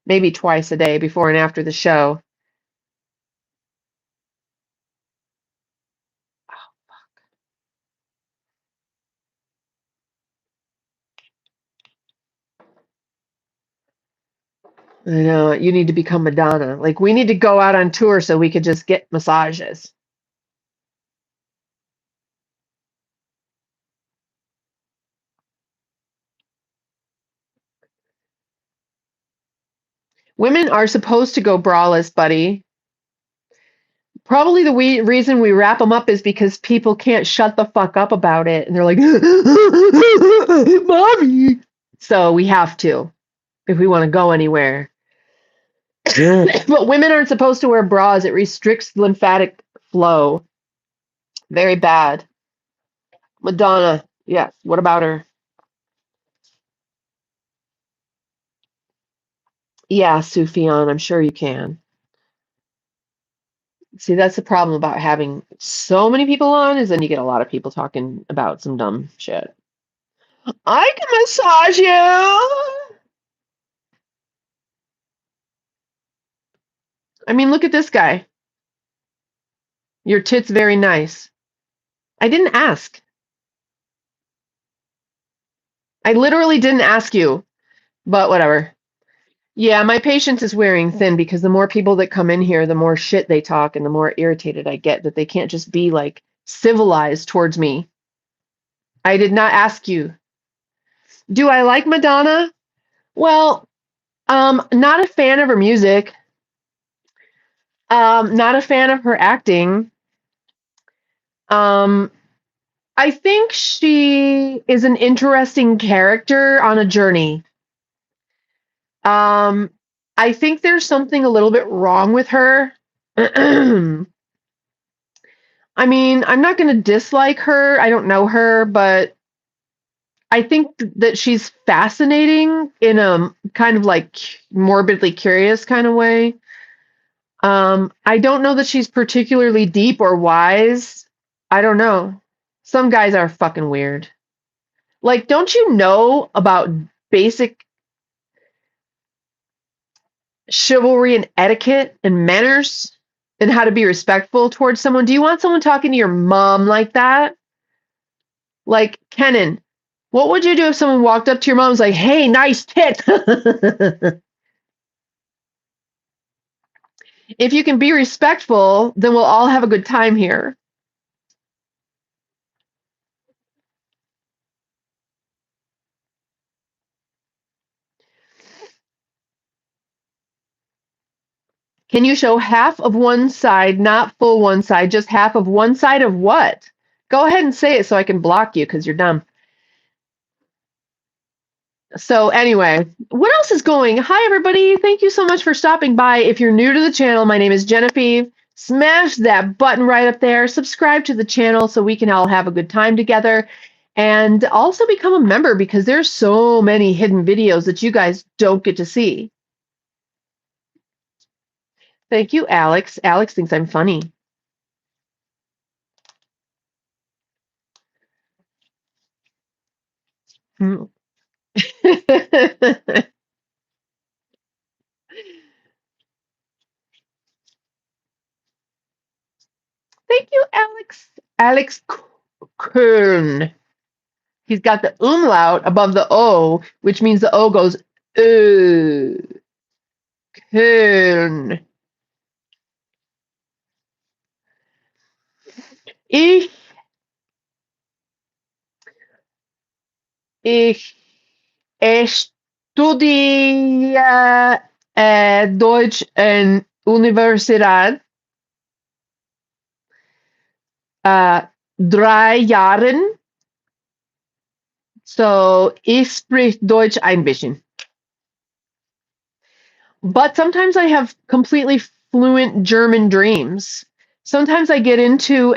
maybe twice a day before and after the show. I know, you need to become Madonna. Like, we need to go out on tour so we could just get massages. Women are supposed to go braless, buddy. Probably the reason we wrap them up is because people can't shut the fuck up about it. And they're like, Mommy. So we have to if we want to go anywhere. But women aren't supposed to wear bras. It restricts lymphatic flow. Very bad. Madonna. Yes. What about her? Yeah, Sufyan. I'm sure you can. See, that's the problem about having so many people on is then you get a lot of people talking about some dumb shit. I can massage you. I mean, look at this guy. Your tit's very nice. I didn't ask. I literally didn't ask you, but whatever. Yeah, my patience is wearing thin because the more people that come in here, the more shit they talk and the more irritated I get that they can't just be like civilized towards me. I did not ask you. Do I like Madonna? Well, not a fan of her music. Not a fan of her acting. Um, I think she is an interesting character on a journey. Um, I think there's something a little bit wrong with her. I mean, I'm not going to dislike her. I don't know her, but I think that she's fascinating in a kind of like morbidly curious kind of way. I don't know that she's particularly deep or wise. I don't know. Some guys are fucking weird. Like, don't you know about basic chivalry and etiquette and manners and how to be respectful towards someone? Do you want someone talking to your mom like that? Like, Kenan, what would you do if someone walked up to your mom and was like, hey, nice tit? If you can be respectful, then we'll all have a good time here. Can you show half of one side, not full one side, just half of one side of what? Go ahead and say it so I can block you because you're dumb. So anyway, what else is going? Hi, everybody. Thank you so much for stopping by. If you're new to the channel, my name is Geneviève. Smash that button right up there. Subscribe to the channel so we can all have a good time together. And also become a member because there's so many hidden videos that you guys don't get to see. Thank you, Alex. Alex thinks I'm funny. Hmm. Thank you, Alex. Alex Kern. He's got the umlaut above the O, which means the O goes Kern. Ich, ich studiere Deutsch in Universität 3 Jahren. So ich spreche Deutsch ein bisschen. But sometimes I have completely fluent German dreams. Sometimes I get into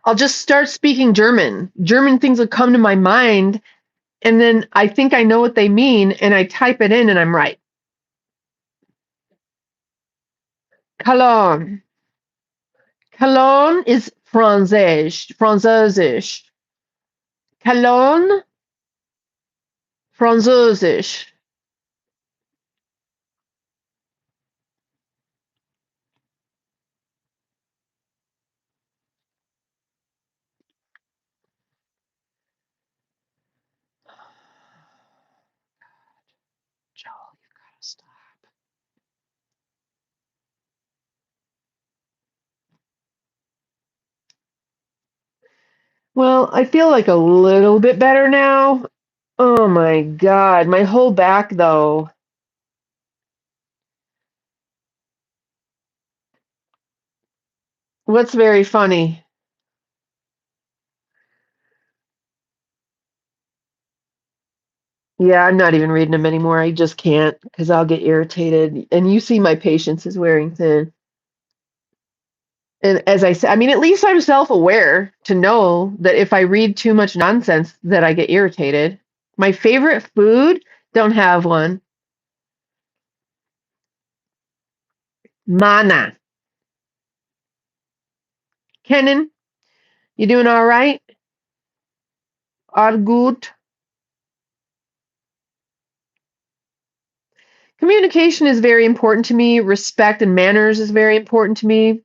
I'll just start speaking German. German things will come to my mind, and then I think I know what they mean, and I type it in, and I'm right. Cologne. Cologne is Französisch. Cologne, Französisch. Joel, you've got to stop. Well, I feel like a little bit better now. Oh my God, my whole back though. What's very funny? Yeah, I'm not even reading them anymore. I just can't because I'll get irritated. And you see my patience is wearing thin. And as I said, I mean, at least I'm self-aware to know that if I read too much nonsense that I get irritated. My favorite food, don't have one. Mana. Kenan, you doing all right? All good? Communication is very important to me. Respect and manners is very important to me.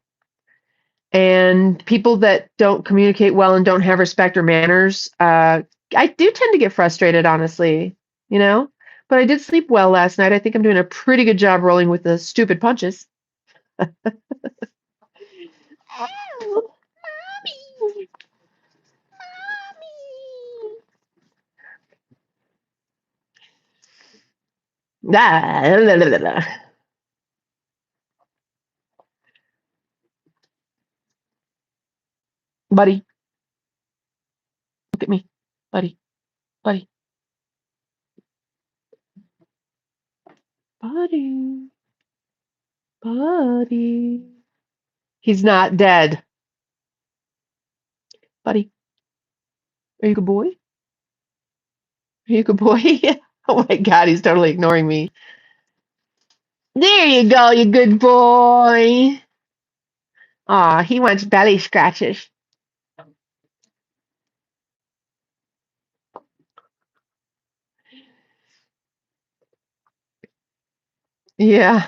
And people that don't communicate well and don't have respect or manners, I do tend to get frustrated, honestly, you know? But I did sleep well last night. I think I'm doing a pretty good job rolling with the stupid punches. Ow, mommy, mommy. Ah, la, la, la, la. Buddy, look at me. Buddy, buddy. Buddy. Buddy. He's not dead. Buddy. Are you a good boy? Are you a good boy? Oh my God, he's totally ignoring me. There you go, you good boy. Aw, he wants belly scratches. Yeah.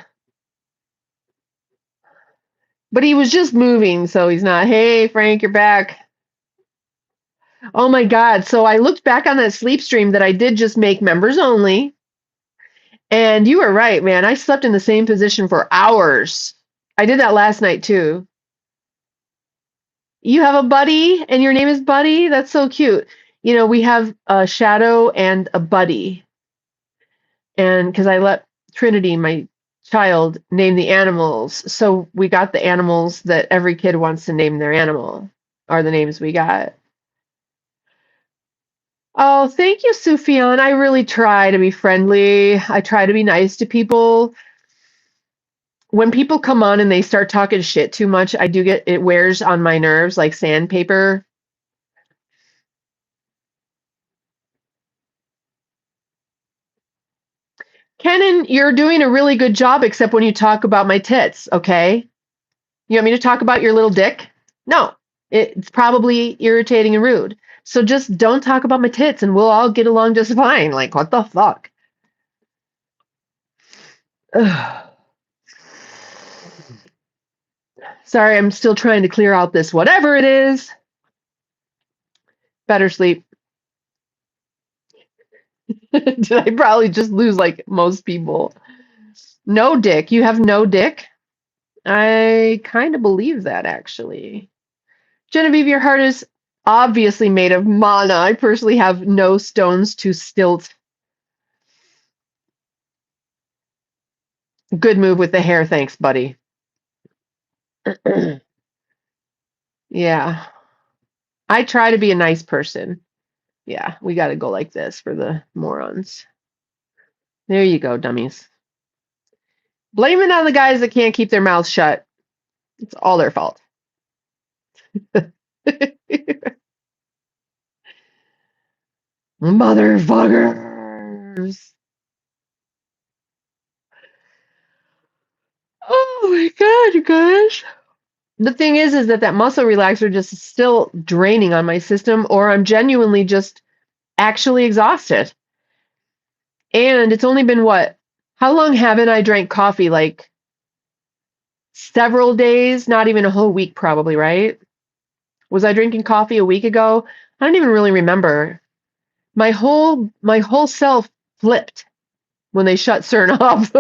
But he was just moving, so he's not, hey, Frank, you're back. Oh my God. So I looked back on that sleep stream that I did just make members only. And you were right, man. I slept in the same position for hours. I did that last night too. You have a buddy and your name is Buddy? That's so cute. You know, we have a Shadow and a Buddy. And because I let Trinity, my child, name the animals. So we got the animals that every kid wants to name their animal, are the names we got. Oh, thank you, Sufyan. I really try to be friendly. I try to be nice to people. When people come on and they start talking shit too much, I do get, it wears on my nerves like sandpaper. Kenan, you're doing a really good job, except when you talk about my tits, okay? You want me to talk about your little dick? No, it's probably irritating and rude. So just don't talk about my tits and we'll all get along just fine. Like, what the fuck? Ugh. Sorry, I'm still trying to clear out this whatever it is. Better sleep. Did I probably just lose like most people? No dick. You have no dick? I kind of believe that, actually. Genevieve, your heart is obviously made of mana. I personally have no stones to stilt. Good move with the hair. Thanks, buddy. Yeah. I try to be a nice person. Yeah, we got to go like this for the morons. There you go, dummies. Blame it on the guys that can't keep their mouths shut. It's all their fault. Motherfuckers. Oh my God, you guys. The thing is that muscle relaxer just is still draining on my system, or I'm genuinely just actually exhausted. And it's only been what? How long haven't I drank coffee? Like several days, not even a whole week, probably, right? Was I drinking coffee a week ago? I don't even really remember. My whole self flipped when they shut CERN off.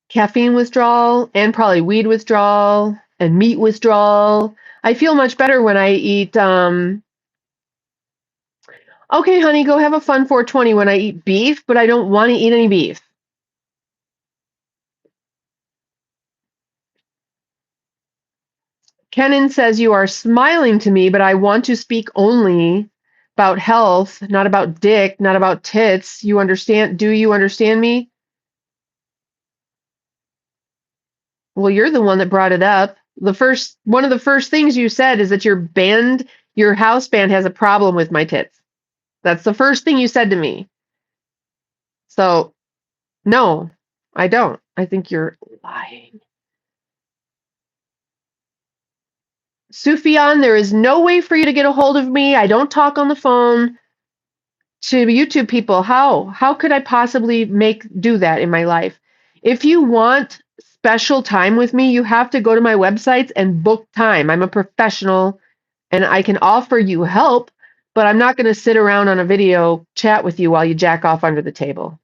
Caffeine withdrawal and probably weed withdrawal and meat withdrawal. I feel much better when I eat okay, honey, go have a fun 420 when I eat beef, but I don't want to eat any beef. Kenan says you are smiling to me, but I want to speak only about health, not about dick, not about tits. You understand? Do you understand me? Well, you're the one that brought it up. One of the first things you said is that your house band has a problem with my tits. That's the first thing you said to me. So, no, I don't. I think you're lying. Sufyan, there is no way for you to get a hold of me. I don't talk on the phone to YouTube people. How could I possibly do that in my life? If you want special time with me, you have to go to my websites and book time. I'm a professional and I can offer you help, but I'm not going to sit around on a video chat with you while you jack off under the table.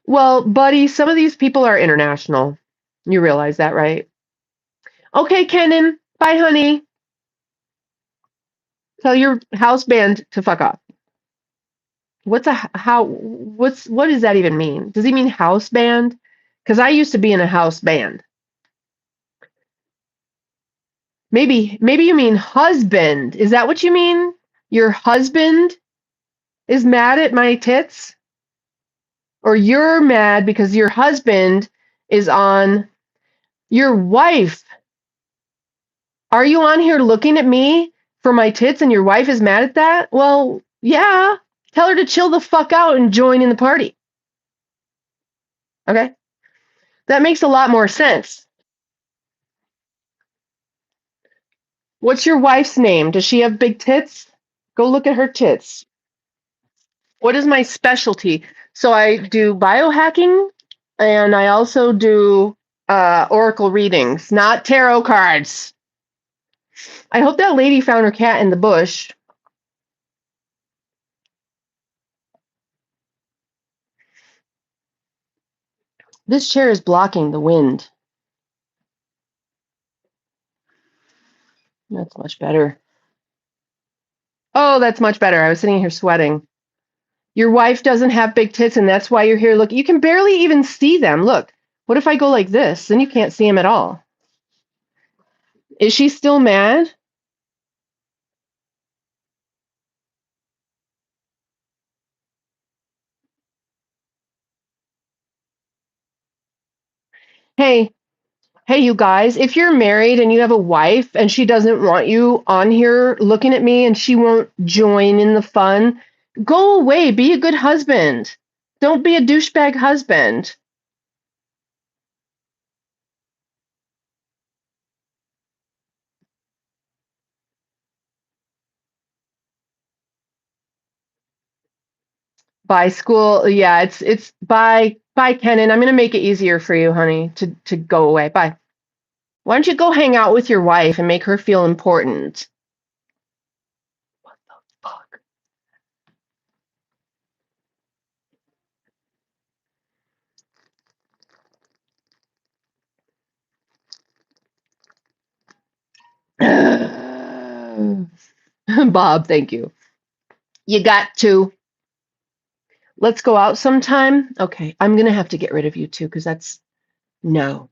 Well, buddy, some of these people are international. You realize that, right? Okay, Kenan. Bye, honey. Tell your house band to fuck off. What does that even mean? Does he mean house band? Because I used to be in a house band. Maybe you mean husband. Is that what you mean? Your husband is mad at my tits? Or you're mad because your husband is on your wife? Are you on here looking at me for my tits and your wife is mad at that? Well, yeah. Tell her to chill the fuck out and join in the party. Okay? That makes a lot more sense. What's your wife's name? Does she have big tits? Go look at her tits. What is my specialty? So I do biohacking and I also do oracle readings, not tarot cards. I hope that lady found her cat in the bush. This chair is blocking the wind. That's much better. Oh, that's much better. I was sitting here sweating. Your wife doesn't have big tits, and that's why you're here. Look, you can barely even see them. Look, what if I go like this? Then you can't see them at all. Is she still mad? Hey, you guys, if you're married and you have a wife and she doesn't want you on here looking at me and she won't join in the fun, go away. Be a good husband. Don't be a douchebag husband. Bye, school. Yeah, it's bye, Kenan. I'm gonna make it easier for you, honey, to go away. Bye. Why don't you go hang out with your wife and make her feel important? What the fuck? Bob, thank you. You got to. Let's go out sometime. Okay, I'm gonna have to get rid of you too, because that's no.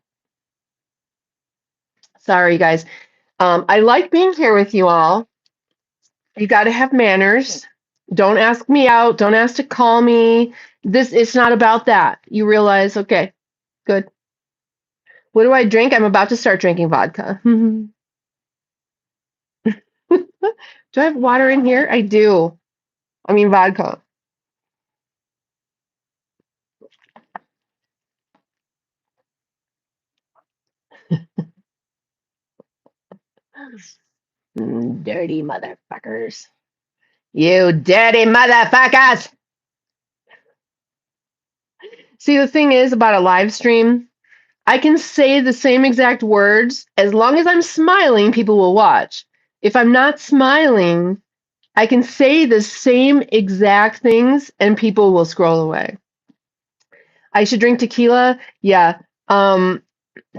Sorry, guys. I like being here with you all. You got to have manners. Don't ask me out. Don't ask to call me. It's not about that. You realize, okay, good. What do I drink? I'm about to start drinking vodka. Do I have water in here? I do. I mean, vodka. Dirty motherfuckers. You dirty motherfuckers. See, the thing is about a live stream, I can say the same exact words. As long as I'm smiling, people will watch. If I'm not smiling, I can say the same exact things and people will scroll away. I should drink tequila? Yeah.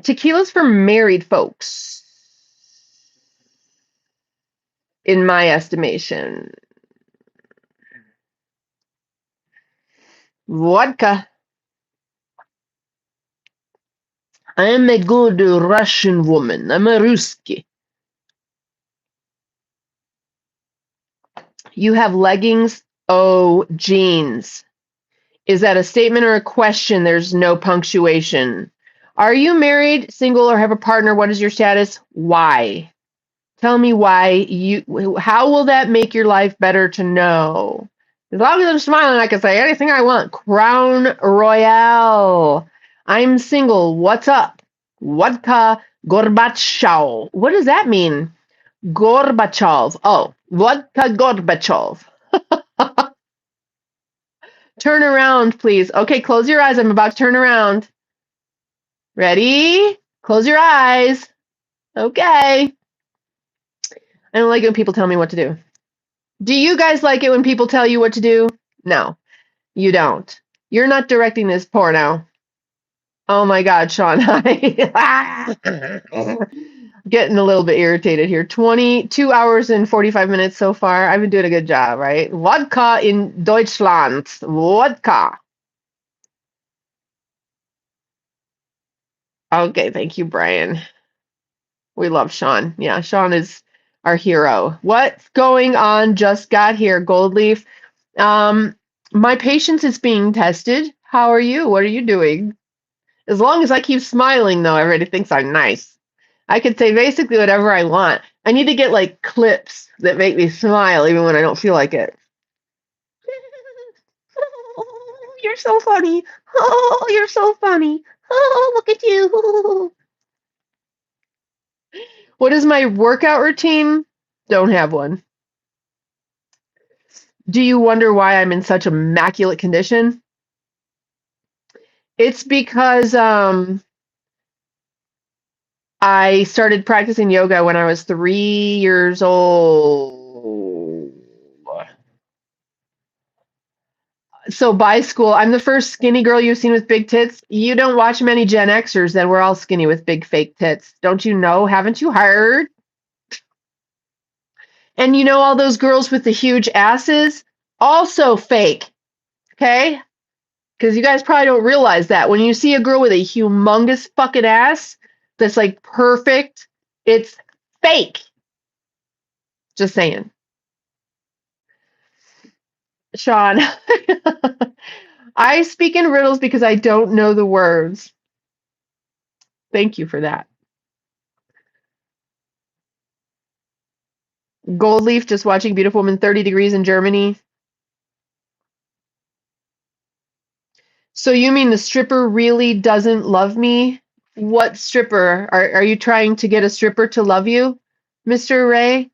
Tequila's for married folks, in my estimation. Vodka. I am a good Russian woman. I'm a Ruski. You have leggings? Oh, jeans. Is that a statement or a question? There's no punctuation. Are you married, single, or have a partner? What is your status? Why? Tell me why how will that make your life better to know? As long as I'm smiling, I can say anything I want. Crown Royale. I'm single. What's up? Vodka Gorbachev. What does that mean? Gorbachev. Oh, vodka Gorbachev. Turn around, please. Okay, close your eyes. I'm about to turn around. Ready? Close your eyes. Okay. I don't like it when people tell me what to do. Do you guys like it when people tell you what to do? No, you don't. You're not directing this porno. Oh my God, Sean. Getting a little bit irritated here. 22 hours and 45 minutes so far. I've been doing a good job, right? Vodka in Deutschland. Vodka. Okay, thank you, Brian. We love Sean. Yeah, Sean is our hero. What's going on? Just got here, Goldleaf. My patience is being tested. How are you? What are you doing? As long as I keep smiling, though, everybody thinks I'm nice. I can say basically whatever I want. I need to get like clips that make me smile even when I don't feel like it. Oh, you're so funny. Oh, you're so funny. Oh, look at you. What is my workout routine? Don't have one. Do you wonder why I'm in such immaculate condition? It's because I started practicing yoga when I was 3 years old. So by school, I'm the first skinny girl you've seen with big tits. You don't watch many Gen Xers, then we're all skinny with big fake tits. Don't you know? Haven't you heard? And you know all those girls with the huge asses? Also fake. Okay? Because you guys probably don't realize that. When you see a girl with a humongous fucking ass that's like perfect, it's fake. Just saying. Sean, I speak in riddles because I don't know the words. Thank you for that. Gold Leaf just watching Beautiful Woman 30 Degrees in Germany. So you mean the stripper really doesn't love me? What stripper? Are you trying to get a stripper to love you, Mr. Ray?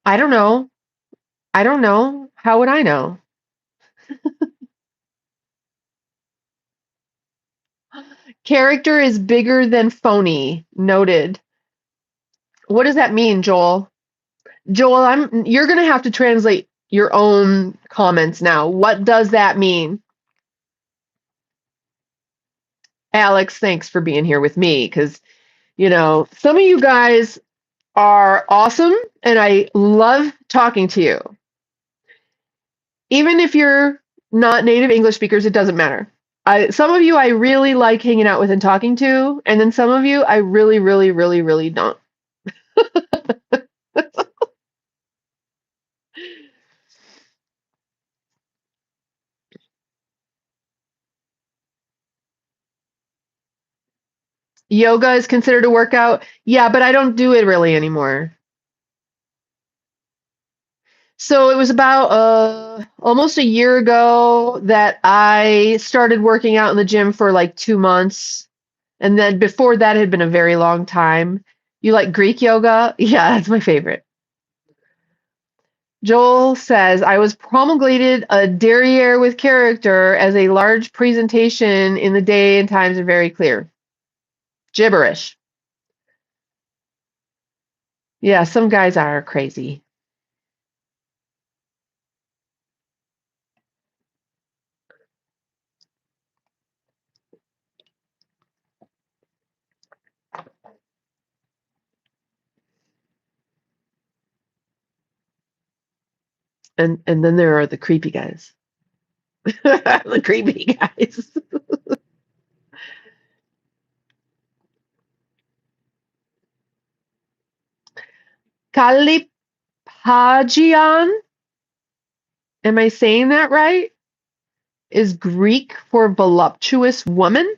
I don't know. I don't know. How would I know? Character is bigger than phony. Noted. What does that mean, Joel? Joel, you're going to have to translate your own comments now. What does that mean? Alex, thanks for being here with me because, some of you guys are awesome and I love talking to you. Even if you're not native English speakers, it doesn't matter. Some of you I really like hanging out with and talking to, and then some of you I really, really, really, really don't. Yoga is considered a workout. Yeah, but I don't do it really anymore. So it was about almost a year ago that I started working out in the gym for like 2 months. And then before that had been a very long time. You like Greek yoga? Yeah, that's my favorite. Joel says, I was promulgated a derriere with character as a large presentation in the day and times are very clear. Gibberish. Yeah, some guys are crazy. And then there are the creepy guys. The creepy guys. Kalipagian, am I saying that right? Is Greek for voluptuous woman?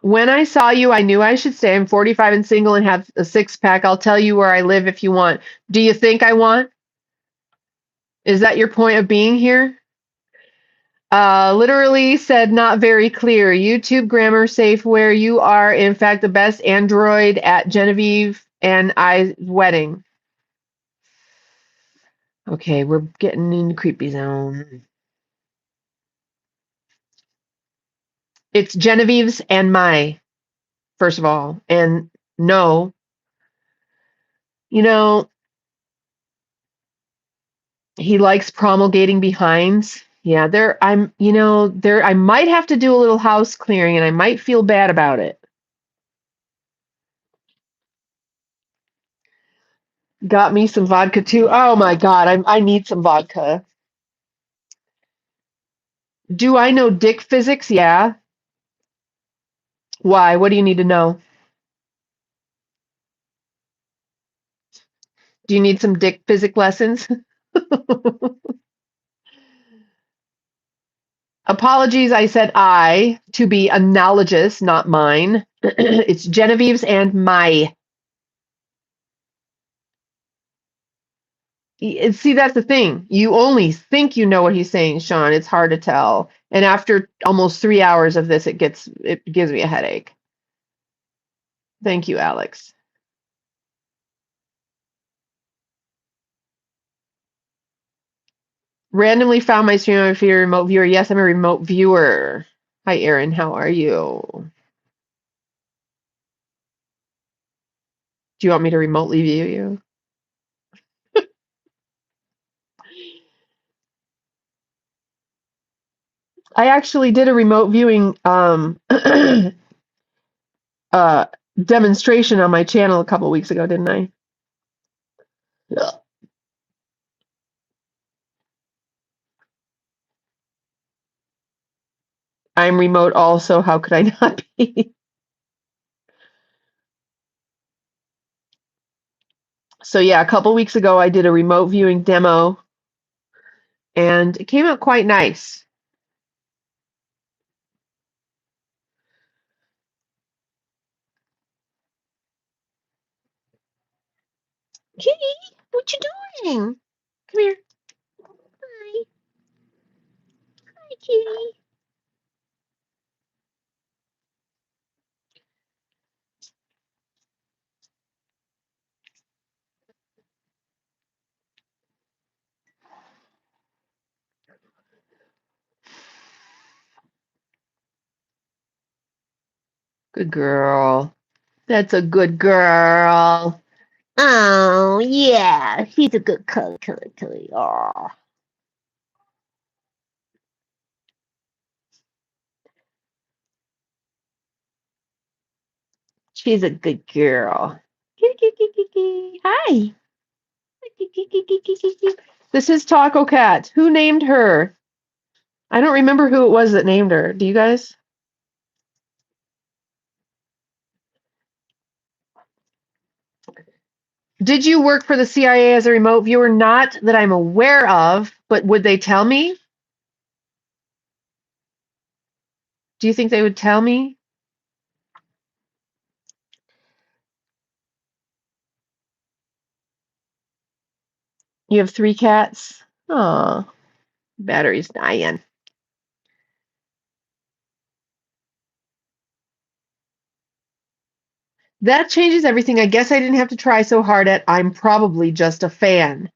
When I saw you, I knew I should stay. I'm 45 and single and have a six-pack. I'll tell you where I live if you want. Do you think I want? Is that your point of being here? Literally said not very clear. YouTube grammar safe where you are, in fact, the best android at Geneviève and I's wedding. Okay, we're getting in the creepy zone. It's Genevieve's and my, first of all. And no, he likes promulgating behinds. Yeah, I might have to do a little house clearing and I might feel bad about it. Got me some vodka too. Oh my God, I need some vodka. Do I know dick physics? Yeah. Why? What do you need to know? Do you need some dick physics lessons? Apologies, I said I to be analogous, not mine. It's Genevieve's and my. See, that's the thing. You only think you know what he's saying, Sean. It's hard to tell. And after almost 3 hours of this, it gives me a headache. Thank you, Alex. Randomly found my stream if you're a remote viewer. Yes, I'm a remote viewer. Hi, Erin. How are you? Do you want me to remotely view you? I actually did a remote viewing demonstration on my channel a couple weeks ago, didn't I? I'm remote also. How could I not be? So yeah, a couple weeks ago, I did a remote viewing demo, and it came out quite nice. Kitty, what you doing? Come here. Hi. Hi, kitty. Good girl. That's a good girl. Oh, yeah. She's a good color. Oh. She's a good girl. Hi. This is Taco Cat. Who named her? I don't remember who it was that named her. Do you guys? Did you work for the CIA as a remote viewer? Not that I'm aware of, but would they tell me? Do you think they would tell me? You have 3 cats? Oh, battery's dying. That changes everything. I guess I didn't have to try so hard at I'm probably just a fan.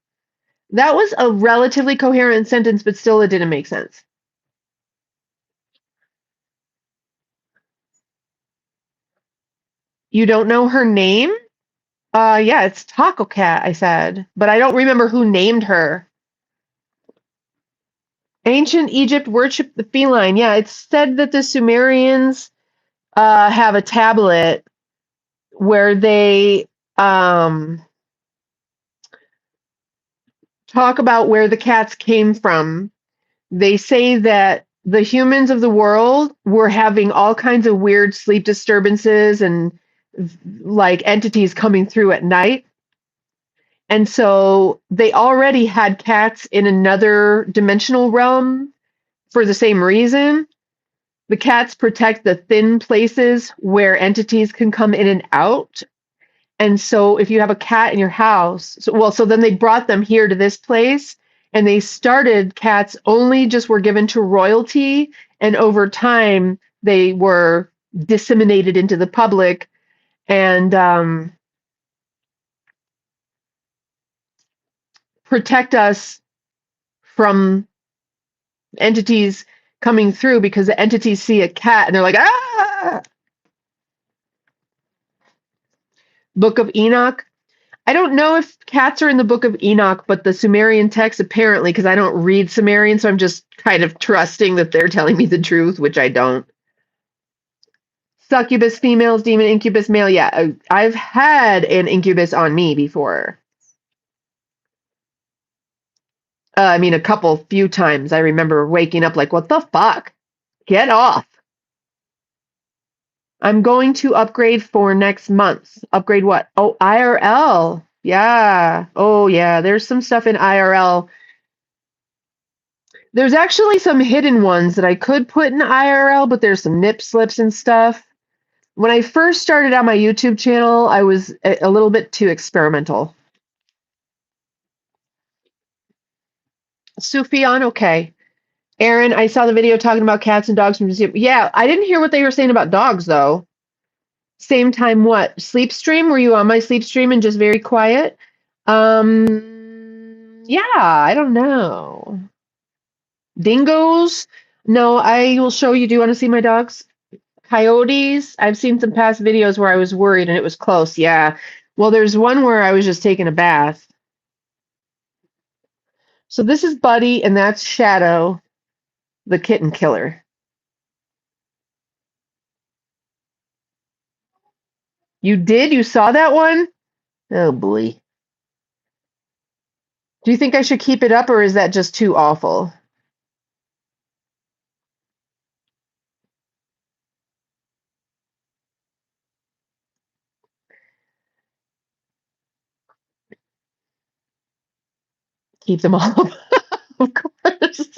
That was a relatively coherent sentence, but still it didn't make sense. You don't know her name? Yeah, it's Taco Cat, I said, but I don't remember who named her. Ancient Egypt worshipped the feline. Yeah, it's said that the Sumerians have a tablet where they talk about where the cats came from. They say that the humans of the world were having all kinds of weird sleep disturbances and like entities coming through at night. And so they already had cats in another dimensional realm for the same reason. The cats protect the thin places where entities can come in and out. And so if you have a cat in your house, so then they brought them here to this place, and they started cats only just were given to royalty, and over time they were disseminated into the public and protect us from entities coming through, because the entities see a cat and they're like, ah! Book of Enoch. I don't know if cats are in the Book of Enoch, but the Sumerian text apparently, because I don't read Sumerian, so I'm just kind of trusting that they're telling me the truth, which I don't. Succubus females, demon, incubus male. Yeah, I've had an incubus on me before. I mean, a few times. I remember waking up like, what the fuck? Get off. I'm going to upgrade for next month. Upgrade what? Oh, IRL. Yeah. Oh, yeah. There's some stuff in IRL. There's actually some hidden ones that I could put in IRL, but there's some nip slips and stuff. When I first started on my YouTube channel, I was a little bit too experimental. Sufyan, okay. Aaron, I saw the video talking about cats and dogs from museum. Yeah, I didn't hear what they were saying about dogs, though. Same time, what? Sleep stream? Were you on my sleep stream and just very quiet? Yeah, I don't know. Dingoes? No, I will show you. Do you want to see my dogs? Coyotes? I've seen some past videos where I was worried and it was close. Yeah. Well, there's one where I was just taking a bath. So this is Buddy and that's Shadow, the kitten killer. You did? You saw that one? Oh boy. Do you think I should keep it up or is that just too awful? Keep them all up. Of course.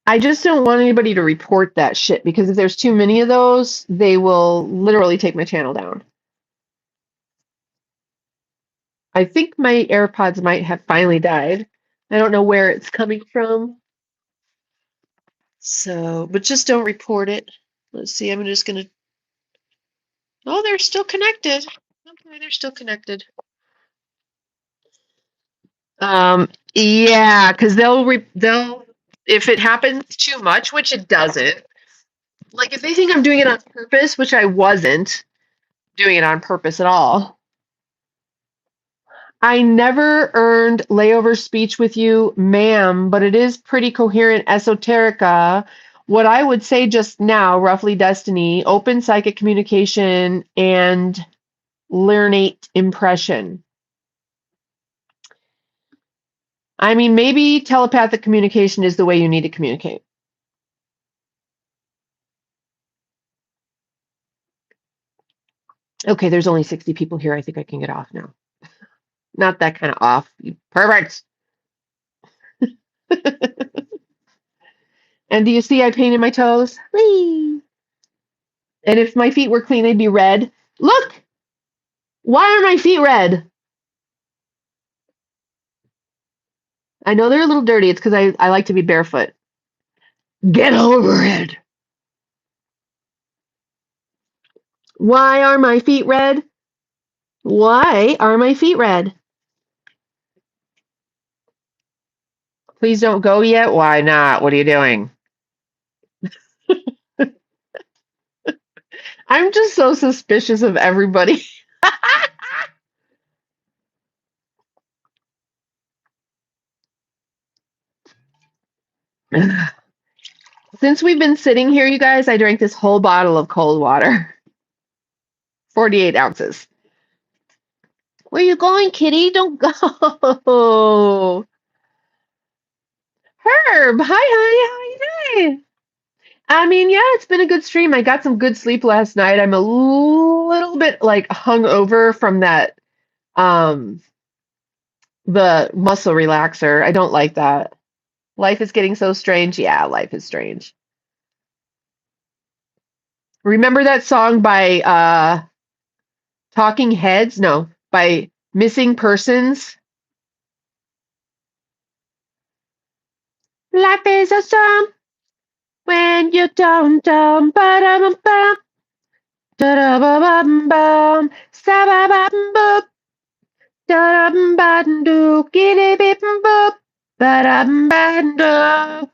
I just don't want anybody to report that shit because if there's too many of those, they will literally take my channel down. I think my AirPods might have finally died. I don't know where it's coming from. So, but just don't report it. Let's see, I'm just going to. Oh, they're still connected. Okay, they're still connected. Yeah, because they'll if it happens too much, which it doesn't. Like if they think I'm doing it on purpose, which I wasn't doing it on purpose at all. I never earned layover speech with you, ma'am, but it is pretty coherent esoterica. What I would say just now, roughly destiny, open psychic communication, and learnate impression. I mean, maybe telepathic communication is the way you need to communicate. Okay, there's only 60 people here. I think I can get off now. Not that kind of off, you perverts. And do you see I painted my toes? Whee! And if my feet were clean, they'd be red. Look! Why are my feet red? I know they're a little dirty. It's because I like to be barefoot. Get over it! Why are my feet red? Why are my feet red? Please don't go yet. Why not? What are you doing? I'm just so suspicious of everybody. Since we've been sitting here, you guys, I drank this whole bottle of cold water. 48 ounces. Where you going, kitty? Don't go. Herb, hi, hi. I mean, yeah, it's been a good stream. I got some good sleep last night. I'm a little bit like hung over from that the muscle relaxer. I don't like that. Life is getting so strange. Yeah, life is strange. Remember that song by Talking Heads? No, by Missing Persons. Life is awesome when you don't ba-da-bum-bum, da-da-ba-bum-bum, sa-ba-bum-bum, da-da-bum-ba-dum-doo, giddy-bip-bum-bum, ba-da-bum-ba-dum-doo.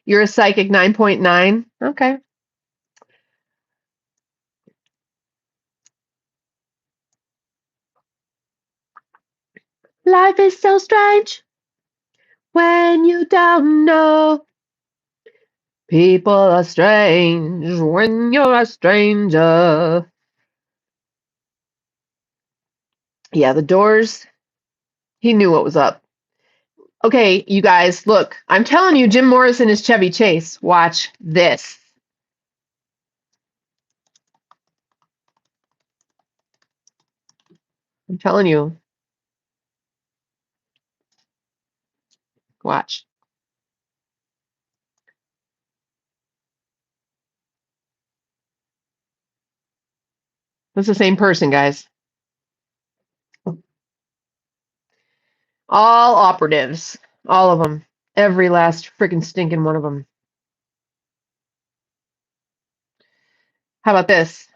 You're a psychic 9.9? Okay. Life is so strange when you don't know. People are strange when you're a stranger. Yeah, the Doors, he knew what was up. Okay, you guys, look, I'm telling you, Jim Morrison is Chevy Chase. Watch this. I'm telling you. Watch. That's the same person, guys. All operatives. All of them. Every last freaking stinking one of them. How about this?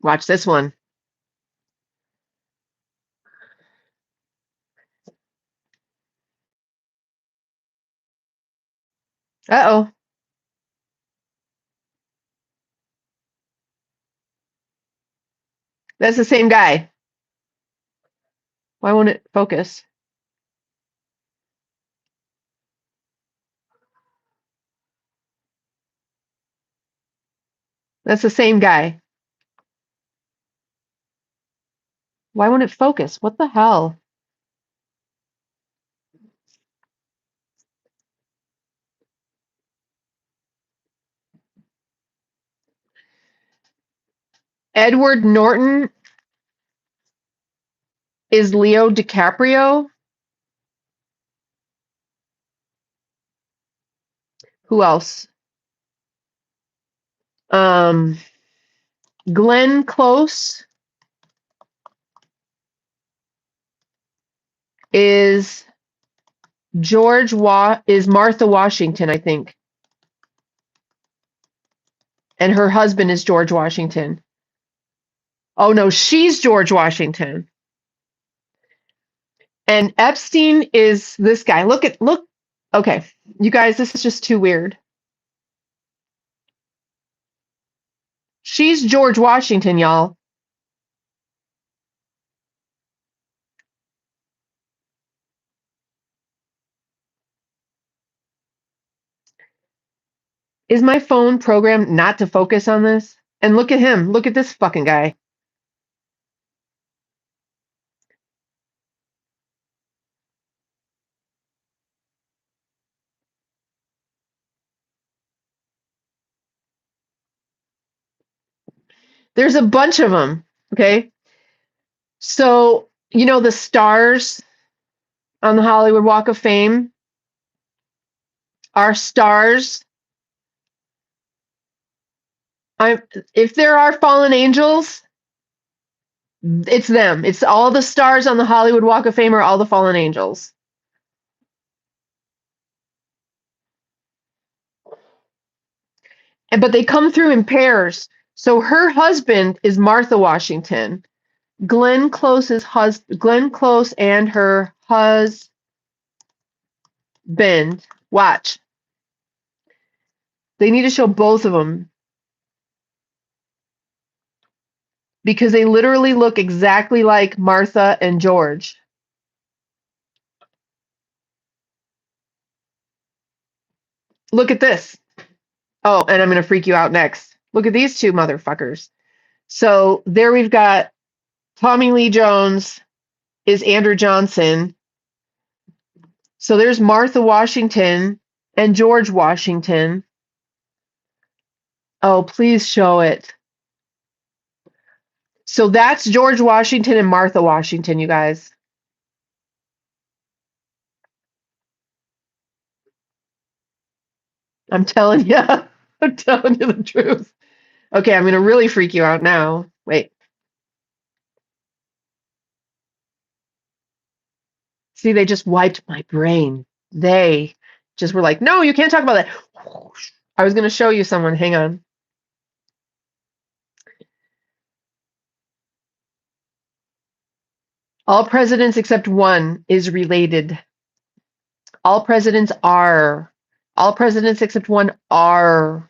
Watch this one. Uh-oh. That's the same guy. Why won't it focus? That's the same guy. Why won't it focus? What the hell? Edward Norton is Leo DiCaprio. Who else? Glenn Close is Martha Washington, I think. And her husband is George Washington. Oh no, she's George Washington. And Epstein is this guy. Look. Okay, you guys, this is just too weird. She's George Washington, y'all. Is my phone programmed not to focus on this? And look at him. Look at this fucking guy. There's a bunch of them. Okay. So, you know, the stars on the Hollywood Walk of Fame are stars. If there are fallen angels, it's them. It's all the stars on the Hollywood Walk of Fame are all the fallen angels. But they come through in pairs. So her husband is Martha Washington. Glenn Close and her husband. Watch. They need to show both of them because they literally look exactly like Martha and George. Look at this. Oh, and I'm going to freak you out next. Look at these two motherfuckers. So there we've got Tommy Lee Jones is Andrew Johnson. So there's Martha Washington and George Washington. Oh, please show it. So that's George Washington and Martha Washington, you guys. I'm telling you. I'm telling you the truth. Okay, I'm going to really freak you out now. Wait. See, they just wiped my brain. They just were like, no, you can't talk about that. I was going to show you someone. Hang on. All presidents except one is related. All presidents are. All presidents except one are.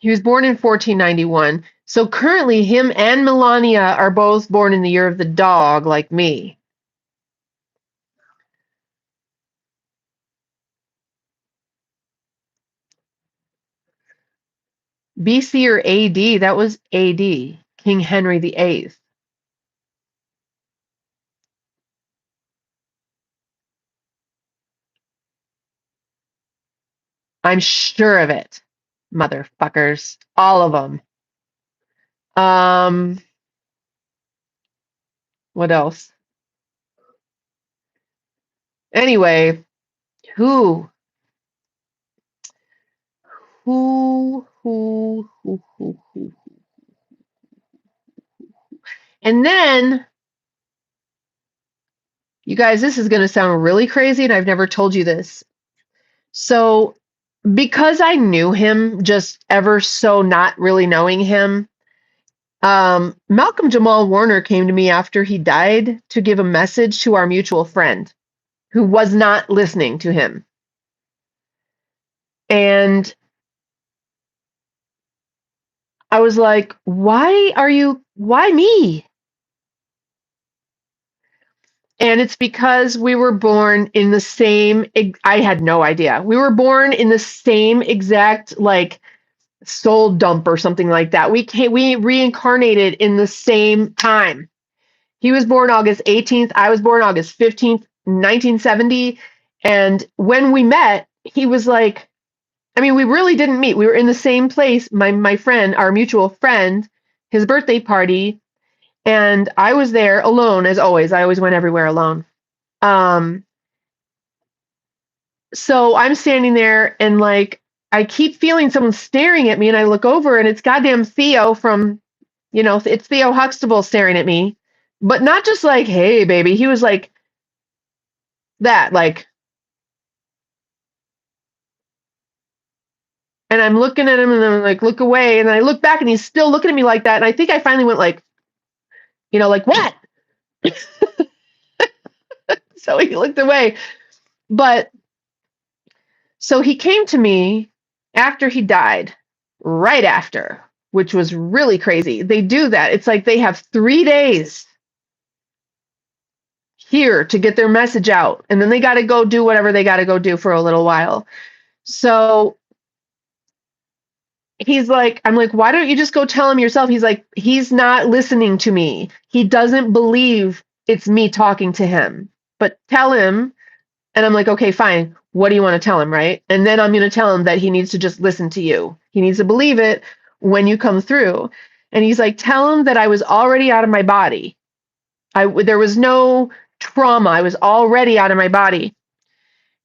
He was born in 1491. So currently, him and Melania are both born in the year of the dog, like me. BC or AD? That was AD, King Henry VIII. I'm sure of it, motherfuckers, all of them. What else? Anyway, who? And then, you guys, this is going to sound really crazy, and I've never told you this. So, because I knew him just ever so not really knowing him, Malcolm Jamal Warner came to me after he died to give a message to our mutual friend who was not listening to him. And I was like, why me? And it's because we were born in the same, I had no idea. We were born in the same exact, like, soul dump or something like that. We reincarnated in the same time. He was born August 18th. I was born August 15th, 1970. And when we met, he was like, I mean, we really didn't meet. We were in the same place. My friend, our mutual friend, his birthday party, and I was there alone as always. I always went everywhere alone. So I'm standing there and like I keep feeling someone staring at me, and I look over and it's goddamn Theo from, it's Theo Huxtable staring at me, but not just like, hey baby. He was like that, like, and I'm looking at him and I'm like, look away, and I look back and he's still looking at me like that, and I think I finally went like, like, what? So he looked away. But so he came to me after he died, right after, which was really crazy. They do that. It's like they have 3 days here to get their message out, and then they got to go do whatever they got to go do for a little while. So he's like, I'm like, why don't you just go tell him yourself? He's like, he's not listening to me. He doesn't believe it's me talking to him, but tell him. And I'm like, okay, fine. What do you want to tell him, right? And then I'm going to tell him that he needs to just listen to you. He needs to believe it when you come through. And he's like, tell him that I was already out of my body. There was no trauma. I was already out of my body.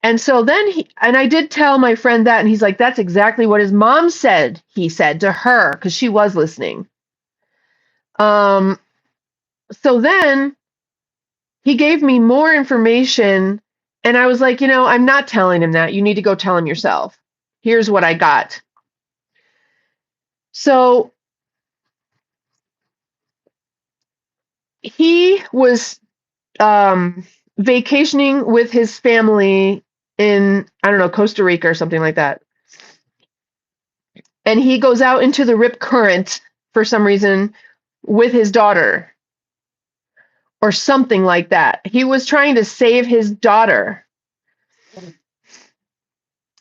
And so then I did tell my friend that, and he's like, that's exactly what his mom said. He said to her, because she was listening. So then he gave me more information. And I was like, I'm not telling him that. You need to go tell him yourself. Here's what I got. So he was vacationing with his family in, I don't know, Costa Rica or something like that. And he goes out into the Rip Current for some reason with his daughter or something like that. He was trying to save his daughter.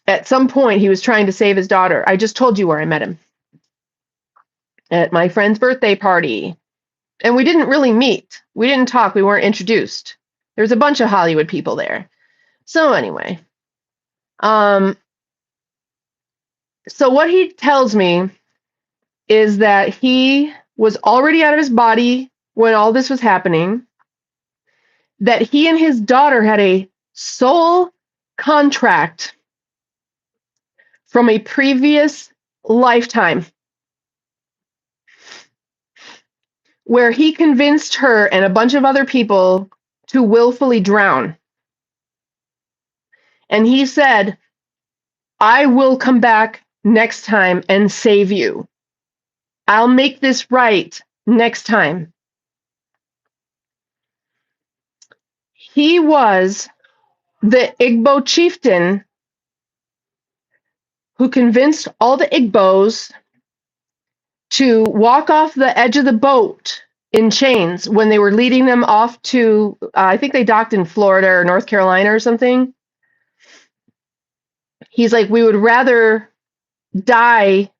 At some point, he was trying to save his daughter. I just told you where I met him. At my friend's birthday party. And we didn't really meet. We didn't talk. We weren't introduced. There was a bunch of Hollywood people there. So anyway. So what he tells me is that he was already out of his body when all this was happening. That he and his daughter had a soul contract from a previous lifetime where he convinced her and a bunch of other people to willfully drown. And he said, I will come back next time and save you. I'll make this right next time. He was the Igbo chieftain who convinced all the Igbos to walk off the edge of the boat in chains when they were leading them off to, I think they docked in Florida or North Carolina or something. He's like, we would rather die,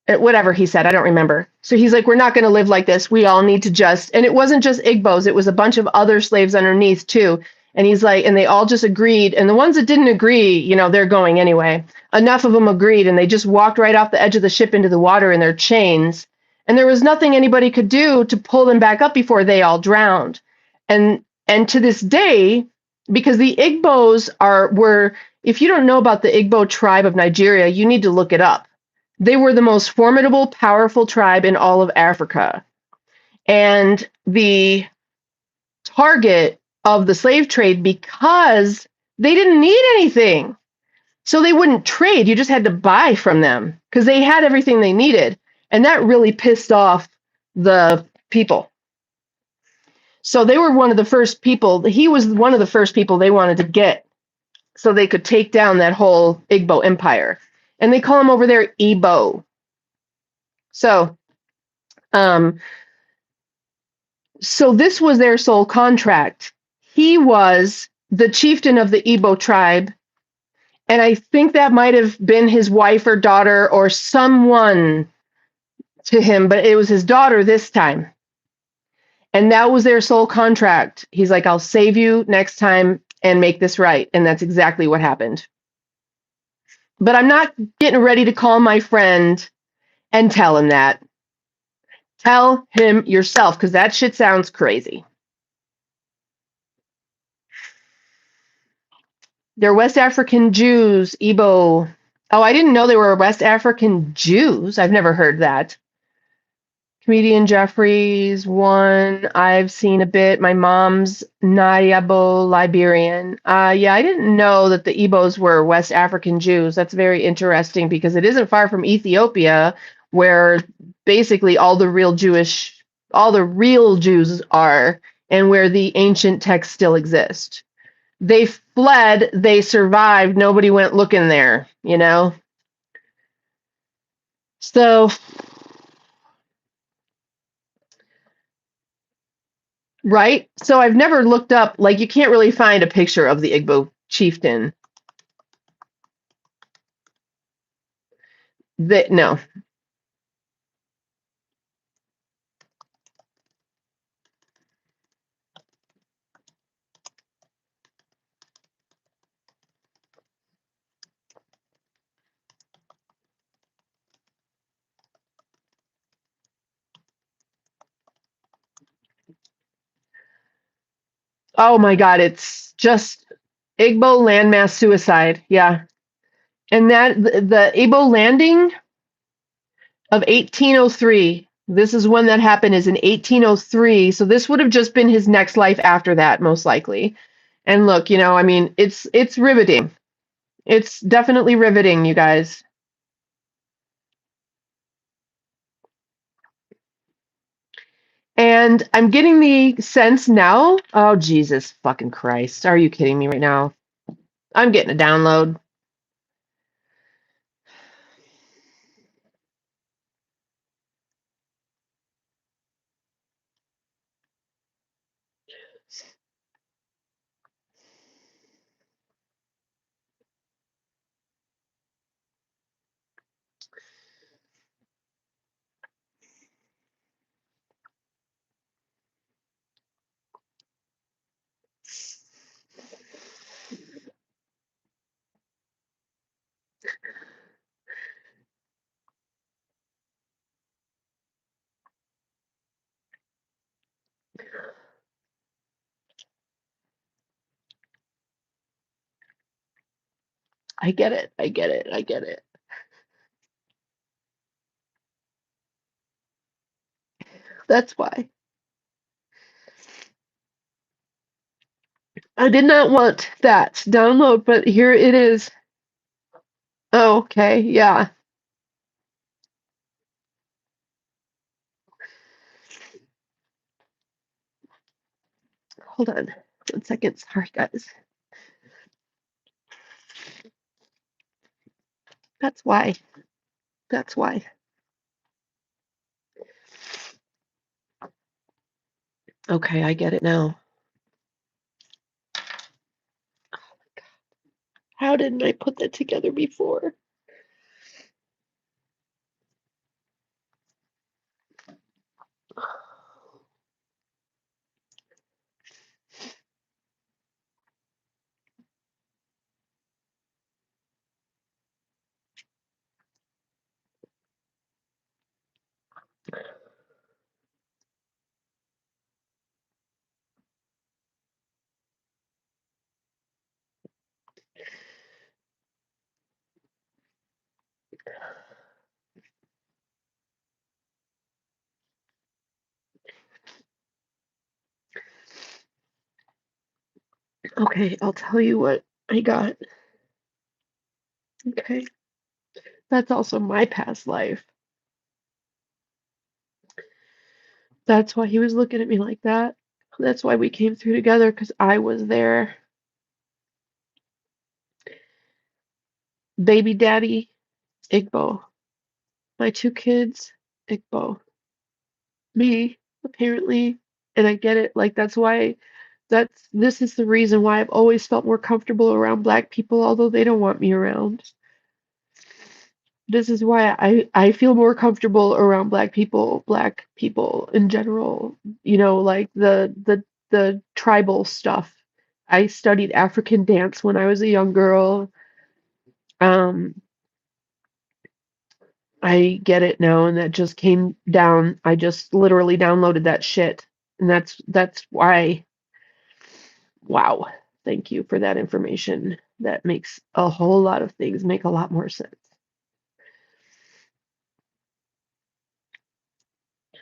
whatever he said, I don't remember. So he's like, we're not going to live like this. We all need to just, and it wasn't just Igbos, it was a bunch of other slaves underneath too. And he's like, and they all just agreed. And the ones that didn't agree, you know, they're going anyway. Enough of them agreed, and they just walked right off the edge of the ship into the water in their chains. And there was nothing anybody could do to pull them back up before they all drowned. And to this day, because the Igbos were, if you don't know about the Igbo tribe of Nigeria, you need to look it up. They were the most formidable, powerful tribe in all of Africa. And the target of the slave trade, because they didn't need anything. So they wouldn't trade. You just had to buy from them because they had everything they needed. And that really pissed off the people. So they were one of the first people. He was one of the first people they wanted to get so they could take down that whole Igbo empire. And they call him over there Igbo. So this was their sole contract. He was the chieftain of the Igbo tribe, and I think that might have been his wife or daughter or someone to him, but it was his daughter this time. And that was their sole contract. He's like, I'll save you next time and make this right. And that's exactly what happened. But I'm not getting ready to call my friend and tell him that. Tell him yourself, because that shit sounds crazy. They're West African Jews, Igbo. Oh, I didn't know they were West African Jews. I've never heard that. Comedian Jeffries, one. I've seen a bit. My mom's Nayabo Liberian. Yeah, I didn't know that the Igbos were West African Jews. That's very interesting because it isn't far from Ethiopia, where basically all the real Jews are, and where the ancient texts still exist. They fled, they survived, nobody went looking there, you know? So, right? So I've never looked up, like, you can't really find a picture of the Igbo chieftain. No. Oh my God, it's just Igbo landmass suicide. Yeah. And that the Igbo landing of 1803, this is when that happened, is in 1803. So this would have just been his next life after that, most likely. And look, you know, I mean, it's riveting. It's definitely riveting, you guys. And I'm getting the sense now, oh, Jesus fucking Christ. Are you kidding me right now? I'm getting a download. I get it. I get it. I get it. That's why. I did not want that download, but here it is. Oh, okay. Yeah. Hold on 1 second. Sorry, guys. That's why. That's why. Okay, I get it now. How didn't I put that together before? Okay, I'll tell you what I got. Okay. That's also my past life. That's why he was looking at me like that. That's why we came through together, because I was there. Baby daddy, Igbo. My 2 kids, Igbo. Me, apparently. And I get it. Like, this is the reason why I've always felt more comfortable around Black people, although they don't want me around. This is why I feel more comfortable around Black people in general, like the tribal stuff. I studied African dance when I was a young girl. Um, I get it now, and that just came down. I just literally downloaded that shit. And that's why, wow, thank you for that information. That makes a whole lot of things make a lot more sense.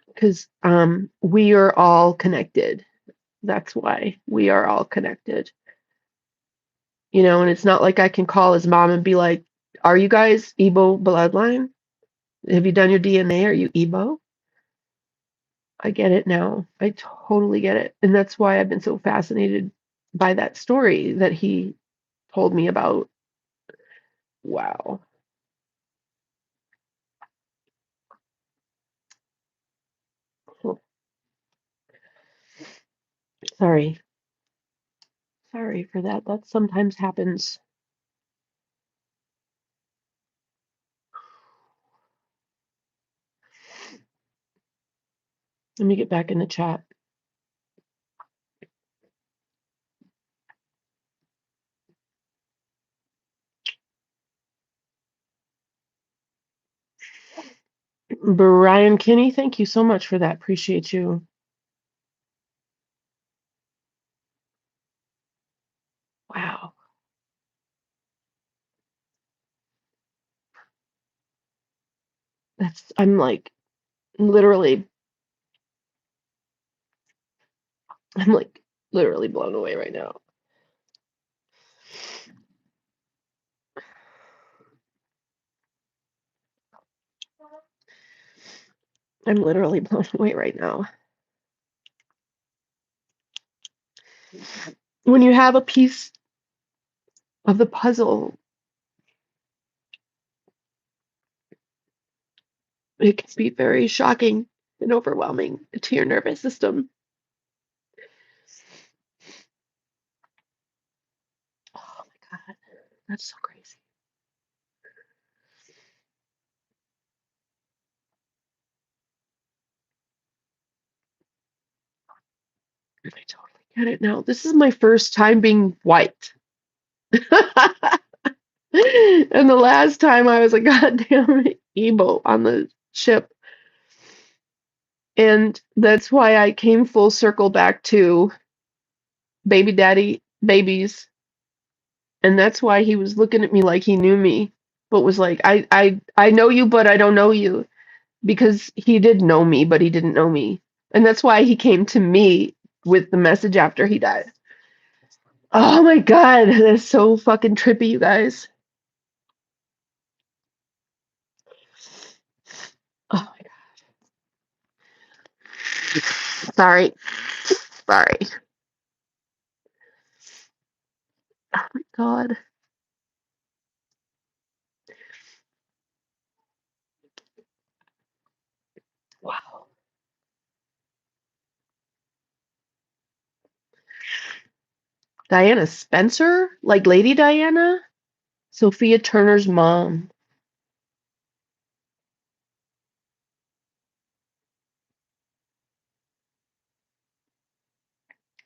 Because we are all connected. That's why we are all connected. And it's not like I can call his mom and be like, "Are you guys Igbo bloodline? Have you done your DNA? Are you Igbo?" I get it now. I totally get it. And that's why I've been so fascinated by that story that he told me about. Wow. Oh, sorry. Sorry for that. That sometimes happens. Let me get back in the chat. Brian Kinney, thank you so much for that. Appreciate you. Wow. I'm like literally, I'm like literally blown away right now. I'm literally blown away right now. When you have a piece of the puzzle, it can be very shocking and overwhelming to your nervous system. Oh my God, that's so crazy. I totally get it now. This is my first time being white. And the last time I was a goddamn Igbo on the ship. And that's why I came full circle back to baby daddy babies. And that's why he was looking at me like he knew me, but was like, I know you, but I don't know you. Because he did know me, but he didn't know me. And that's why he came to me with the message after he died. Oh my God, that's so fucking trippy, you guys. Oh my God. Sorry. Sorry. Oh my God. Diana Spencer? Like Lady Diana? Sophia Turner's mom.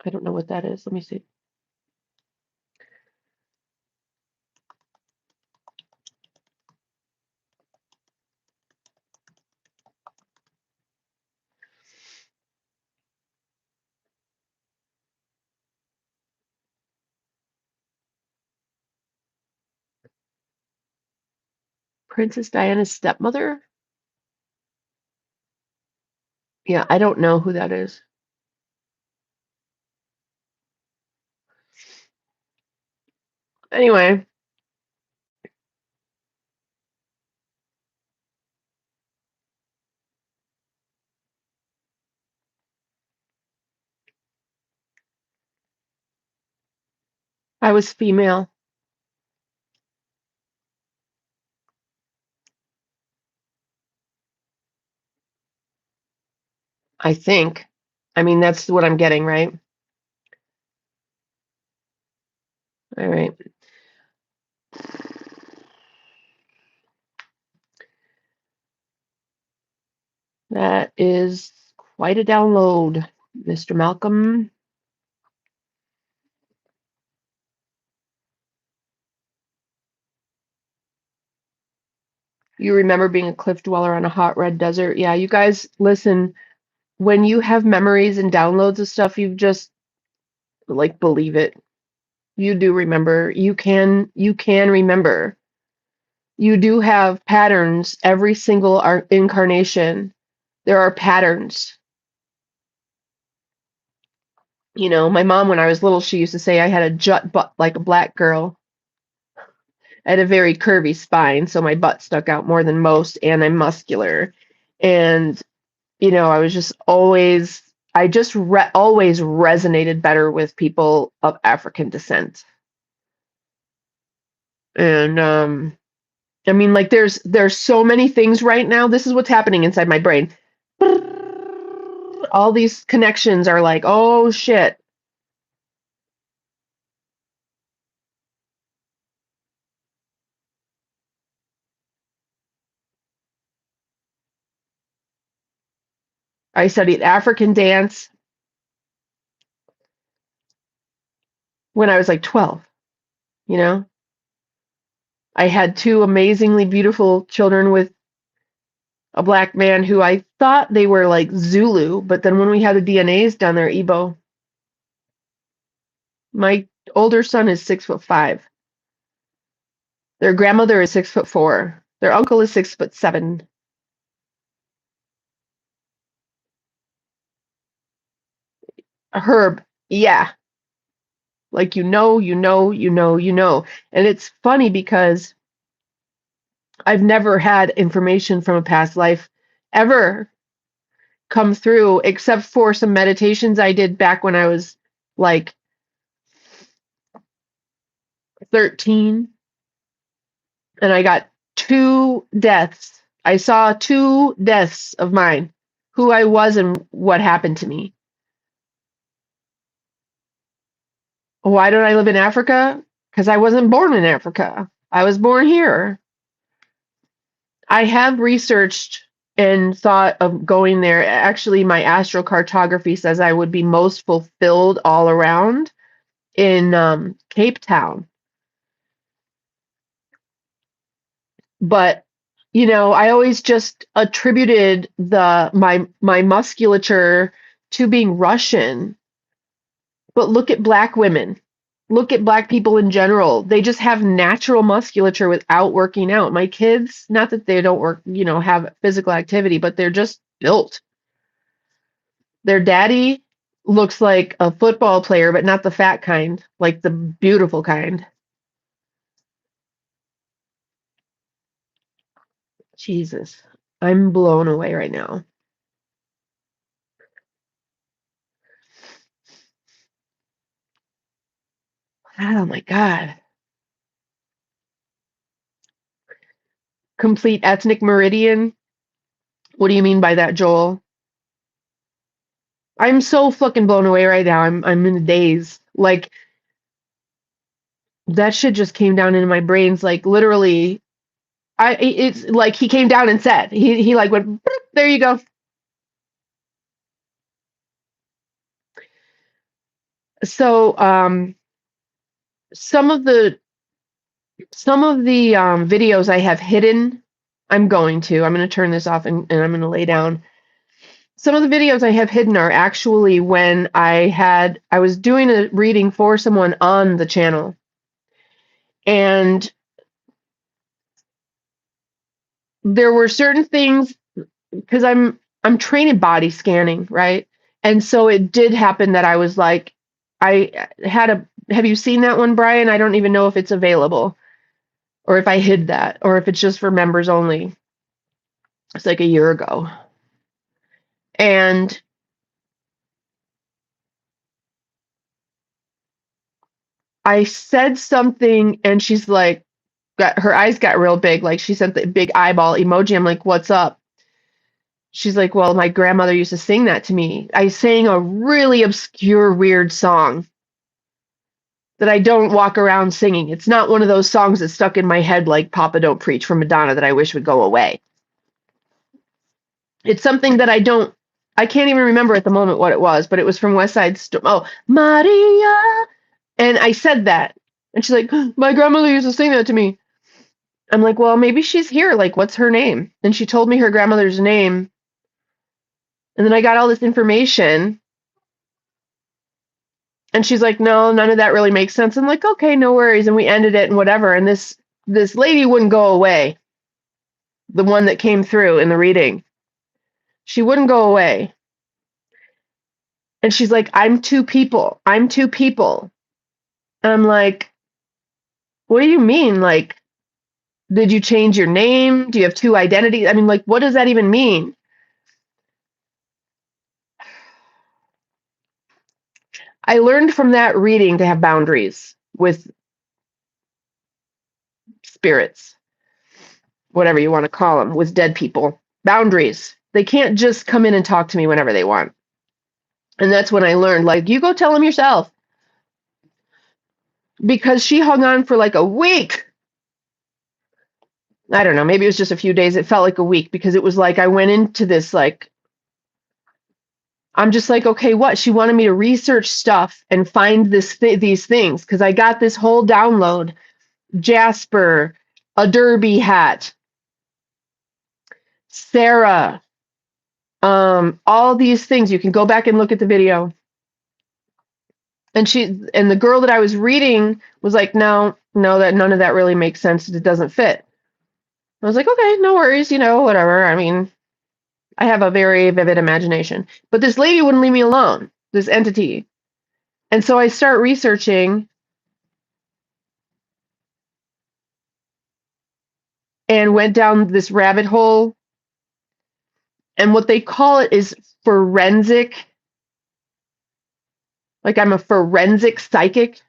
I don't know what that is. Let me see. Princess Diana's stepmother? Yeah, I don't know who that is. Anyway. I was female. I think. I mean, that's what I'm getting, right? All right. That is quite a download, Mr. Malcolm. You remember being a cliff dweller on a hot red desert? Yeah, you guys, listen, when you have memories and downloads of stuff, you just like believe it. You do remember. You can remember. You do have patterns every single incarnation. There are patterns. You know, my mom, when I was little, she used to say I had a jut butt like a black girl. I had a very curvy spine, so my butt stuck out more than most, and I'm muscular. And, you know, I was just always, I just always resonated better with people of African descent. And, I mean, like, there's so many things right now. This is what's happening inside my brain. All these connections are like, oh shit. I studied African dance when I was like 12, you know? I had two amazingly beautiful children with a black man who I thought they were like Zulu, but then when we had the DNAs done, they're Igbo. My older son is 6'5". Their grandmother is 6'4". Their uncle is 6'7". Herb, yeah. Like And it's funny because I've never had information from a past life ever come through except for some meditations I did back when I was like 13 and I got 2 deaths. I saw 2 deaths of mine, who I was and what happened to me. Why don't I live in Africa? Because I wasn't born in Africa. I was born here. I have researched and thought of going there. Actually, my astrocartography says I would be most fulfilled all around in Cape Town. But you know, I always just attributed my musculature to being Russian. But look at black women. Look at black people in general. They just have natural musculature without working out. My kids, not that they don't work, you know, have physical activity, but they're just built. Their daddy looks like a football player, but not the fat kind, like the beautiful kind. Jesus, I'm blown away right now. Oh my God. Complete ethnic meridian? What do you mean by that, Joel? I'm so fucking blown away right now. I'm in a daze. Like that shit just came down into my brains, like literally. It's like he came down and said, he like went, "Boop, there you go." So some of the videos I have hidden, I'm going to turn this off and I'm going to lay down. Some of the videos I have hidden are actually when I was doing a reading for someone on the channel, and there were certain things, because I'm trained in body scanning, right? And so it did happen that I was like, I had a have you seen that one, Brian? I don't even know if it's available or if I hid that or if it's just for members only. It's like a year ago. And I said something and she's like, her eyes got real big. Like she sent the big eyeball emoji. I'm like, what's up? She's like, well, my grandmother used to sing that to me. I sang a really obscure, weird song that I don't walk around singing. It's not one of those songs that stuck in my head like Papa Don't Preach from Madonna that I wish would go away. It's something that I can't even remember at the moment what it was, but it was from West Side Story. Oh, Maria. And I said that. And she's like, my grandmother used to sing that to me. I'm like, well, maybe she's here. Like, what's her name? And she told me her grandmother's name. And then I got all this information. And she's like, no, none of that really makes sense. I'm like, okay, no worries. And we ended it and whatever. And this lady wouldn't go away. The one that came through in the reading. She wouldn't go away. And she's like, I'm two people. I'm two people. And I'm like, what do you mean? Like, did you change your name? Do you have two identities? I mean, like, what does that even mean? I learned from that reading to have boundaries with spirits, whatever you want to call them, with dead people. Boundaries. They can't just come in and talk to me whenever they want. And that's when I learned, like, you go tell them yourself. Because she hung on for like a week. I don't know, maybe it was just a few days. It felt like a week because it was like I went into this, like, I'm just like, okay, what? She wanted me to research stuff and find these things because I got this whole download. Jasper, a derby hat, Sarah, all these things. You can go back and look at the video. And the girl that I was reading was like, no, that none of that really makes sense. It doesn't fit. I was like, okay, no worries, whatever. I mean, I have a very vivid imagination. But this lady wouldn't leave me alone, this entity. And so I start researching and went down this rabbit hole. And what they call it is forensic. Like I'm a forensic psychic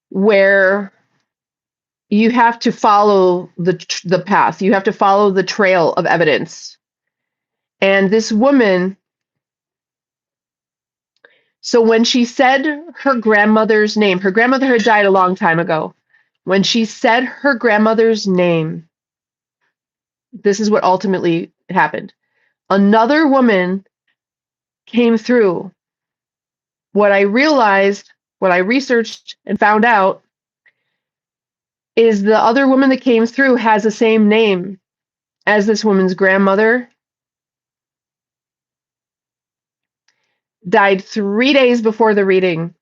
where you have to follow the path. You have to follow the trail of evidence. And this woman, so when she said her grandmother's name, her grandmother had died a long time ago. When she said her grandmother's name, this is what ultimately happened. Another woman came through. What I realized, what I researched and found out, is the other woman that came through has the same name as this woman's grandmother. Died 3 days before the reading.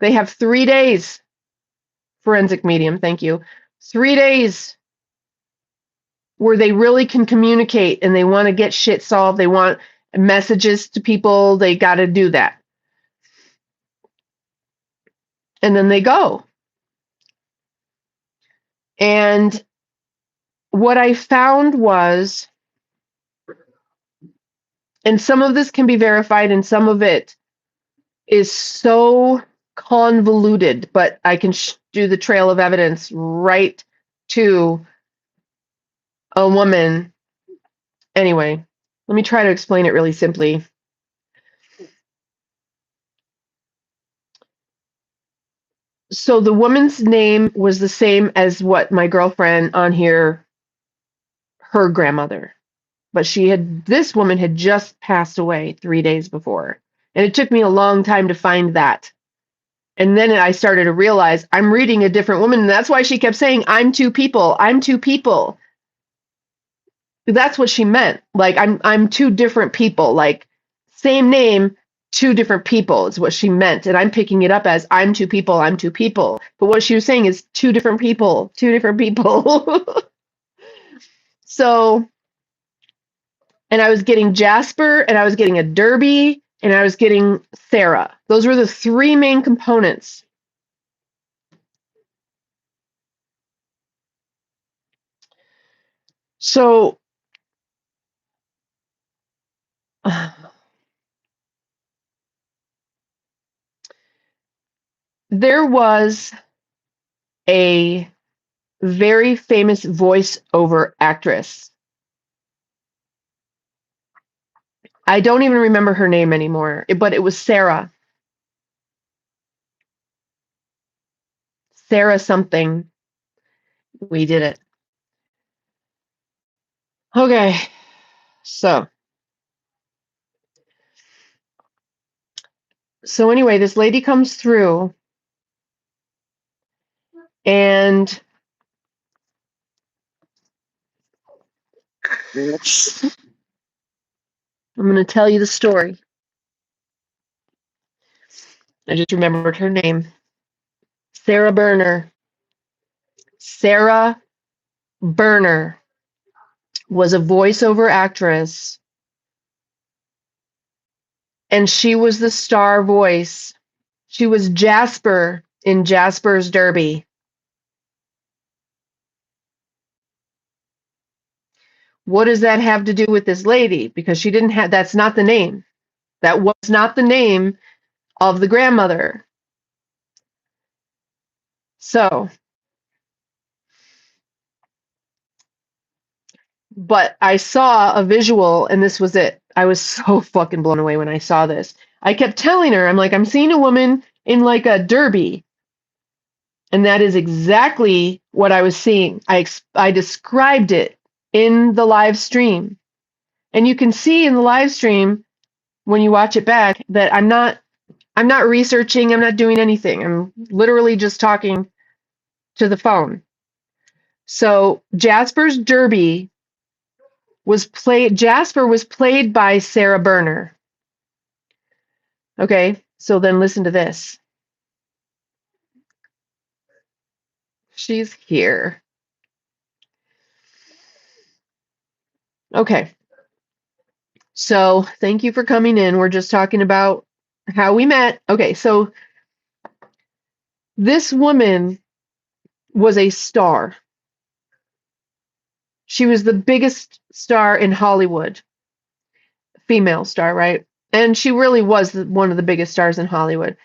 They have 3 days. Forensic medium, thank you. 3 days where they really can communicate and they want to get shit solved. They want messages to people. They got to do that. And then they go. And what I found was, and some of this can be verified and some of it is so convoluted, but I can do the trail of evidence right to a woman. Anyway, let me try to explain it really simply. So the woman's name was the same as what my girlfriend on here, her grandmother. But this woman had just passed away 3 days before. And it took me a long time to find that. And then I started to realize I'm reading a different woman. And that's why she kept saying, I'm two people. I'm two people. That's what she meant. Like, I'm two different people. Like, same name, two different people is what she meant. And I'm picking it up as I'm two people. I'm two people. But what she was saying is two different people. Two different people. So, and I was getting Jasper, and I was getting a Derby, and I was getting Sarah. Those were the three main components. So there was a very famous voiceover actress. I don't even remember her name anymore, but it was Sarah. Sarah something. We did it. Okay. So anyway, this lady comes through, and I'm going to tell you the story. I just remembered her name. Sarah Berner. Sarah Berner was a voiceover actress, and she was the star voice. She was Jasper in Jasper's Derby. What does that have to do with this lady? Because she didn't have, that's not the name. That was not the name of the grandmother. So, but I saw a visual, and this was it. I was so fucking blown away when I saw this. I kept telling her, I'm like, I'm seeing a woman in like a derby. And that is exactly what I was seeing. I described it in the live stream. And you can see in the live stream when you watch it back that I'm not researching, I'm not doing anything. I'm literally just talking to the phone. So Jasper's Derby Jasper was played by Sarah Berner. Okay, so then listen to this. She's here. Okay. So thank you for coming in. We're just talking about how we met. Okay, so this woman was a star. She was the biggest star in Hollywood. Female star, right? And she really was one of the biggest stars in Hollywood.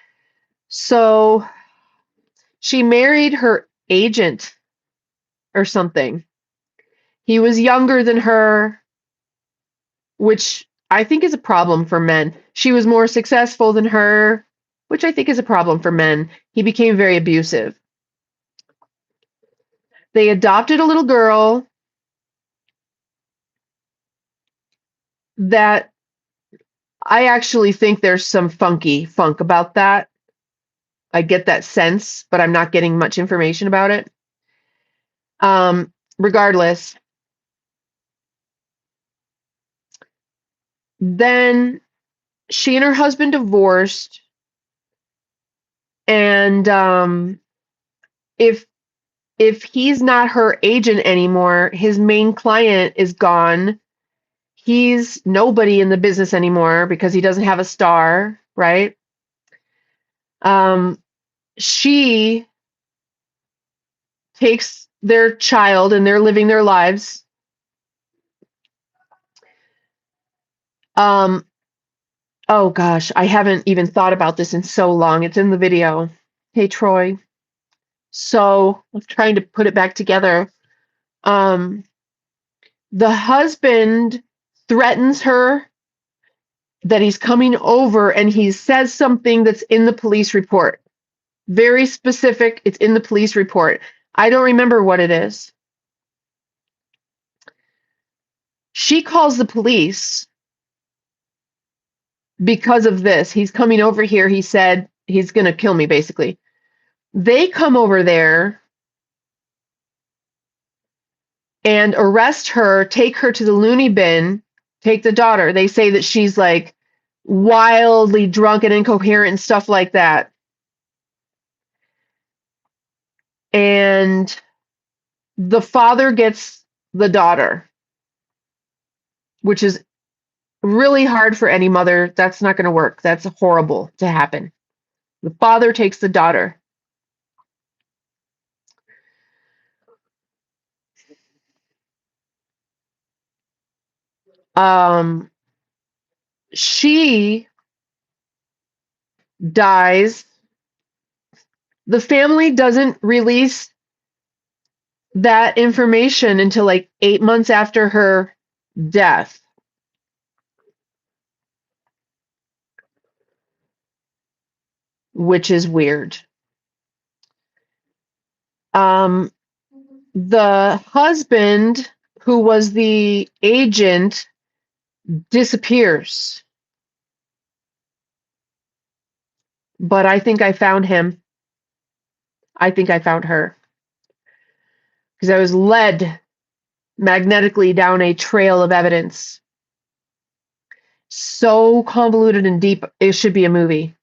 So she married her agent or something. He was younger than her, which I think is a problem for men. She was more successful than her, which I think is a problem for men. He became very abusive. They adopted a little girl that I actually think there's some funk about that. I get that sense, but I'm not getting much information about it. Regardless, then she and her husband divorced, and if he's not her agent anymore, his main client is gone. He's nobody in the business anymore because he doesn't have a star, right? She takes their child and they're living their lives. Oh gosh, I haven't even thought about this in so long. It's in the video. Hey, Troy. So I'm trying to put it back together. The husband threatens her that he's coming over, and he says something that's in the police report. Very specific. It's in the police report. I don't remember what it is. She calls the police because of this. He's coming over here. He said he's going to kill me, basically. They come over there and arrest her, take her to the loony bin, take the daughter. They say that she's like wildly drunk and incoherent and stuff like that. And the father gets the daughter, which is really hard for any mother. That's not going to work. That's horrible to happen. The father takes the daughter. She dies. The family doesn't release that information until like 8 months after her death. Which is weird. The husband, who was the agent, disappears. But I think I found him. I think I found her. Because I was led magnetically down a trail of evidence. So convoluted and deep, it should be a movie.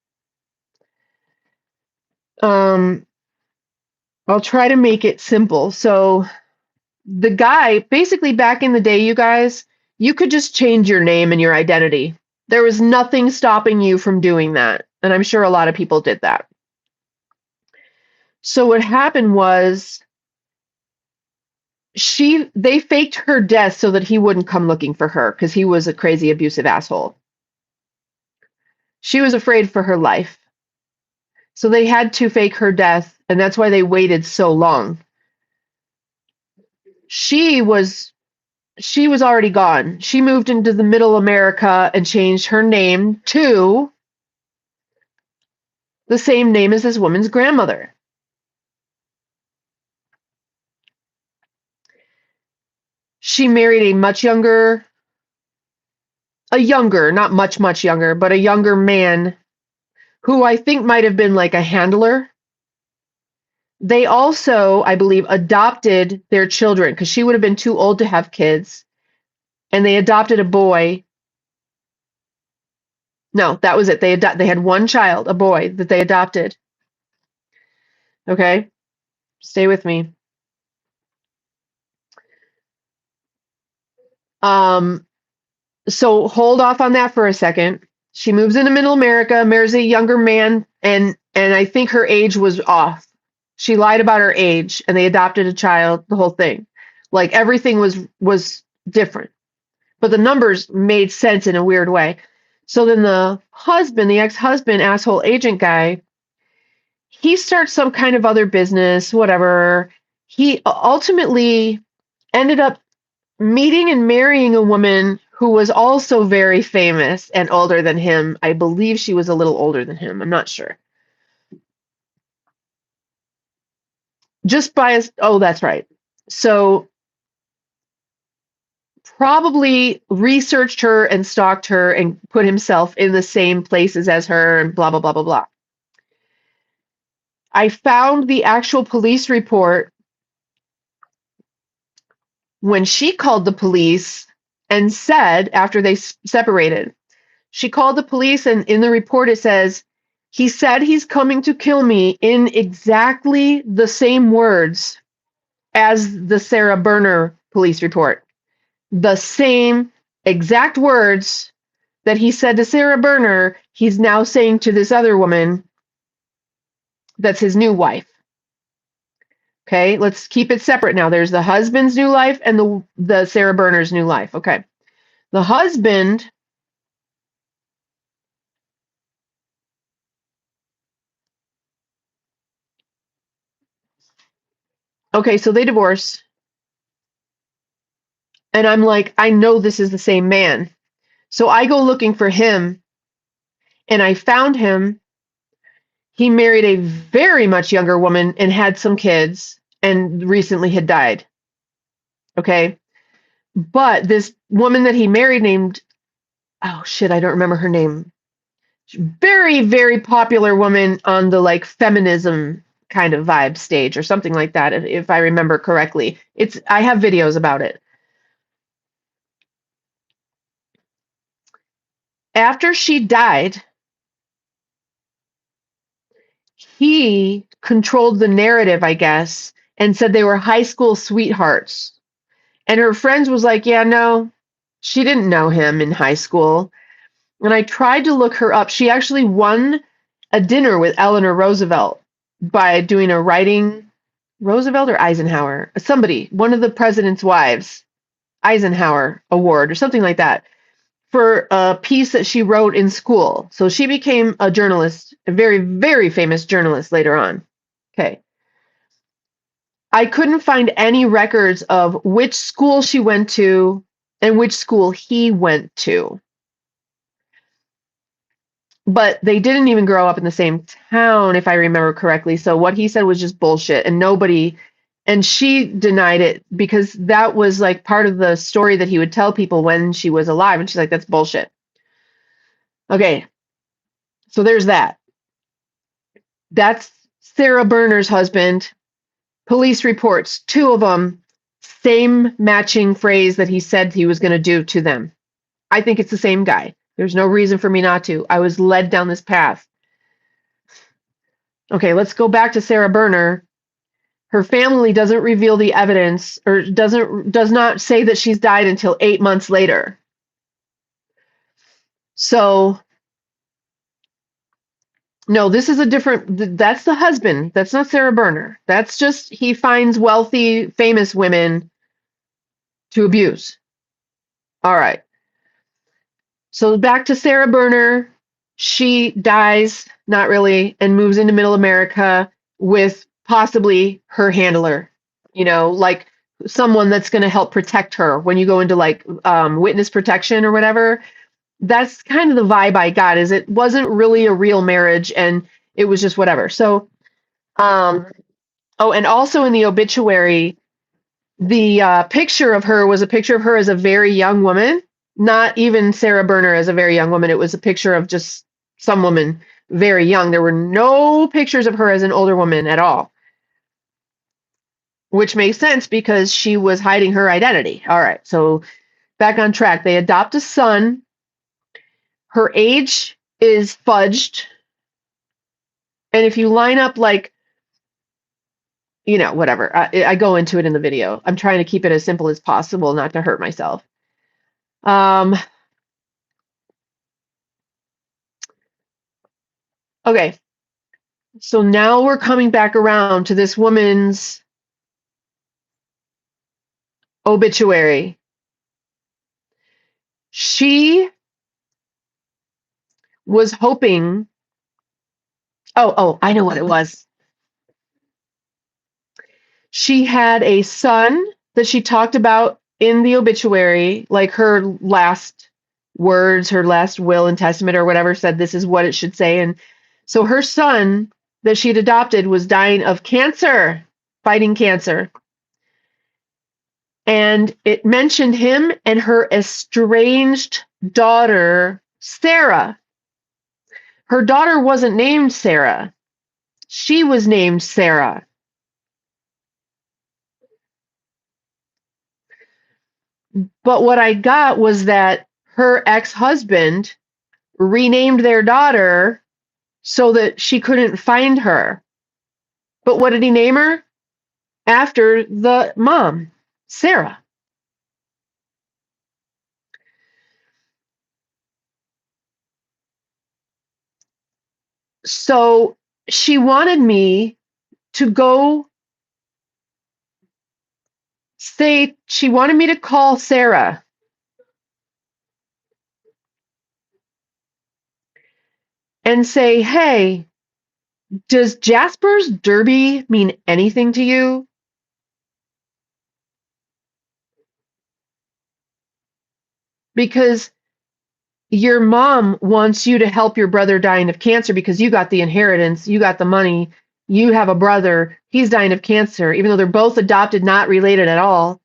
I'll try to make it simple. So the guy, basically back in the day, you guys, you could just change your name and your identity. There was nothing stopping you from doing that. And I'm sure a lot of people did that. So what happened was they faked her death so that he wouldn't come looking for her because he was a crazy abusive asshole. She was afraid for her life. So they had to fake her death, and that's why they waited so long. She was already gone. She moved into the middle America and changed her name to the same name as this woman's grandmother. She married not much younger, but a younger man who I think might have been like a handler. They also, I believe, adopted their children because she would have been too old to have kids. And they adopted a boy. No, that was it. They had one child, a boy, that they adopted. Okay? Stay with me. So hold off on that for a second. She moves into Middle America, marries a younger man, and I think her age was off. She lied about her age, and they adopted a child, the whole thing. Like everything was different. But the numbers made sense in a weird way. So then the ex-husband, asshole agent guy, he starts some kind of other business, whatever. He ultimately ended up meeting and marrying a woman who was also very famous and older than him. I believe she was a little older than him. I'm not sure. That's right. So probably researched her and stalked her and put himself in the same places as her and blah, blah, blah, blah, blah. I found the actual police report when she called the police and said, after they separated, she called the police, and in the report it says, he said he's coming to kill me in exactly the same words as the Sarah Berner police report. The same exact words that he said to Sarah Berner, he's now saying to this other woman that's his new wife. Okay, let's keep it separate now. There's the husband's new life and the Sarah Berner's new life. Okay. The husband okay, so they divorce. And I'm like, I know this is the same man. So I go looking for him, and I found him. he married a very much younger woman and had some kids and recently had died. Okay. But this woman that he married named, oh shit, I don't remember her name. Very, very popular woman on the like feminism kind of vibe stage or something like that, if I remember correctly. I have videos about it. After she died, he controlled the narrative, I guess, and said they were high school sweethearts. And her friends was like, yeah, no, she didn't know him in high school. And I tried to look her up. She actually won a dinner with Eleanor Roosevelt by doing a writing, Roosevelt or Eisenhower, somebody, one of the president's wives, Eisenhower Award or something like that, for a piece that she wrote in school. So she became a journalist, a very, very famous journalist later on. Okay. I couldn't find any records of which school she went to and which school he went to. But they didn't even grow up in the same town, if I remember correctly. So what he said was just bullshit, and she denied it because that was like part of the story that he would tell people when she was alive. And she's like, that's bullshit. Okay. So there's that. That's Sarah Berner's husband. Police reports, 2 of them, same matching phrase that he said he was going to do to them. I think it's the same guy. There's no reason for me not to. I was led down this path. Okay, let's go back to Sarah Berner. Her family doesn't reveal the evidence or does not say that she's died until 8 months later. So, no, this is a different, that's the husband. That's not Sarah Berner. That's just, he finds wealthy, famous women to abuse. All right. So back to Sarah Berner. She dies, not really, and moves into Middle America with possibly her handler, like someone that's going to help protect her when you go into like witness protection or whatever. That's kind of the vibe I got, is it wasn't really a real marriage and it was just whatever. So, and also in the obituary, the picture of her was a picture of her as a very young woman, not even Sarah Berner as a very young woman. It was a picture of just some woman very young. There were no pictures of her as an older woman at all, which makes sense because she was hiding her identity. All right, so back on track. They adopt a son. Her age is fudged. And if you line up like, whatever, I go into it in the video. I'm trying to keep it as simple as possible, not to hurt myself. Okay, so now we're coming back around to this woman's obituary. She was hoping, I know what it was. She had a son that she talked about in the obituary, like her last words, her last will and testament or whatever said this is what it should say. And so her son that she'd adopted was dying of cancer, fighting cancer. And it mentioned him and her estranged daughter, Sarah. Her daughter wasn't named Sarah. She was named Sarah. But what I got was that her ex-husband renamed their daughter so that she couldn't find her. But what did he name her? After the mom, Sarah. So she wanted me to go she wanted me to call Sarah and say, hey, does Jasper's Derby mean anything to you? Because your mom wants you to help your brother dying of cancer because you got the inheritance, you got the money, you have a brother, he's dying of cancer, even though they're both adopted, not related at all.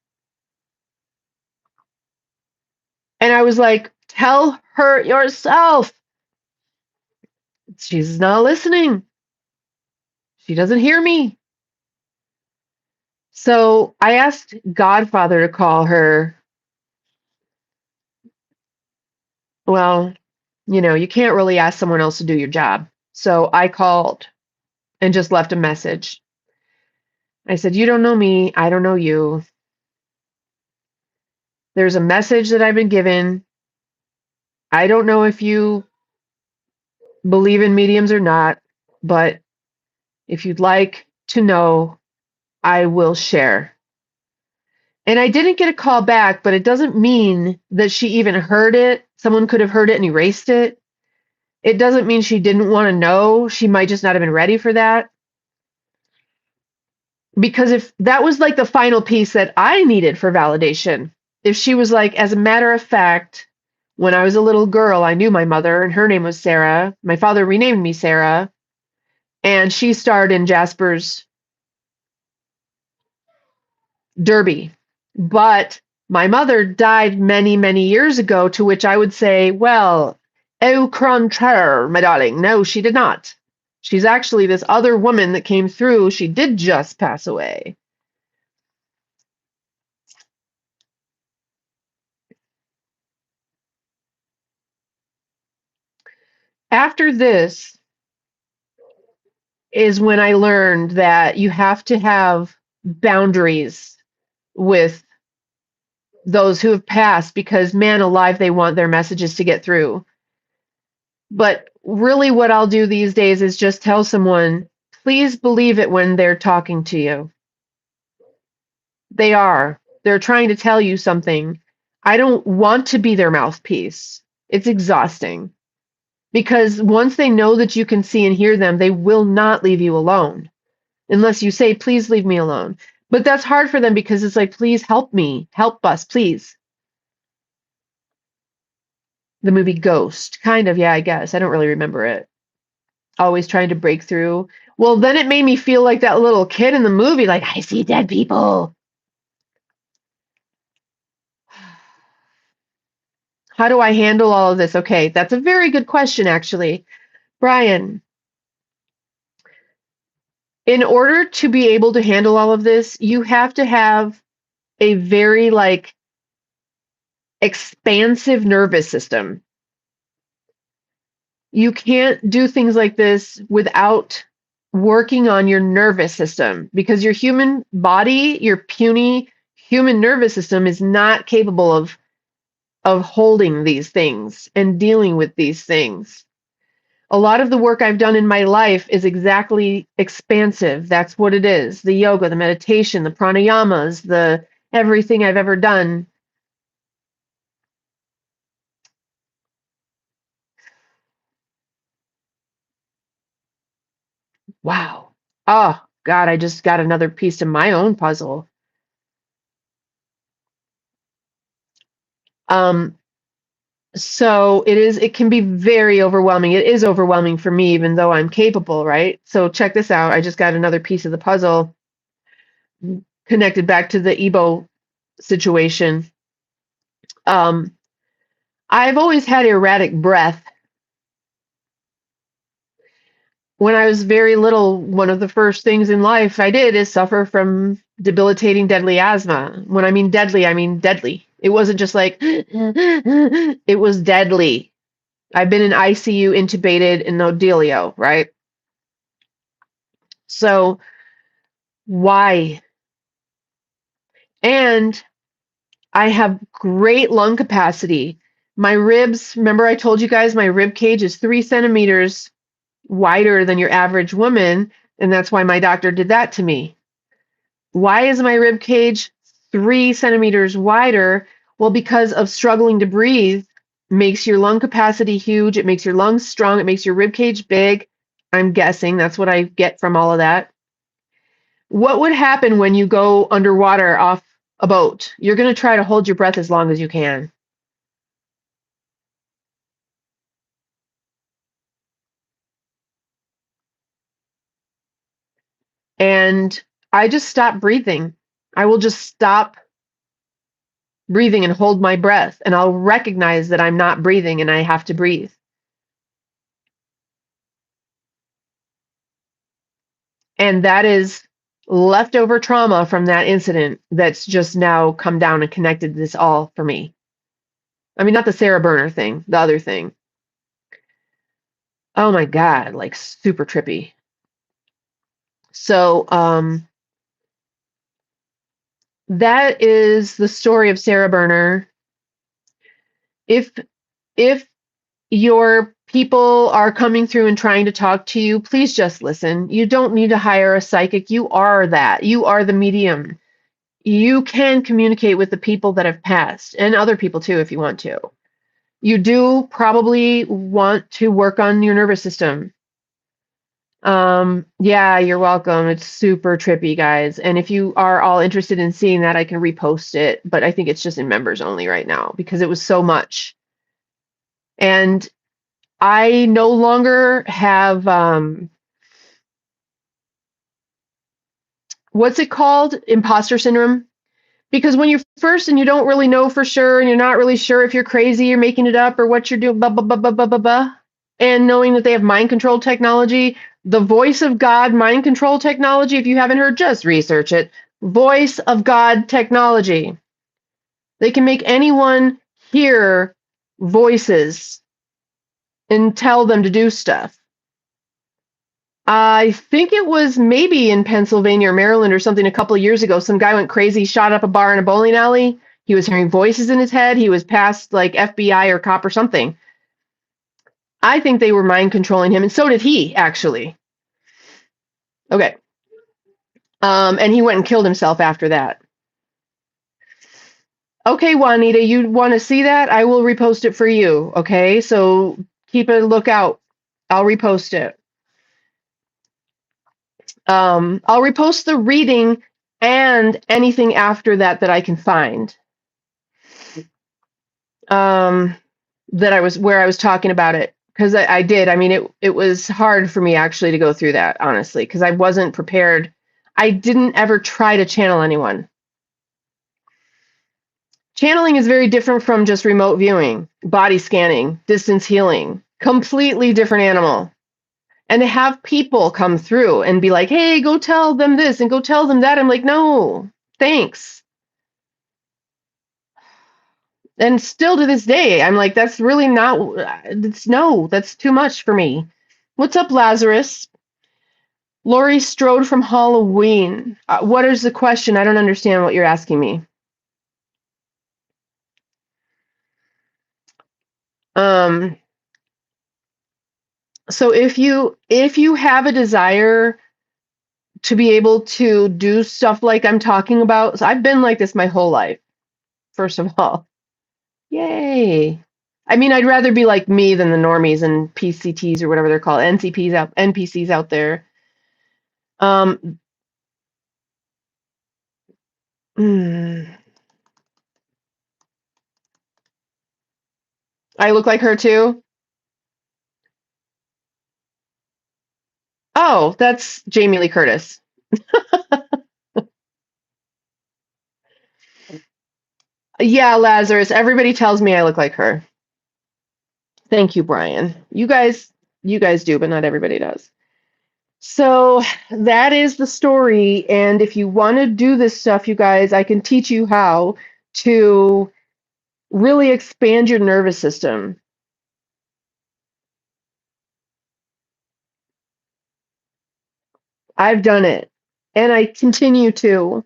And I was like, tell her yourself. She's not listening. She doesn't hear me. So I asked Godfather to call her. Well, you can't really ask someone else to do your job. So I called and just left a message. I said, you don't know me. I don't know you. There's a message that I've been given. I don't know if you believe in mediums or not, but if you'd like to know, I will share. And I didn't get a call back, but it doesn't mean that she even heard it. Someone could have heard it and erased it. It doesn't mean she didn't want to know. She might just not have been ready for that. Because if that was like the final piece that I needed for validation, if she was like, as a matter of fact, when I was a little girl, I knew my mother and her name was Sarah. My father renamed me Sarah, and she starred in Jasper's Derby. But my mother died many, many years ago, to which I would say, well, au contraire, my darling. No, she did not. She's actually this other woman that came through. She did just pass away. After this is when I learned that you have to have boundaries with those who have passed because, man alive, they want their messages to get through. But really, what I'll do these days is just tell someone, please believe it when they're talking to you. They are. They're trying to tell you something. I don't want to be their mouthpiece. It's exhausting. Because once they know that you can see and hear them, they will not leave you alone. Unless you say, please leave me alone. But that's hard for them because it's like, please help me. Help us, please. The movie Ghost. Kind of, yeah, I guess. I don't really remember it. Always trying to break through. Well, then it made me feel like that little kid in the movie, like, I see dead people. How do I handle all of this? Okay, that's a very good question, actually. Brian, in order to be able to handle all of this, you have to have a very, expansive nervous system. You can't do things like this without working on your nervous system because your human body, your puny human nervous system is not capable of holding these things and dealing with these things. A lot of the work I've done in my life is exactly expansive. That's what it is. The yoga, the meditation, the pranayamas, the everything I've ever done. Wow. Oh, God, I just got another piece of my own puzzle. So it can be very overwhelming. It is overwhelming for me, even though I'm capable, right? So check this out. I just got another piece of the puzzle connected back to the Ebo situation. I've always had erratic breath. When I was very little, one of the first things in life I did is suffer from debilitating deadly asthma. When I mean deadly. It wasn't just like, it was deadly. I've been in ICU, intubated, and no dealio, right? So why? And I have great lung capacity. My ribs, remember I told you guys my rib cage is 3 centimeters wider than your average woman, and that's why my doctor did that to me. Why is my rib cage 3 centimeters wider? Well, because of struggling to breathe makes your lung capacity huge. It makes your lungs strong. It makes your rib cage big. I'm guessing that's what I get from all of that. What would happen when you go underwater off a boat? You're going to try to hold your breath as long as you can. And I just stop breathing. I will just stop breathing and hold my breath, and I'll recognize that I'm not breathing and I have to breathe. And that is leftover trauma from that incident that's just now come down and connected this all for me. I mean, not the Sarah Burner thing, the other thing. Oh my God, like super trippy. So, that is the story of Sarah Burner. If your people are coming through and trying to talk to you, please just listen. You don't need to hire a psychic. You are that. You are the medium. You can communicate with the people that have passed and other people too if you want to. You do probably want to work on your nervous system. Yeah, you're welcome. It's super trippy, guys. And if you are all interested in seeing that, I can repost it, but I think it's just in members only right now because it was so much. And I no longer have what's it called? Imposter syndrome. Because when you're first and you don't really know for sure and you're not really sure if you're crazy, you're making it up or what you're doing, blah, blah, blah, blah, blah, blah, blah. And knowing that they have mind control technology, the voice of God mind control technology, if you haven't heard, just research it. Voice of God technology. They can make anyone hear voices and tell them to do stuff. I think it was maybe in Pennsylvania or Maryland or something a couple of years ago. Some guy went crazy, shot up a bar in a bowling alley. He was hearing voices in his head. He was past like FBI or cop or something. I think they were mind controlling him, and so did he, actually. Okay. And he went and killed himself after that. Okay, Juanita, you want to see that? I will repost it for you. Okay, so keep a lookout. I'll repost it. I'll repost the reading and anything after that that I can find. That I was talking about it because I did. I mean, it was hard for me actually to go through that, honestly, because I wasn't prepared. I didn't ever try to channel anyone. Channeling is very different from just remote viewing, body scanning, distance healing, completely different animal. And to have people come through and be like, hey, go tell them this and go tell them that. I'm like, no, thanks. And still to this day, I'm like, that's really not, that's too much for me. What's up, Lazarus? Lori Strode from Halloween. What is the question? I don't understand what you're asking me. So if you have a desire to be able to do stuff like I'm talking about, so I've been like this my whole life, first of all. Yay. I mean, I'd rather be like me than the normies and PCTs or whatever they're called, NPCs out there. I look like her too. Oh, that's Jamie Lee Curtis. Yeah, Lazarus. Everybody tells me I look like her. Thank you, Brian. You guys do, but not everybody does. So that is the story. And if you want to do this stuff, you guys, I can teach you how to really expand your nervous system. I've done it, and I continue to.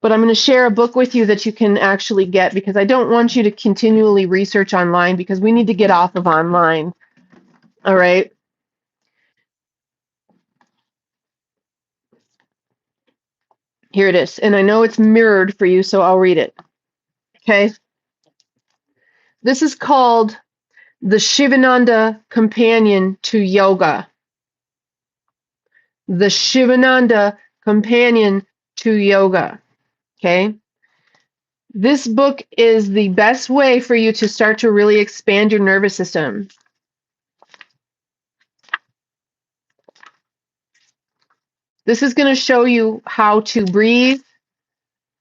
But I'm going to share a book with you that you can actually get because I don't want you to continually research online because we need to get off of online. All right. Here it is. And I know it's mirrored for you, so I'll read it. Okay. This is called The Shivananda Companion to Yoga. The Shivananda Companion to Yoga. Okay. This book is the best way for you to start to really expand your nervous system. This is going to show you how to breathe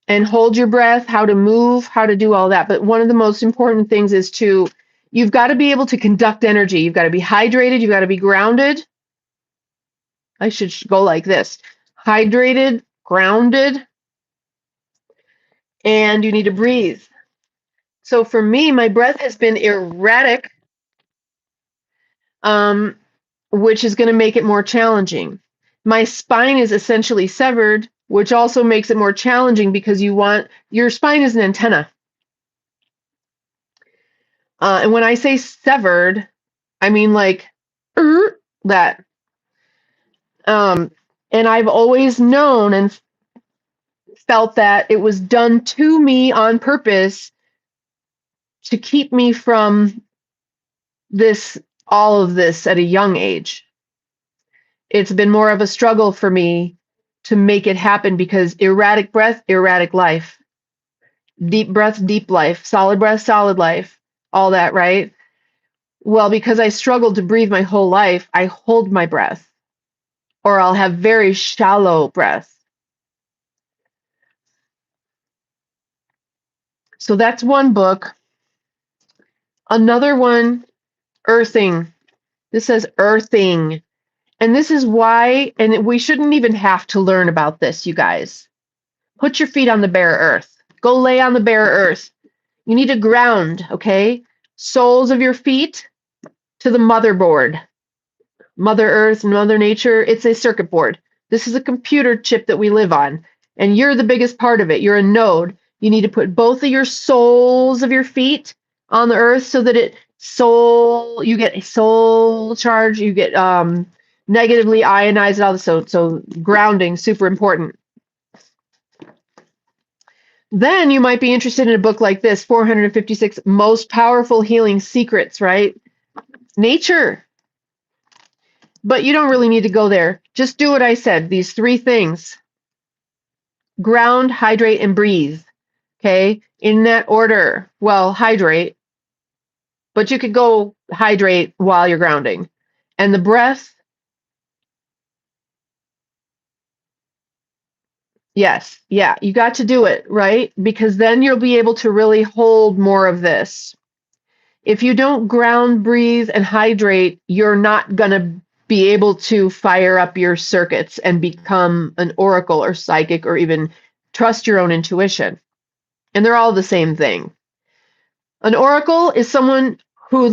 and hold your breath, how to move, how to do all that. But one of the most important things is you've got to be able to conduct energy. You've got to be hydrated. You've got to be grounded. I should go like this: hydrated, grounded, and you need to breathe. So for me, my breath has been erratic, which is going to make it more challenging. My spine is essentially severed, which also makes it more challenging because your spine is an antenna. And when I say severed, I mean like that. And I've always known and felt that it was done to me on purpose to keep me from all of this at a young age. It's been more of a struggle for me to make it happen because erratic breath, erratic life. Deep breath, deep life. Solid breath, solid life. All that, right? Well, because I struggled to breathe my whole life, I hold my breath, or I'll have very shallow breath. So that's one book. Another one, earthing. This says earthing. And this is why, and we shouldn't even have to learn about this, you guys. Put your feet on the bare earth. Go lay on the bare earth. You need to ground, okay? Soles of your feet to the motherboard. Mother Earth, Mother Nature, it's a circuit board. This is a computer chip that we live on, and you're the biggest part of it. You're a node. You need to put both of your soles of your feet on the earth so that you get a soul charge, you get negatively ionized, all this. So grounding, super important. Then you might be interested in a book like this, 456 Most Powerful Healing Secrets, right? Nature. But you don't really need to go there. Just do what I said, these 3 things. Ground, hydrate, and breathe. Okay? In that order. Well, hydrate, but you could go hydrate while you're grounding. And the breath, yes, yeah, you got to do it, right? Because then you'll be able to really hold more of this. If you don't ground, breathe, and hydrate, you're not going to be able to fire up your circuits and become an oracle or psychic or even trust your own intuition. And they're all the same thing. An oracle is someone who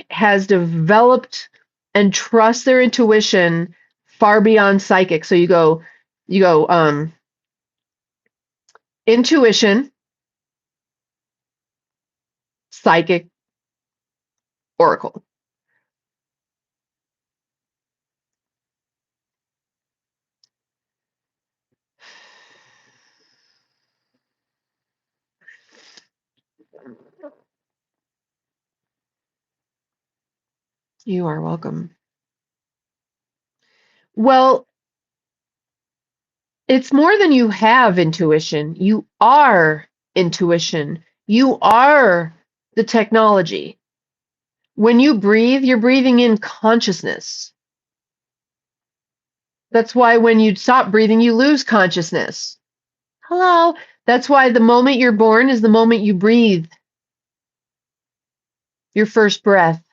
has developed and trusts their intuition far beyond psychic. So you go intuition, psychic, oracle. You are welcome. Well, it's more than you have intuition. You are intuition. You are the technology. When you breathe, you're breathing in consciousness. That's why when you stop breathing, you lose consciousness. Hello. That's why the moment you're born is the moment you breathe your first breath.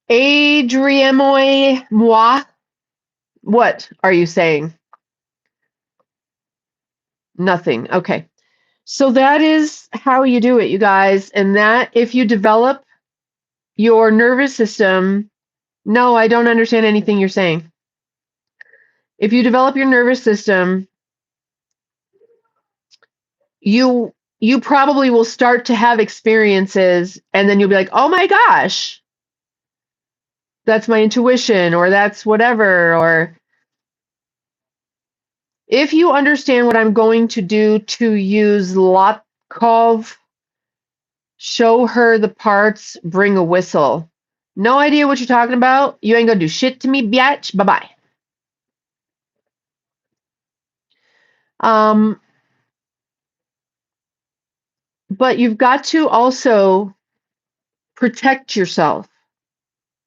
Adriemoy moi. What are you saying? Nothing. Okay. So that is how you do it, you guys. And that if you develop your nervous system, no, I don't understand anything you're saying. If you develop your nervous system, you probably will start to have experiences and then you'll be like, "Oh my gosh, that's my intuition," or that's whatever, or if you understand what I'm going to do to use Lotkov Show her the parts, bring a whistle. No idea what you're talking about. You ain't gonna do shit to me, biatch. Bye-bye. But you've got to also protect yourself.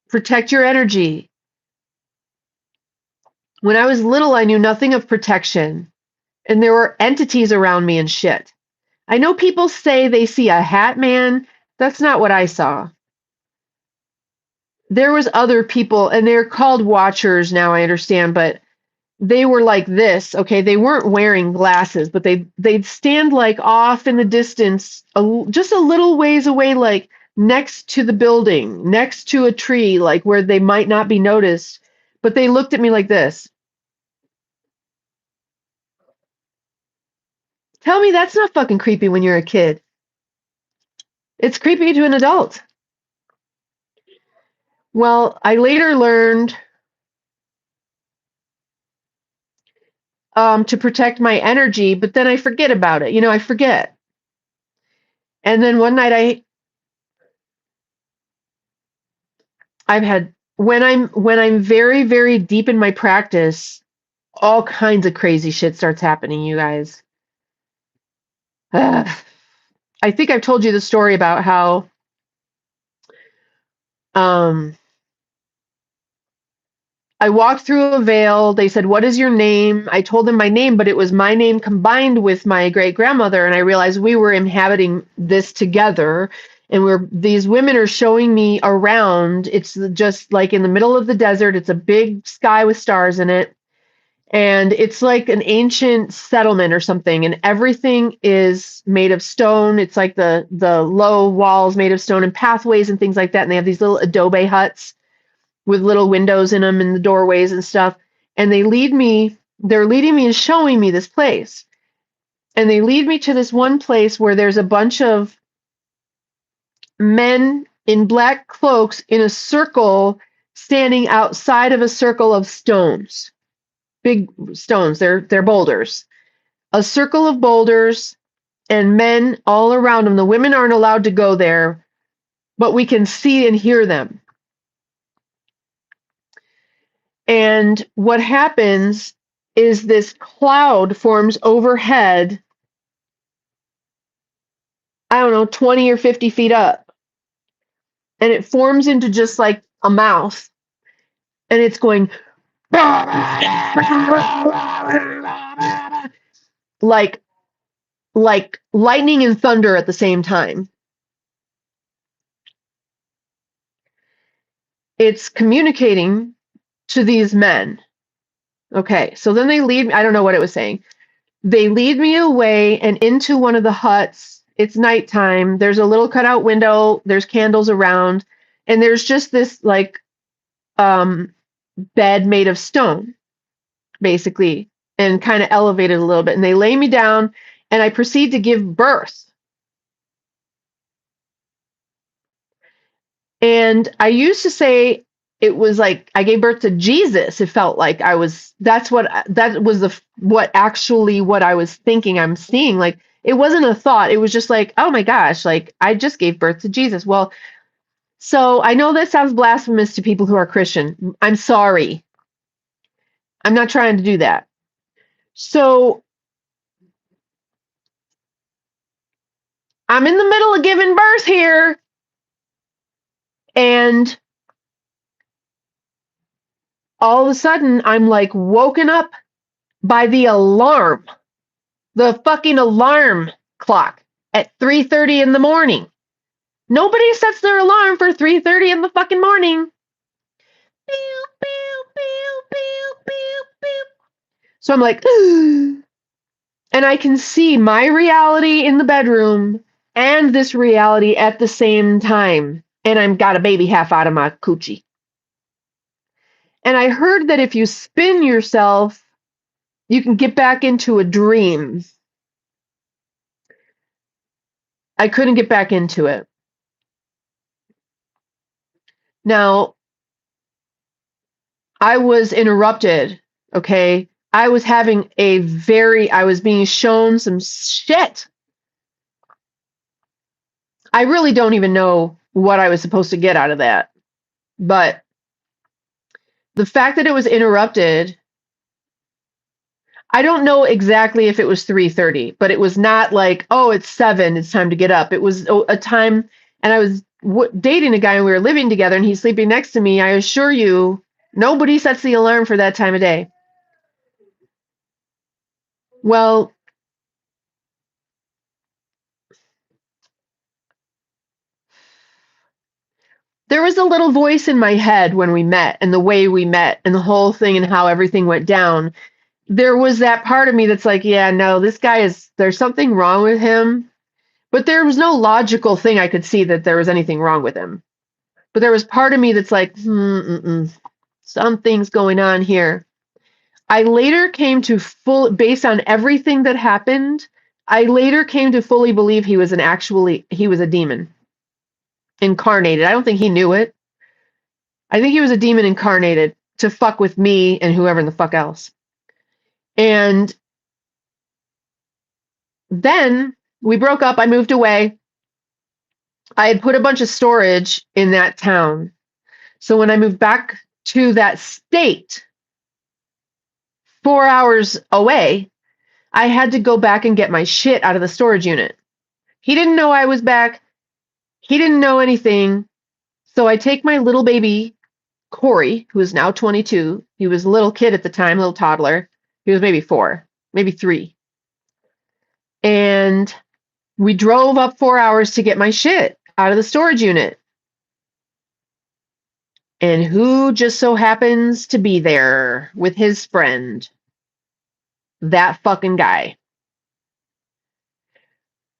Protect your energy. When I was little, I knew nothing of protection. And there were entities around me and shit. I know people say they see a hat man. That's not what I saw. There was other people, and they're called watchers now, I understand, but they were like this, okay? They weren't wearing glasses, but they'd stand like off in the distance, just a little ways away, like next to the building, next to a tree, like where they might not be noticed. But they looked at me like this. Tell me that's not fucking creepy when you're a kid. It's creepy to an adult. Well, I later learned to protect my energy, but then I forget about it. I forget. And then one night I've had when I'm very, very deep in my practice, all kinds of crazy shit starts happening, you guys. I think I've told you the story about how I walked through a veil. They said, "What is your name?" I told them my name, but it was my name combined with my great grandmother, and I realized we were inhabiting this together. And these women are showing me around. It's just like in the middle of the desert. It's a big sky with stars in it. And it's like an ancient settlement or something, and everything is made of stone. It's like the low walls made of stone and pathways and things like that. And they have these little adobe huts with little windows in them and the doorways and stuff. And they're leading me and showing me this place. And they lead me to this one place where there's a bunch of men in black cloaks in a circle standing outside of a circle of stones. Big stones, they're boulders. A circle of boulders and men all around them. The women aren't allowed to go there, but we can see and hear them. And what happens is this cloud forms overhead, I don't know, 20 or 50 feet up. And it forms into just like a mouth. And it's going like lightning and thunder at the same time. It's communicating to these men. Okay, so then they lead me, I don't know what it was saying. They lead me away and into one of the huts. It's nighttime. There's a little cutout window. There's candles around. And there's just this like bed made of stone, basically, and kind of elevated a little bit. And they lay me down and I proceed to give birth. And I used to say it was like I gave birth to Jesus. It felt like that was what I was thinking I'm seeing. Like it wasn't a thought. It was just like, oh my gosh, like I just gave birth to Jesus. Well, so I know that sounds blasphemous to people who are Christian. I'm sorry. I'm not trying to do that. So I'm in the middle of giving birth here. And all of a sudden, I'm like woken up by the alarm, the fucking alarm clock at 3:30 in the morning. Nobody sets their alarm for 3:30 in the fucking morning. Pew, pew, pew, pew, pew, pew. So I'm like, and I can see my reality in the bedroom and this reality at the same time. And I've got a baby half out of my coochie. And I heard that if you spin yourself, you can get back into a dream. I couldn't get back into it. Now, I was interrupted, okay? I was being shown some shit. I really don't even know what I was supposed to get out of that. But the fact that it was interrupted, I don't know exactly if it was 3:30, but it was not like, oh, it's 7, it's time to get up. It was a time, and I was dating a guy and we were living together and he's sleeping next to me. I assure you, nobody sets the alarm for that time of day. Well, there was a little voice in my head when we met and the way we met and the whole thing and how everything went down. There was that part of me that's like, yeah, no, this guy there's something wrong with him. But there was no logical thing I could see that there was anything wrong with him. But there was part of me that's like, something's going on here. I later came to based on everything that happened, I later came to fully believe he was a demon incarnated. I don't think he knew it. I think he was a demon incarnated to fuck with me and whoever in the fuck else. And then we broke up. I moved away. I had put a bunch of storage in that town. So when I moved back to that state, 4 hours away, I had to go back and get my shit out of the storage unit. He didn't know I was back. He didn't know anything. So I take my little baby, Corey, who is now 22. He was a little kid at the time, little toddler. He was maybe 4, maybe 3. And we drove up 4 hours to get my shit out of the storage unit. And who just so happens to be there with his friend? That fucking guy.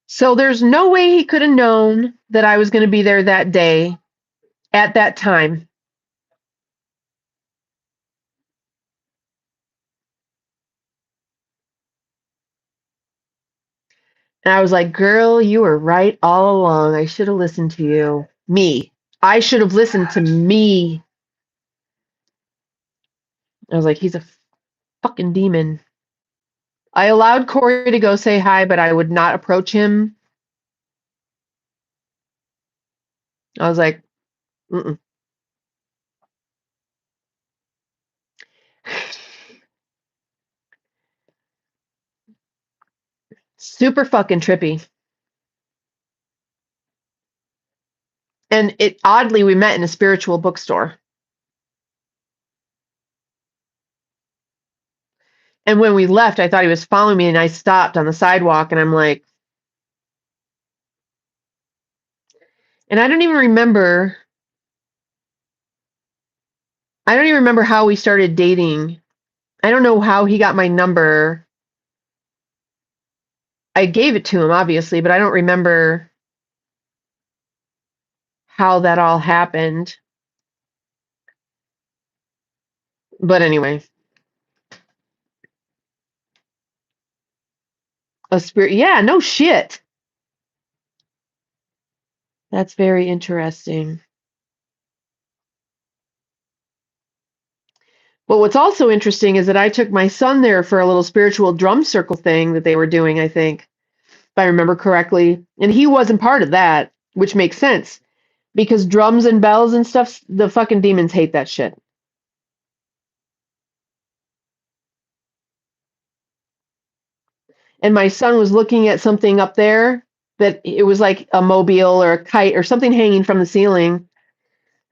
So there's no way he could have known that I was going to be there that day at that time. And I was like, girl, you were right all along. I should have listened to you. Me. I should have listened to me. I was like, he's a fucking demon. I allowed Corey to go say hi, but I would not approach him. I was like, mm-mm. Super fucking trippy. And oddly, we met in a spiritual bookstore. And when we left, I thought he was following me, and I stopped on the sidewalk, and I'm like, and I don't even remember how we started dating. I don't know how he got my number. I gave it to him, obviously, but I don't remember how that all happened. But anyway. A spirit. Yeah, no shit. That's very interesting. But what's also interesting is that I took my son there for a little spiritual drum circle thing that they were doing, I think, if I remember correctly. And he wasn't part of that, which makes sense. Because drums and bells and stuff, the fucking demons hate that shit. And my son was looking at something up there that it was like a mobile or a kite or something hanging from the ceiling.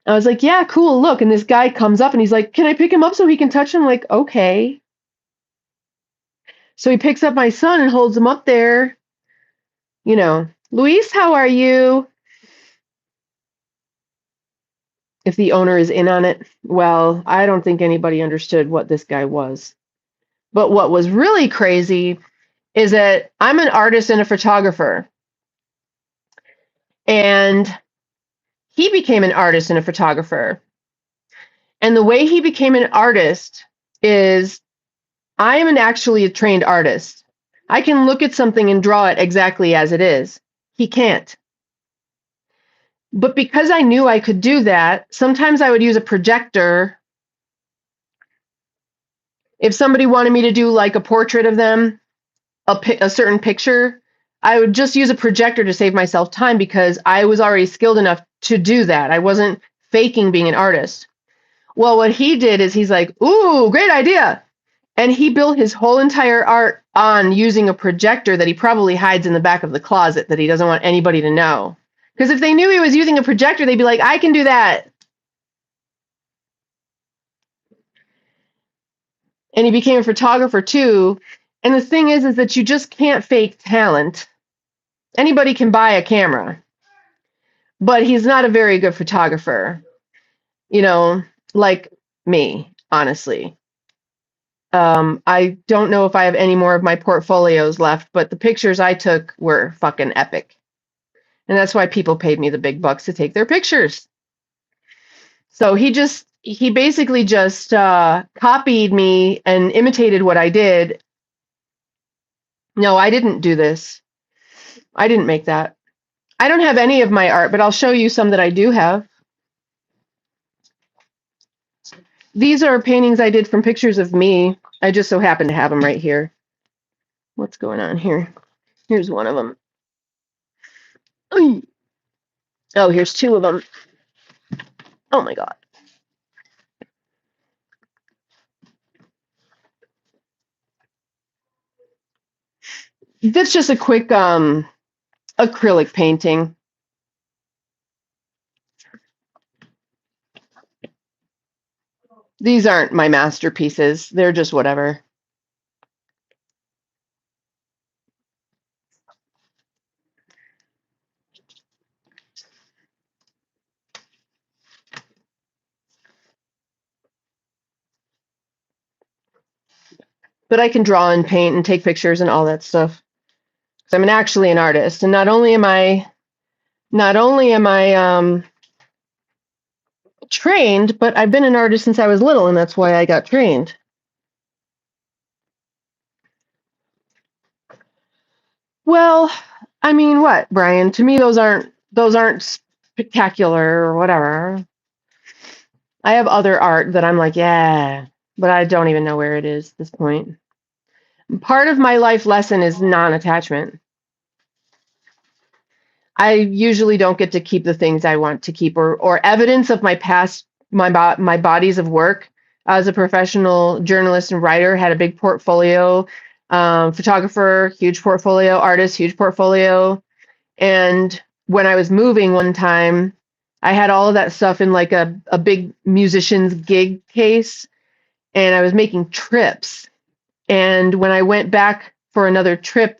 I was like, yeah, cool, look. And this guy comes up and he's like, can I pick him up so he can touch him? I'm like, okay. So he picks up my son and holds him up there. You know, Luis, how are you? If the owner is in on it, well, I don't think anybody understood what this guy was. But what was really crazy is that I'm an artist and a photographer. And he became an artist and a photographer. And the way he became an artist is I am actually a trained artist. I can look at something and draw it exactly as it is. He can't. But because I knew I could do that, sometimes I would use a projector. If somebody wanted me to do like a portrait of them, a certain picture, I would just use a projector to save myself time because I was already skilled enough to do that. I wasn't faking being an artist. Well, what he did is he's like, ooh, great idea. And he built his whole entire art on using a projector that he probably hides in the back of the closet that he doesn't want anybody to know. Because if they knew he was using a projector, they'd be like, I can do that. And he became a photographer too. And the thing is that you just can't fake talent. Anybody can buy a camera, but he's not a very good photographer, you know, like me, honestly. I don't know if I have any more of my portfolios left, but the pictures I took were fucking epic. And that's why people paid me the big bucks to take their pictures. So he basically just copied me and imitated what I did. No, I didn't do this. I didn't make that. I don't have any of my art, but I'll show you some that I do have. These are paintings I did from pictures of me. I just so happen to have them right here. What's going on here? Here's one of them. Oh, here's two of them. Oh my God. That's just a quick acrylic painting. These aren't my masterpieces. They're just whatever. But I can draw and paint and take pictures and all that stuff. So I'm actually an artist, and not only am I trained, but I've been an artist since I was little, and that's why I got trained. Well, I mean, what, Brian? To me, those aren't spectacular or whatever. I have other art that I'm like, yeah, but I don't even know where it is at this point. Part of my life lesson is non-attachment. I usually don't get to keep the things I want to keep, or evidence of my past, my bodies of work. As a professional journalist and writer, had a big portfolio, photographer, huge portfolio, artist, huge portfolio. And when I was moving one time, I had all of that stuff in like a big musician's gig case, and I was making trips. And when I went back for another trip,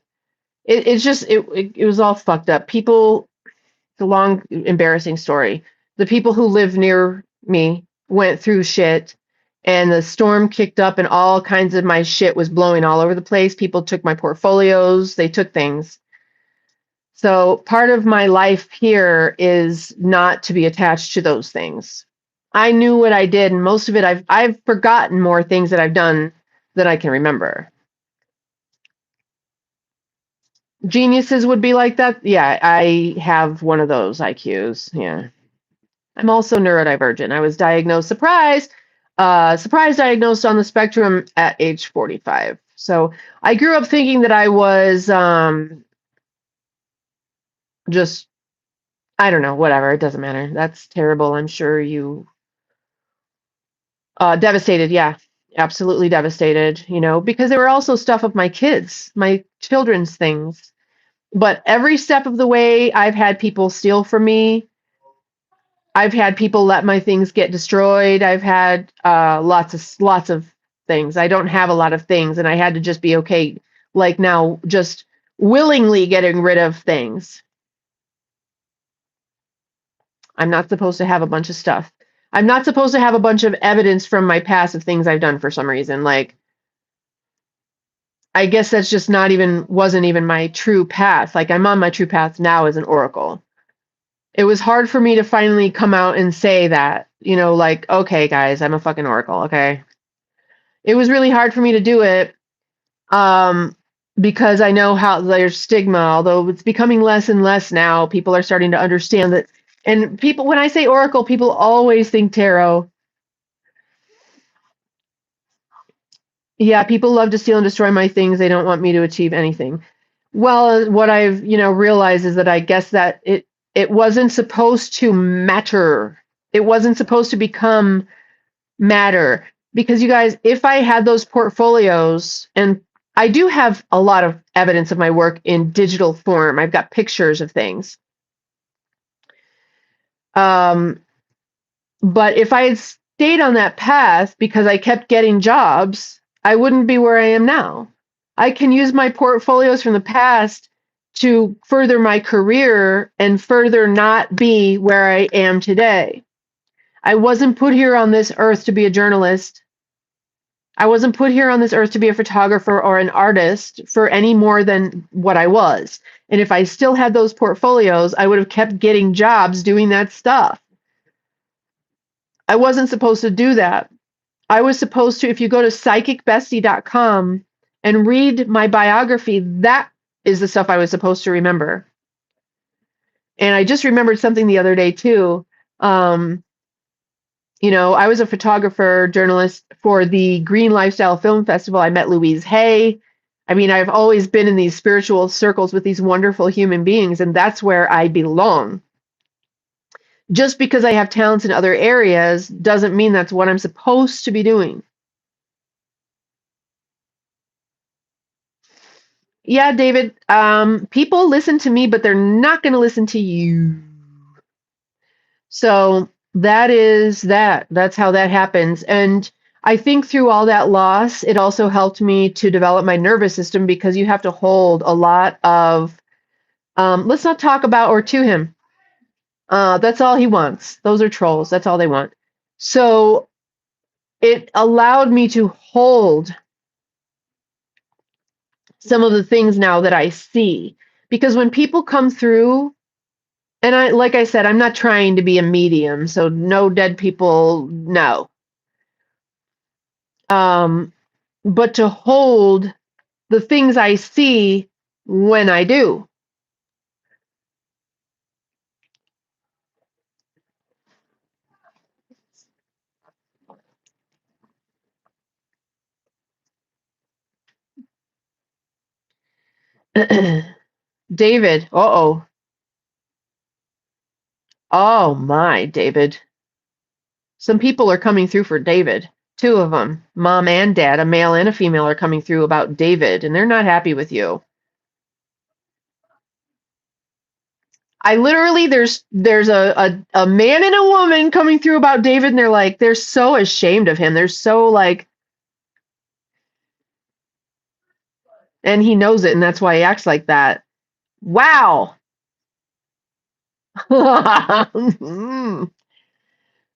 it was all fucked up. People, it's a long, embarrassing story. The people who live near me went through shit, and the storm kicked up, and all kinds of my shit was blowing all over the place. People took my portfolios, they took things. So part of my life here is not to be attached to those things. I knew what I did, and most of it I've forgotten more things that I've done than I can remember. Geniuses would be like that. Yeah, I have one of those IQs. Yeah. I'm also neurodivergent. I was diagnosed, surprise diagnosed on the spectrum at age 45. So I grew up thinking that I was just, I don't know, whatever. It doesn't matter. That's terrible. I'm sure you devastated. Yeah, absolutely devastated, because there were also stuff of my kids, my children's things. But every step of the way, I've had people steal from me. I've had people let my things get destroyed. I've had lots of things. I don't have a lot of things, and I had to just be okay, like now, just willingly getting rid of things. I'm not supposed to have a bunch of stuff. I'm not supposed to have a bunch of evidence from my past of things I've done for some reason. Like, I guess that's just wasn't even my true path. Like, I'm on my true path now as an oracle. It was hard for me to finally come out and say that, like, okay, guys, I'm a fucking oracle, okay? It was really hard for me to do it because I know how there's stigma, although it's becoming less and less now. People are starting to understand that. And people, when I say oracle, people always think tarot. Yeah, people love to steal and destroy my things. They don't want me to achieve anything. Well, what I've, realized is that I guess that it wasn't supposed to matter. It wasn't supposed to become matter. Because you guys, if I had those portfolios, and I do have a lot of evidence of my work in digital form. I've got pictures of things. But if I had stayed on that path because I kept getting jobs, I wouldn't be where I am now. I can use my portfolios from the past to further my career and further not be where I am today. I wasn't put here on this earth to be a journalist. I wasn't put here on this earth to be a photographer or an artist for any more than what I was. And if I still had those portfolios, I would have kept getting jobs doing that stuff. I wasn't supposed to do that. I was supposed to, if you go to psychicbestie.com and read my biography, that is the stuff I was supposed to remember. And I just remembered something the other day too. I was a photographer, journalist for the Green Lifestyle Film Festival. I met Louise Hay. I mean, I've always been in these spiritual circles with these wonderful human beings, and that's where I belong. Just because I have talents in other areas doesn't mean that's what I'm supposed to be doing. Yeah, David, people listen to me, but they're not going to listen to you. So that is that. That's how that happens. And I think through all that loss, it also helped me to develop my nervous system because you have to hold a lot of, let's not talk about or to him. That's all he wants. Those are trolls. That's all they want. So it allowed me to hold some of the things now that I see. Because when people come through, and like I said, I'm not trying to be a medium, so no dead people, no. But to hold the things I see when I do. David, uh-oh. Oh my, David. Some people are coming through for David. Two of them, mom and dad, a male and a female, are coming through about David, and they're not happy with you. I literally, there's a man and a woman coming through about David, and they're so ashamed of him. They're so like, and he knows it, and that's why he acts like that. Wow.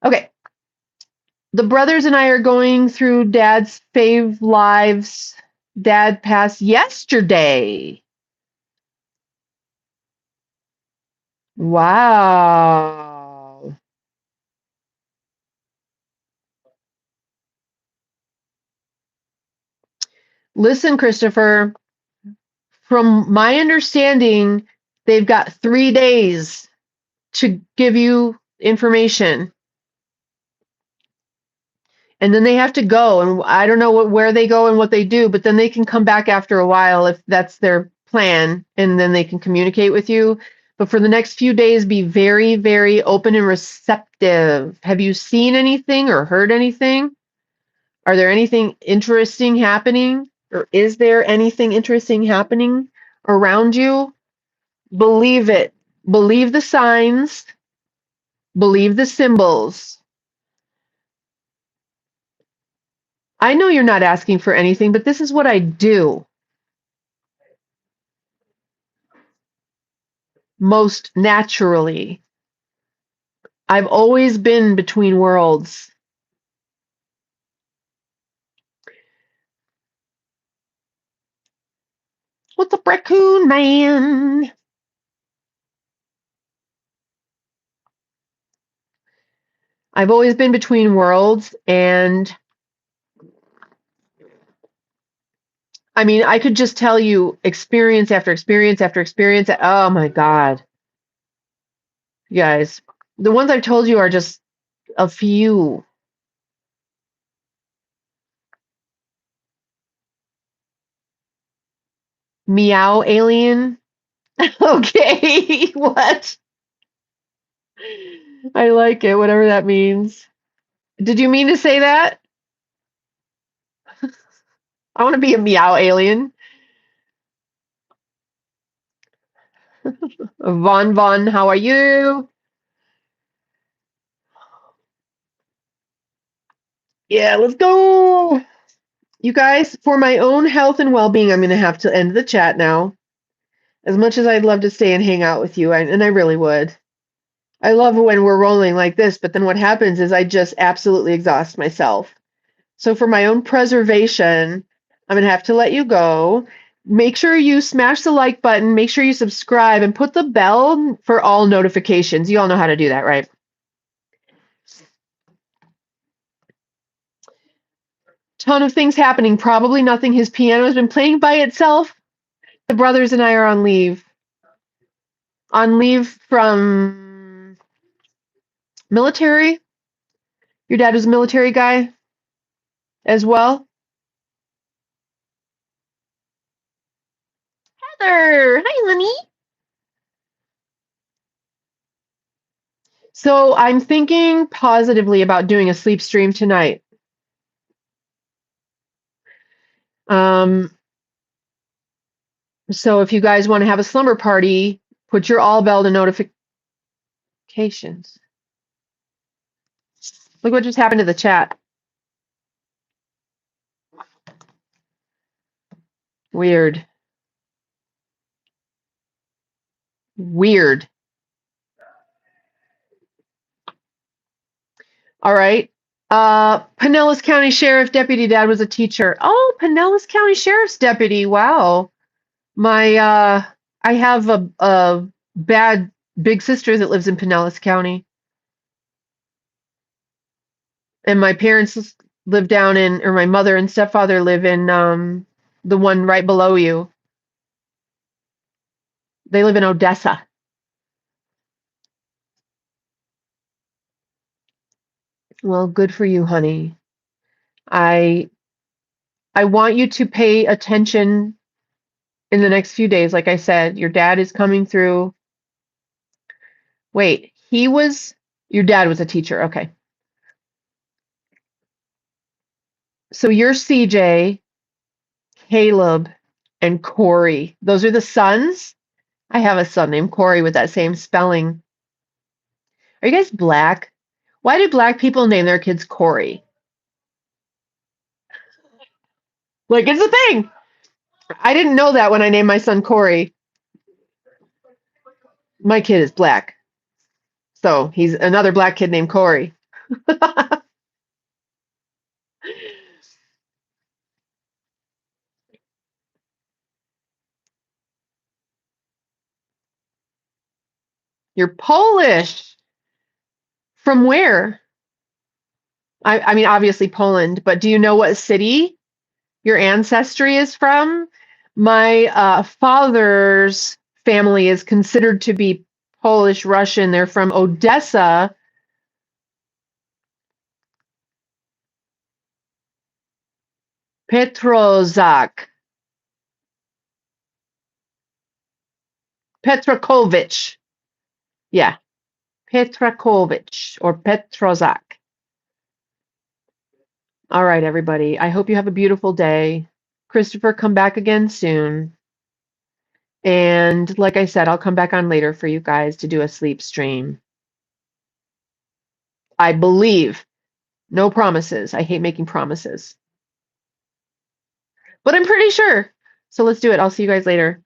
Okay. The brothers and I are going through Dad's fave lives. Dad passed yesterday. Wow. Listen, Christopher, from my understanding, they've got 3 days to give you information. And then they have to go, and I don't know where they go and what they do, but then they can come back after a while if that's their plan, and then they can communicate with you. But for the next few days, be very, very open and receptive. Have you seen anything or heard anything? Are there anything interesting happening? Or is there anything interesting happening around you? Believe it. Believe the signs. Believe the symbols. I know you're not asking for anything, but this is what I do most naturally. I've always been between worlds. What's up, raccoon man? I've always been between worlds, and I mean, I could just tell you experience after experience after experience. Oh my God. You guys, the ones I've told you are just a few. Meow alien. Okay, what? I like it, whatever that means. Did you mean to say that? I want to be a meow alien. Von, how are you? Yeah, let's go. You guys, for my own health and well-being, I'm going to have to end the chat now. As much as I'd love to stay and hang out with you, and I really would. I love when we're rolling like this, but then what happens is I just absolutely exhaust myself. So for my own preservation, I'm going to have to let you go. Make sure you smash the like button, make sure you subscribe, and put the bell for all notifications. You all know how to do that, right? Ton of things happening, probably nothing. His piano has been playing by itself. The brothers and I are on leave. On leave from military. Your dad was a military guy as well. Heather, hi, honey. So I'm thinking positively about doing a sleep stream tonight. So if you guys want to have a slumber party, put your all bell to notifications. Look what just happened to the chat. Weird. Weird. All right. Pinellas County Sheriff Deputy Dad was a teacher. Oh, Pinellas County Sheriff's Deputy. Wow. I have a bad big sister that lives in Pinellas County. And my parents live down in, or my mother and stepfather live in the one right below you. They live in Odessa. Well, good for you, honey. I want you to pay attention in the next few days. Like I said, your dad is coming through. Wait, your dad was a teacher. Okay. So you're CJ, Caleb, and Corey. Those are the sons? I have a son named Corey with that same spelling. Are you guys black? Why do black people name their kids Corey? Like, it's a thing. I didn't know that when I named my son Corey. My kid is black. So he's another black kid named Corey. You're Polish. From where? I mean, obviously Poland, but do you know what city your ancestry is from? My father's family is considered to be Polish Russian. They're from Odessa. Petrozak. Petrakovich. Yeah. Petrakovich or Petrozak. All right, everybody. I hope you have a beautiful day. Christopher, come back again soon. And like I said, I'll come back on later for you guys to do a sleep stream. I believe. No promises. I hate making promises. But I'm pretty sure. So let's do it. I'll see you guys later.